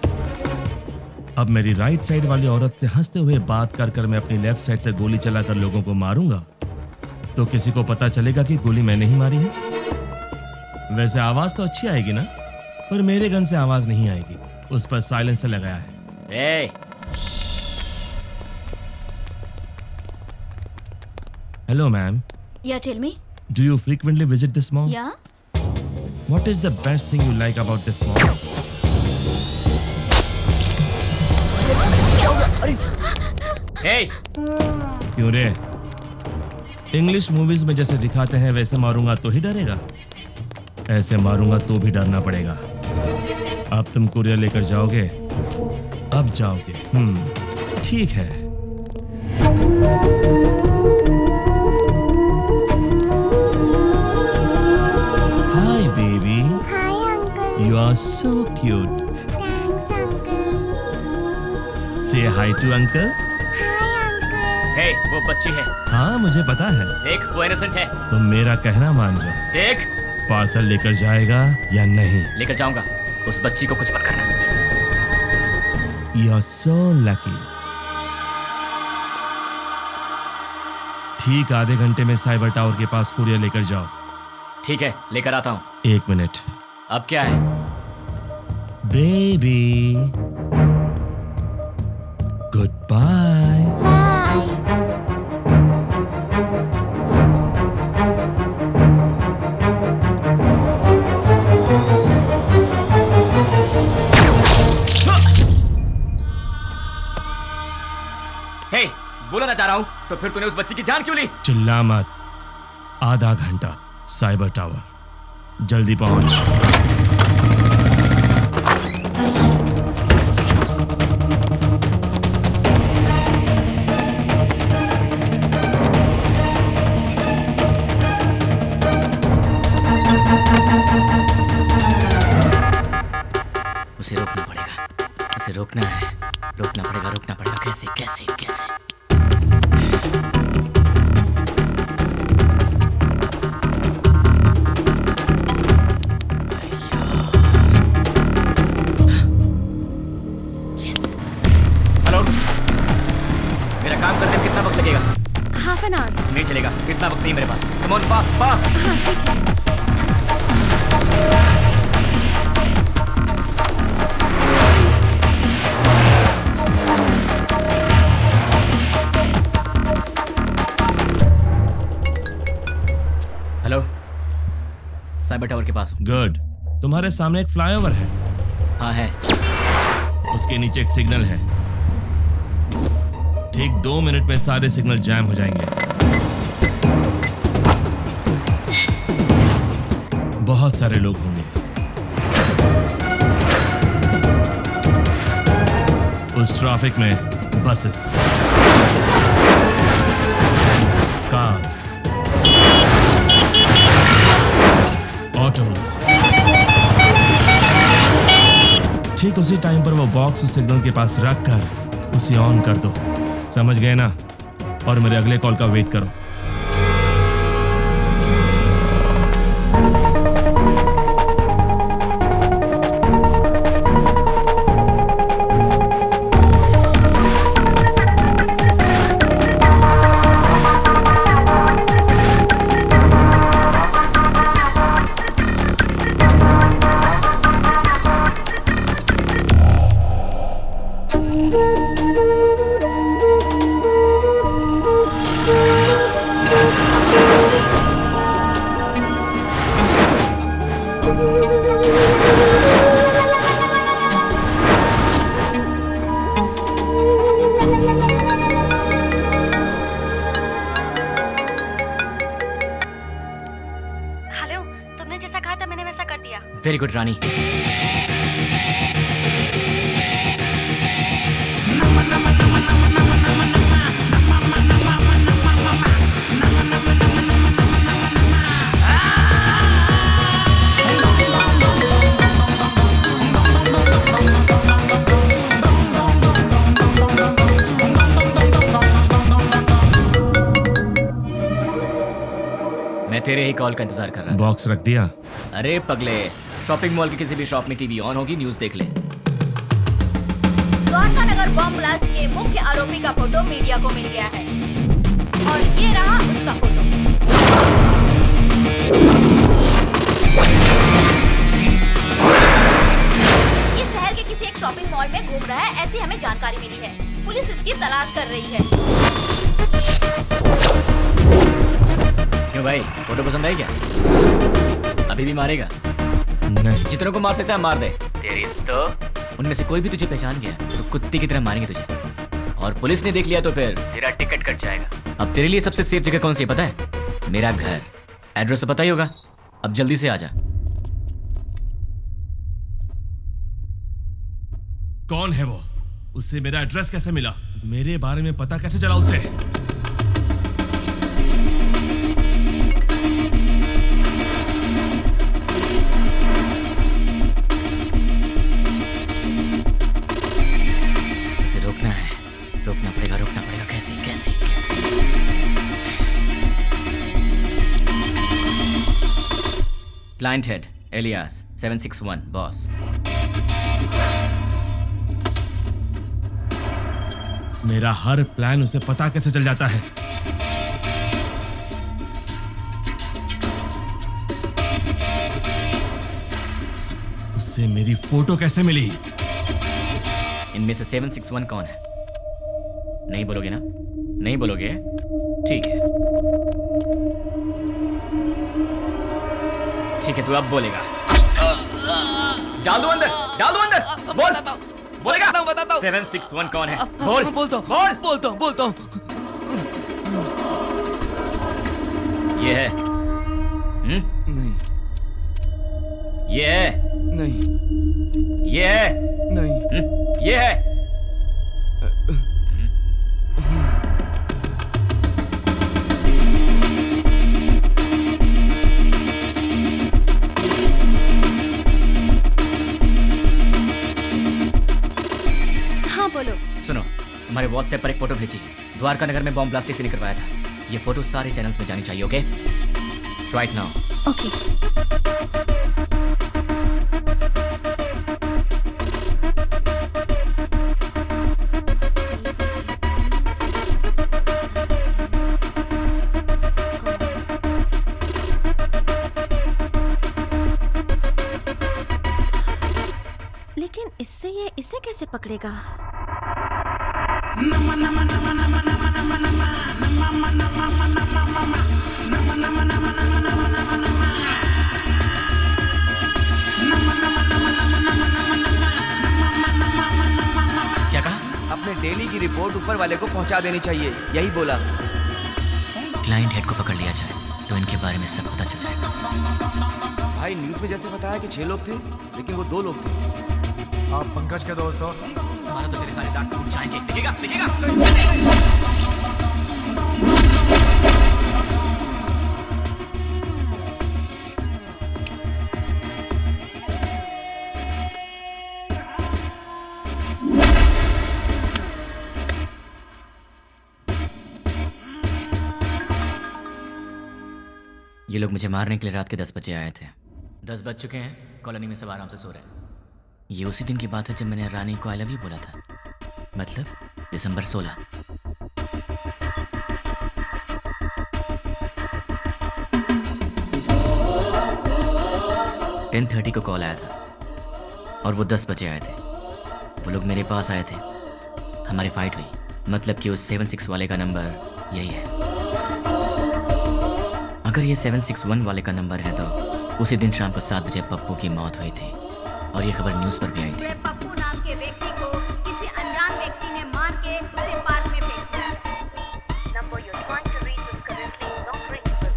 अब मेरी राइट साइड वाली औरत से हंसते हुए बात कर कर मैं अपनी लेफ्ट साइड से गोली चलाकर लोगों को मारूंगा तो किसी को पता चलेगा कि गोली मैंने ही मारी है। वैसे आवाज तो अच्छी आएगी ना, पर मेरे गन से आवाज नहीं आएगी, उस पर साइलेंसर लगाया है। Hello, ma'am. Yeah, tell me. Do you frequently visit this mall? Yeah. What is the best thing you like about this mall? Hey! क्यों रे? इंग्लिश मूवीज में जैसे दिखाते हैं वैसे मारूंगा तो ही डरेगा, ऐसे मारूंगा तो भी डरना पड़ेगा। अब तुम कुरियर लेकर जाओगे? अब जाओगे? ठीक है। Hi baby. Hi uncle. You are so cute. Thanks uncle. Say hi to uncle. Hi uncle. Hey, वो बच्ची है। हाँ मुझे पता है। देख, वो इनोसेंट है। तुम मेरा कहना मान जाओ। देख, पार्सल लेकर जाएगा या नहीं? लेकर जाऊंगा। उस बच्ची को कुछ मत करना। You are so lucky. ठीक आधे घंटे में साइबर टावर के पास कुरियर लेकर जाओ। ठीक है, लेकर आता हूँ। 1 मिनट। अब क्या है? Baby, goodbye. बता रहा हूँ, तो फिर तूने उस बच्ची की जान क्यों ली? चिल्ला मत। आधा घंटा साइबर टावर, जल्दी पहुंच। उसे रोकना पड़ेगा, उसे रोकना है, रोकना पड़ेगा। कैसे कैसे कैसे? हेलो, मेरा काम करने में कितना वक्त लगेगा? Half an hour. नहीं चलेगा, इतना वक्त नहीं मेरे पास। Come on, fast fast. हाँ ठीक है। हेलो, साइबर टावर के पास हूँ। गुड। तुम्हारे सामने एक फ्लाईओवर है। हाँ है। उसके नीचे एक सिग्नल है। ठीक 2 मिनट में सारे सिग्नल जैम हो जाएंगे। बहुत सारे लोग होंगे। उस ट्रैफिक में बसेस, कार्स, ऑटोज। ठीक उसी टाइम पर वो बॉक्स उस सिग्नल के पास रख कर उसे ऑन कर दो। समझ गए ना? और मेरे अगले कॉल का वेट करो। हेलो, तुमने जैसा कहा था मैंने वैसा कर दिया। वेरी गुड रानी। मैं तेरे ही कॉल का इंतजार कर रहा था। बॉक्स रख दिया? अरे पगले, शॉपिंग मॉल की किसी भी शॉप में टीवी ऑन होगी, न्यूज़ देख ले। द्वारका नगर बॉम्ब ब्लास्ट के मुख्य आरोपी का फोटो मीडिया को मिल गया है और ये रहा उसका फोटो। ये शहर के किसी एक शॉपिंग मॉल में घूम रहा है, ऐसी हमें जानकारी मिली है। पुलिस इसकी तलाश कर रही है। क्यों भाई, फोटो पसंद आई क्या? अभी भी मारेगा? नहीं। जितनों को मार सकता है मार दे। तेरी तो उनमें से कोई भी तुझे पहचान गया तो कुत्ते की तरह मारेंगे तुझे, और पुलिस ने देख लिया तो फिर तेरा टिकट कट जाएगा। अब तेरे लिए सबसे सेफ जगह कौन सी है पता है? मेरा घर। एड्रेस तो पता ही होगा। अब जल्दी से आ जा। कौन है वो? उससे मेरा एड्रेस कैसे मिला? मेरे बारे में पता कैसे चला उसे? उसे रोकना है, रोकना पड़ेगा। कैसे कैसे कैसे? Client head alias 761 boss. मेरा हर प्लान उसे पता कैसे चल जाता है? उससे मेरी फोटो कैसे मिली? इनमें से 761 कौन है? नहीं बोलोगे ना? नहीं बोलोगे? ठीक है, ठीक है, तू अब बोलेगा। डाल दो अंदर, डाल दो अंदर। बोल, बोलेगा? बताता हूँ। 761 कौन है? बोल, बोलता हूँ। ये है? नहीं। ये है? नहीं। ये है? नहीं। ये है? हाँ बोलो। सुनो, हमारे व्हाट्सएप पर एक फोटो भेजी। द्वारका नगर में बॉम्ब ब्लास्ट इसी ने करवाया था। ये फोटो सारे चैनल्स में जानी चाहिए, okay? Try it now. Okay. लेकिन इससे ये इसे कैसे पकड़ेगा? क्या कहा? अपने डेली की रिपोर्ट ऊपर वाले को पहुंचा देनी चाहिए, यही बोला। क्लाइंट हेड को पकड़ लिया जाए तो इनके बारे में सब पता चल जाएगा। भाई न्यूज में जैसे बताया कि 6 लोग थे, लेकिन वो 2 लोग थे। आप पंकज के दोस्त हो? हमारा तो तेरे सारे दांत टूट जाएंगे। दिखेगा, दिखेगा। ये लोग मुझे मारने के लिए रात के 10 बजे आए थे। 10 बज चुके हैं, कॉलोनी में सब आराम से सो रहे हैं। ये उसी दिन की बात है जब मैंने रानी को आई लव यू बोला था, मतलब दिसंबर 16। (10:30) को कॉल आया था और वो 10 बजे आए थे। वो लोग मेरे पास आए थे, हमारी फाइट हुई। मतलब कि उस 76 वाले का नंबर यही है। अगर ये 761 वाले का नंबर है तो उसी दिन शाम को 7 बजे पप्पू की मौत हुई थी और ये खबर न्यूज़ पर भी आई थी। पप्पू नाम के व्यक्ति को किसी अनजान व्यक्ति ने मार के उसे पार्क में फेंक दिया। Number you are trying to reach is currently not reachable.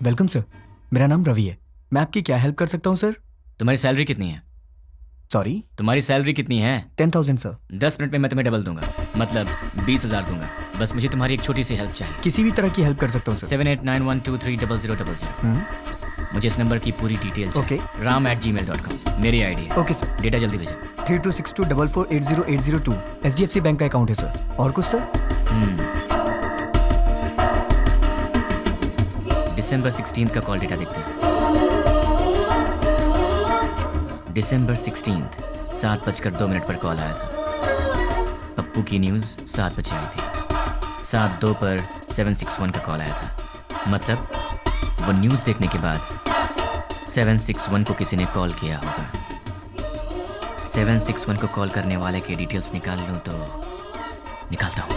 Welcome sir, मेरा नाम रवि है। मैं आपकी क्या हेल्प कर सकता हूँ सर? तुम्हारी सैलरी कितनी है? सॉरी? तुम्हारी सैलरी कितनी है? 10,000 सर। 10 मिनट में मैं तुम्हें डबल दूंगा, मतलब 20,000 दूंगा। बस मुझे तुम्हारी एक छोटी सी हेल्प चाहिए। किसी भी तरह की हेल्प कर सकता हूँ सर। 7891230000। मुझे इस नंबर की पूरी डिटेल ओके। ram@gmail.com मेरी आईडी है। Okay sir. डेटा जल्दी भेजो। 326244808002 HDFC बैंक का अकाउंट है सर। और कुछ सर? दिसंबर 16 का कॉल डेटा देखते हैं। दिसंबर 16 7:02 पर कॉल आया था। पप्पू की न्यूज़ 7 बजे आई थी। 7:02 पर 761 का कॉल आया था। मतलब वो न्यूज़ देखने के बाद 761 को किसी ने कॉल किया होगा। 761 को कॉल करने वाले के डिटेल्स निकाल लूँ तो निकालता हूँ।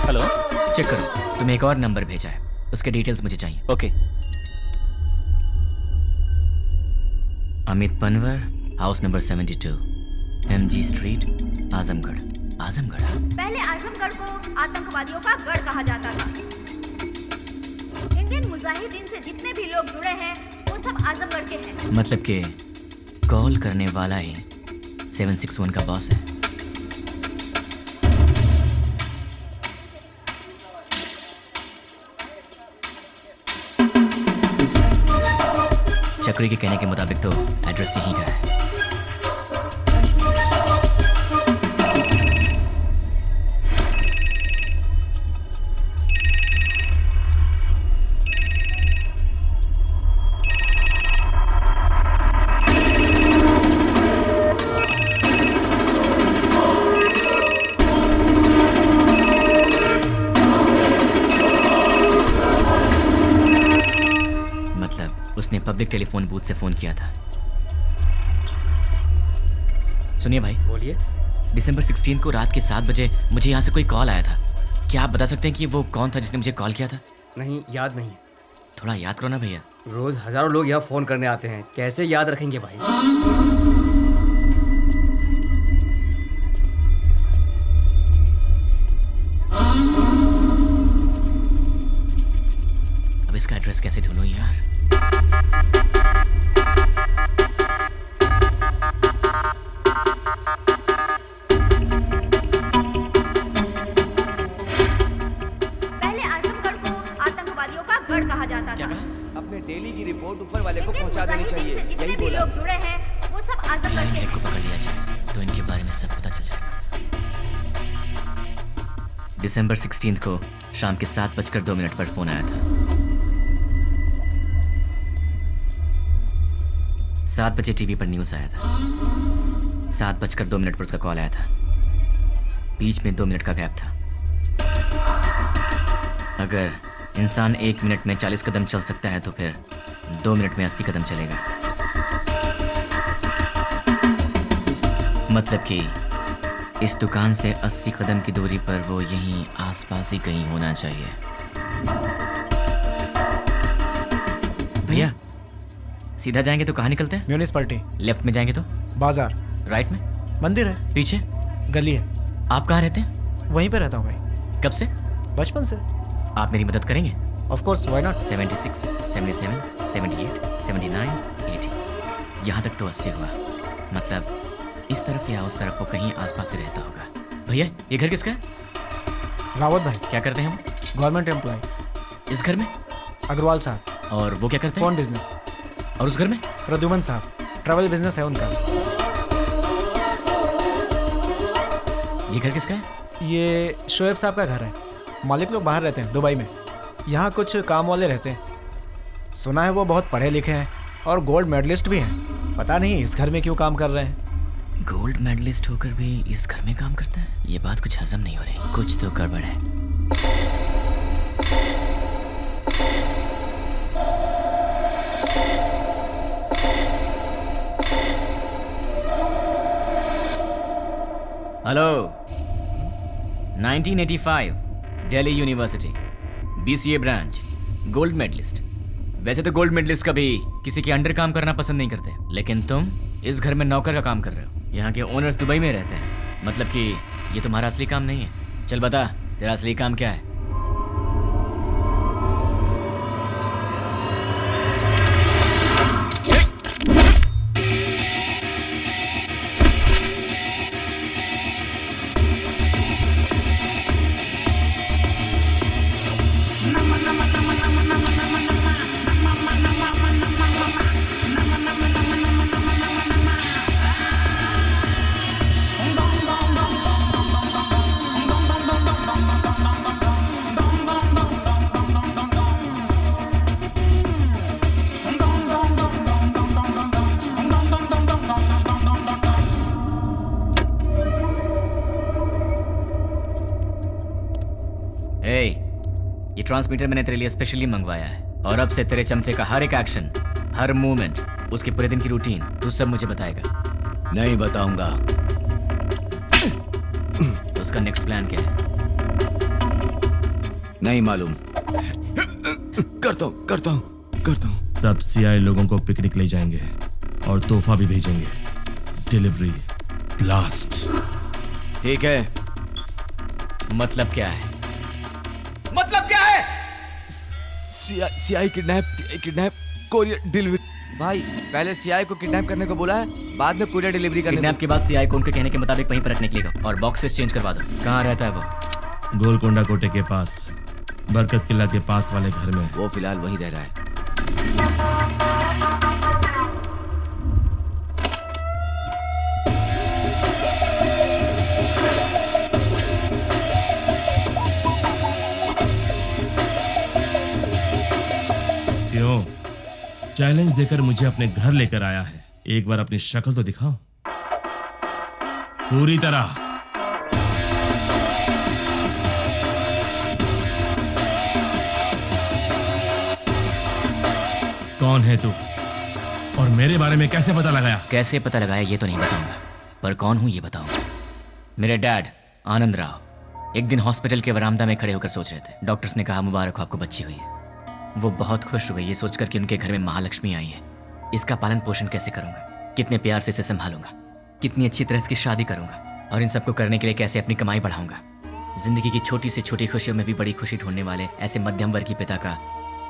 हेलो, चेक करो, तुम्हें एक और नंबर भेजा है, उसके डिटेल्स मुझे चाहिए। Okay. Amit Panwar, house number 72, MG street, Azamgarh. Azamgarh? पहले आजमगढ़ को आतंकवादियों का गढ़ कहा जाता था। इंडियन मुजाहिदीन से जितने भी लोग जुड़े हैं वो सब आजमगढ़ के हैं। मतलब कि कॉल करने वाला ही 761 का बॉस है। चक्री के कहने के मुताबिक तो एड्रेस यहीं का है। उसने पब्लिक टेलीफोन बूथ से फोन किया था। सुनिए भाई। बोलिए। दिसंबर 16 को रात के 7 बजे मुझे यहाँ से कोई कॉल आया था। क्या आप बता सकते हैं कि वो कौन था जिसने मुझे कॉल किया था? नहीं, याद नहीं। थोड़ा याद करो ना भैया। रोज हजारों लोग यहाँ फोन करने आते हैं, कैसे याद रखेंगे भाई? इसका एड्रेस कैसे ढूंढूं यार? पहले आजमगढ़ को आतंकवादियों का गढ़ कहा जाता था। अपने डेली की रिपोर्ट ऊपर वाले को पहुंचा देनी चाहिए, जितने यही भी बोला। लोग जुड़े हैं वो सब आजमगढ़ के लाइमलाइट को पकड़ लिया जाए तो इनके बारे में सब पता चल जाएगा। दिसंबर 16 को शाम के 7:02 पर फोन आया था। 7 बजे टीवी पर न्यूज आया था। 7:02 पर उसका कॉल आया था। बीच में 2 मिनट का गैप था। अगर इंसान 1 मिनट में 40 कदम चल सकता है तो फिर 2 मिनट में 80 कदम चलेगा। मतलब कि इस दुकान से 80 कदम की दूरी पर वो यहीं आसपास ही कहीं होना चाहिए। भैया सीधा जाएंगे तो कहाँ निकलते हैं? म्यूनिसिपैलिटी। लेफ्ट में जाएंगे तो बाजार। राइट में मंदिर है। पीछे गली है। आप कहाँ रहते हैं? वहीं पे रहता हूँ भाई। कब से? बचपन से। आप मेरी मदद करेंगे? Of course, why not. 76, 77, 78, 79, 80। यहाँ तक तो 80 हुआ। मतलब इस तरफ या उस तरफ वो कहीं आसपास ही रहता होगा। भैया ये घर किसका है? रावत भाई। क्या करते हैं हम? Government employ. इस घर में? अग्रवाल साहब। और वो क्या करते हैं? Phone business. और उस घर में? प्रद्युमन साहब, ट्रैवल बिजनेस है उनका। ये घर किसका है? ये शोएब साहब का घर है। मालिक लोग बाहर रहते हैं, दुबई में। यहाँ कुछ काम वाले रहते हैं। सुना है वो बहुत पढ़े लिखे हैं और गोल्ड मेडलिस्ट भी हैं। पता नहीं इस घर में क्यों काम कर रहे हैं। गोल्ड मेडलिस्ट होकर भी इस घर में काम करता है? ये बात कुछ हजम नहीं हो रही। कुछ तो गड़बड़ है। Hello. 1985 Delhi university BCA branch, gold medalist. वैसे तो गोल्ड मेडलिस्ट कभी किसी के अंडर काम करना पसंद नहीं करते, लेकिन तुम इस घर में नौकर का काम कर रहे हो। यहाँ के ओनर्स दुबई में रहते हैं। मतलब कि ये तुम्हारा असली काम नहीं है। चल बता, तेरा असली काम क्या है? ये ट्रांसमीटर मैंने तेरे लिए स्पेशली मंगवाया है और अब से तेरे चमचे का हर एक एक्शन, हर मूवमेंट, उसके पूरे दिन की रूटीन तू सब मुझे बताएगा। नहीं बताऊंगा। उसका नेक्स्ट प्लान क्या है? नहीं मालूम। करता हूँ। सब CI लोगों को पिकनिक ले जाएंगे और तोहफा भी भेजेंगे। Delivery blast. ठीक है। मतलब क्या है? CI kidnap courier delivery. भाई पहले CI को किडनैप करने को बोला है, बाद में कोरियर डिलीवरी करने। किडनैप के बाद CI को उनके कहने के मुताबिक वहीं पर रखने के लिए कहो और बॉक्सेस चेंज करवा दो। कहाँ रहता है वो? गोलकोंडा कोटे के पास, बरकत किला के पास वाले घर में। वो फिलहाल वहीं रह रहा है। क्यों? चैलेंज देकर मुझे अपने घर लेकर आया है। एक बार अपनी शक्ल तो दिखाओ पूरी तरह। कौन है तू और मेरे बारे में कैसे पता लगाया? कैसे पता लगाया ये तो नहीं बताऊंगा, पर कौन हूं ये बताऊंगा। मेरे डैड आनंद राव एक दिन हॉस्पिटल के वरामदा में खड़े होकर सोच रहे थे। डॉक्टर्स ने कहा मुबारक हो, आपको बच्ची हुई है। वो बहुत खुश हुए ये सोचकर कि उनके घर में महालक्ष्मी आई है। इसका पालन पोषण कैसे करूंगा, कितने प्यार से इसे संभालूंगा, कितनी अच्छी तरह इसकी शादी करूंगा और इन सबको करने के लिए कैसे अपनी कमाई बढ़ाऊंगा। जिंदगी की छोटी से छोटी खुशियों में भी बड़ी खुशी ढूंढने वाले ऐसे मध्यम वर्ग के पिता का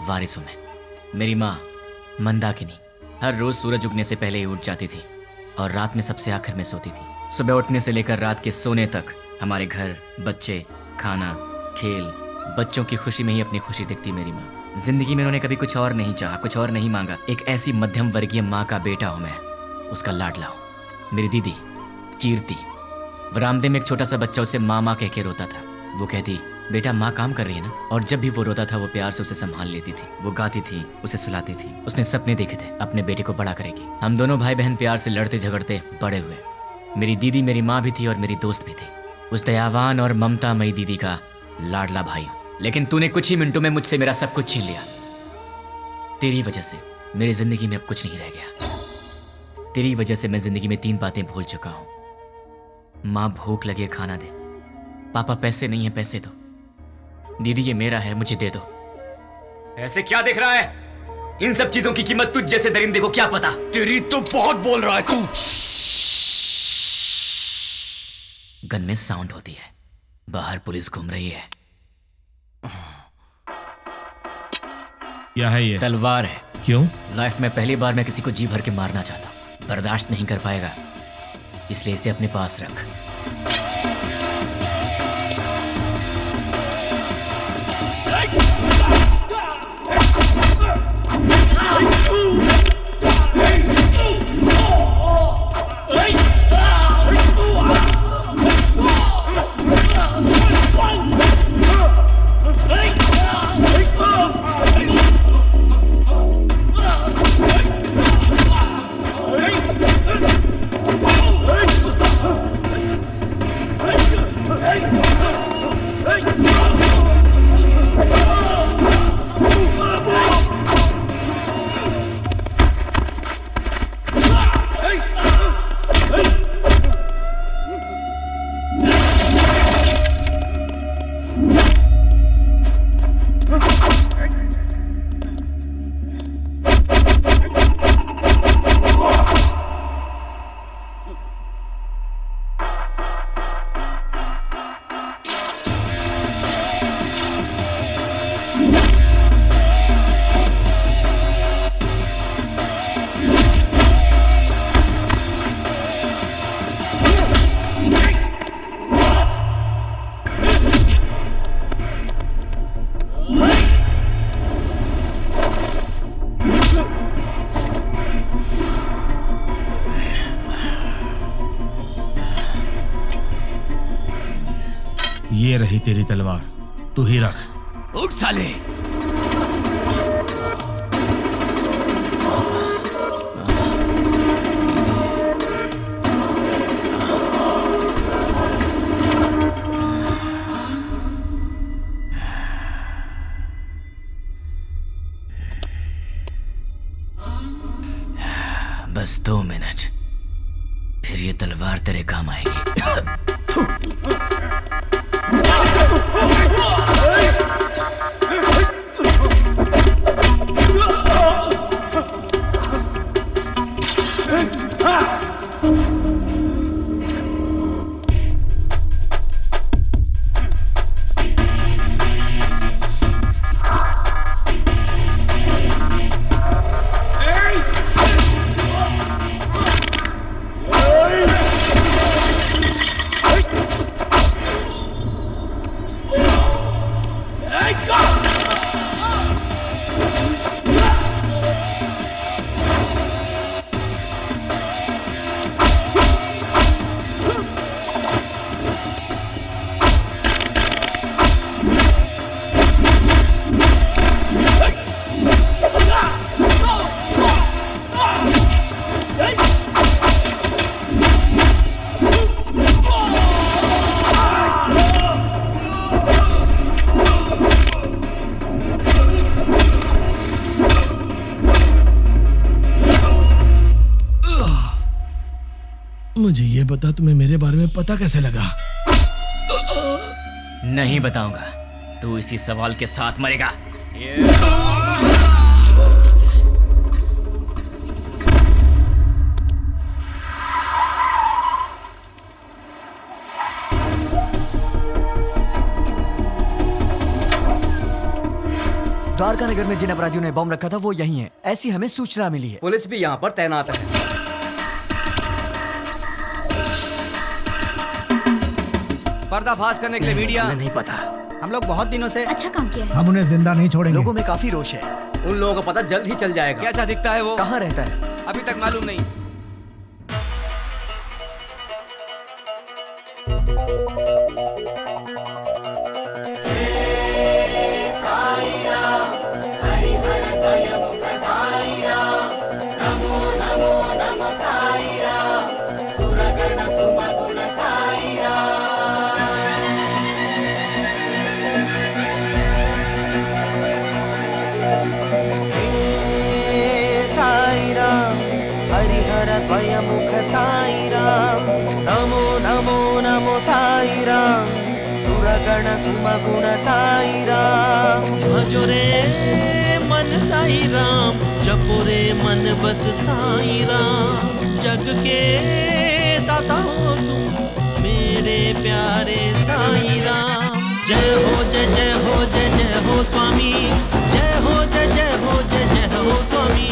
वारिस हूं मैं। मेरी माँ मंदाकिनी हर रोज सूरज उगने से पहले ही उठ जाती थी और रात में सबसे आखिर में सोती थी। सुबह उठने से लेकर रात के सोने तक हमारे घर, बच्चे, खाना, खेल, बच्चों की खुशी में ही अपनी खुशी दिखती मेरी माँ। जिंदगी में उन्होंने कभी कुछ और नहीं चाहा, कुछ और नहीं मांगा। एक ऐसी मध्यम वर्गीय माँ का बेटा हूं मैं, उसका लाडला हूं। मेरी दीदी कीर्ति, बरामदे में एक छोटा सा बच्चा उसे माँ माँ कह के रोता था। वो कहती, बेटा माँ काम कर रही है ना। और जब भी वो रोता था वो प्यार से उसे संभाल लेती थी। वो गाती थी, उसे सुलाती थी। उसने सपने देखे थे अपने बेटे को बड़ा करेगी। हम दोनों भाई बहन प्यार से लड़ते झगड़ते बड़े हुए। मेरी दीदी मेरी माँ भी थी और मेरी दोस्त भी थी। उस दयावान और ममतामयी दीदी का लाडला भाई हूं। लेकिन तूने कुछ ही मिनटों में मुझसे मेरा सब कुछ छीन लिया। तेरी वजह से मेरी जिंदगी में अब कुछ नहीं रह गया। तेरी वजह से मैं जिंदगी में 3 बातें भूल चुका हूं। माँ भूख लगी है खाना दे, पापा पैसे नहीं है पैसे दो, दीदी ये मेरा है मुझे दे दो। ऐसे क्या देख रहा है? इन सब चीजों की कीमत तुझ जैसे दरिंदे को क्या पता? तेरी तो बहुत बोल रहा है तू। गन में साउंड होती है, बाहर पुलिस घूम रही है। क्या है ये? तलवार है। क्यों? लाइफ में पहली बार मैं किसी को जी भर के मारना चाहता हूं। बर्दाश्त नहीं कर पाएगा, इसलिए इसे अपने पास रख। ये रही तेरी तलवार, तू ही रख। उठ साले। बस 2 मिनट, फिर ये तलवार तेरे काम आएगी। मुझे ये बता, तुम्हें मेरे बारे में पता कैसे लगा? नहीं बताऊंगा, तू इसी सवाल के साथ मरेगा। द्वारका नगर में जिन अपराधियों ने बम रखा था वो यही है, ऐसी हमें सूचना मिली है। पुलिस भी यहाँ पर तैनात है। पर्दाफाश करने के लिए मीडिया नहीं पता। हम लोग बहुत दिनों से अच्छा काम किया है। हम उन्हें जिंदा नहीं छोड़ेंगे। लोगों में काफी रोष है। उन लोगों का पता जल्द ही चल जाएगा। कैसा दिखता है वो? कहाँ रहता है? अभी तक मालूम नहीं। द्वयमुख साई राम नमो नमो नमो साई राम सुरगण सुमगुण साई राम भजो रे मन साई राम जपो रे मन बस साई राम जग के दाता हो तुम मेरे प्यारे साई राम जय हो जय जय हो जय जय हो स्वामी जय हो जय जय हो जय जय हो स्वामी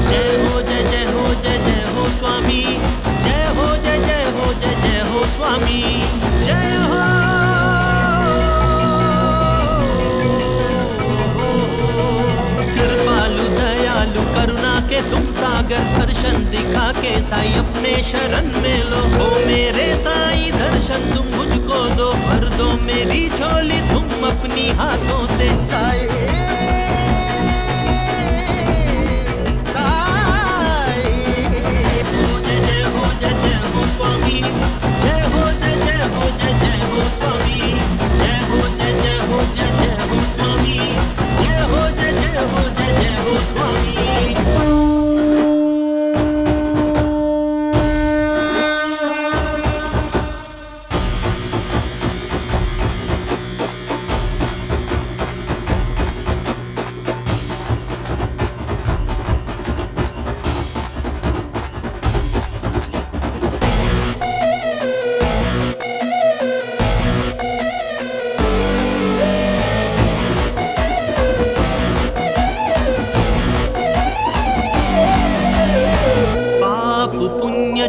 जय हो जय जय हो जय जय हो स्वामी जय हो जय जय हो जय जय हो स्वामी जय हो। कृपालु दयालु करुणा के तुम सागर दर्शन दिखा के साई अपने शरण में लो हो मेरे साई दर्शन तुम मुझको दो भर दो मेरी झोली तुम अपनी हाथों से साई स्वामी जय हो जय जय हो जय जय हो स्वामी जय हो जय जय हो जय जय हो स्वामी जय हो जय जय हो जय जय हो स्वामी।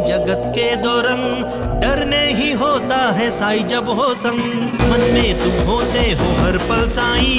जगत के दो रंग डरने ही होता है साई जब हो संग मन में तुम होते हो हर पल साई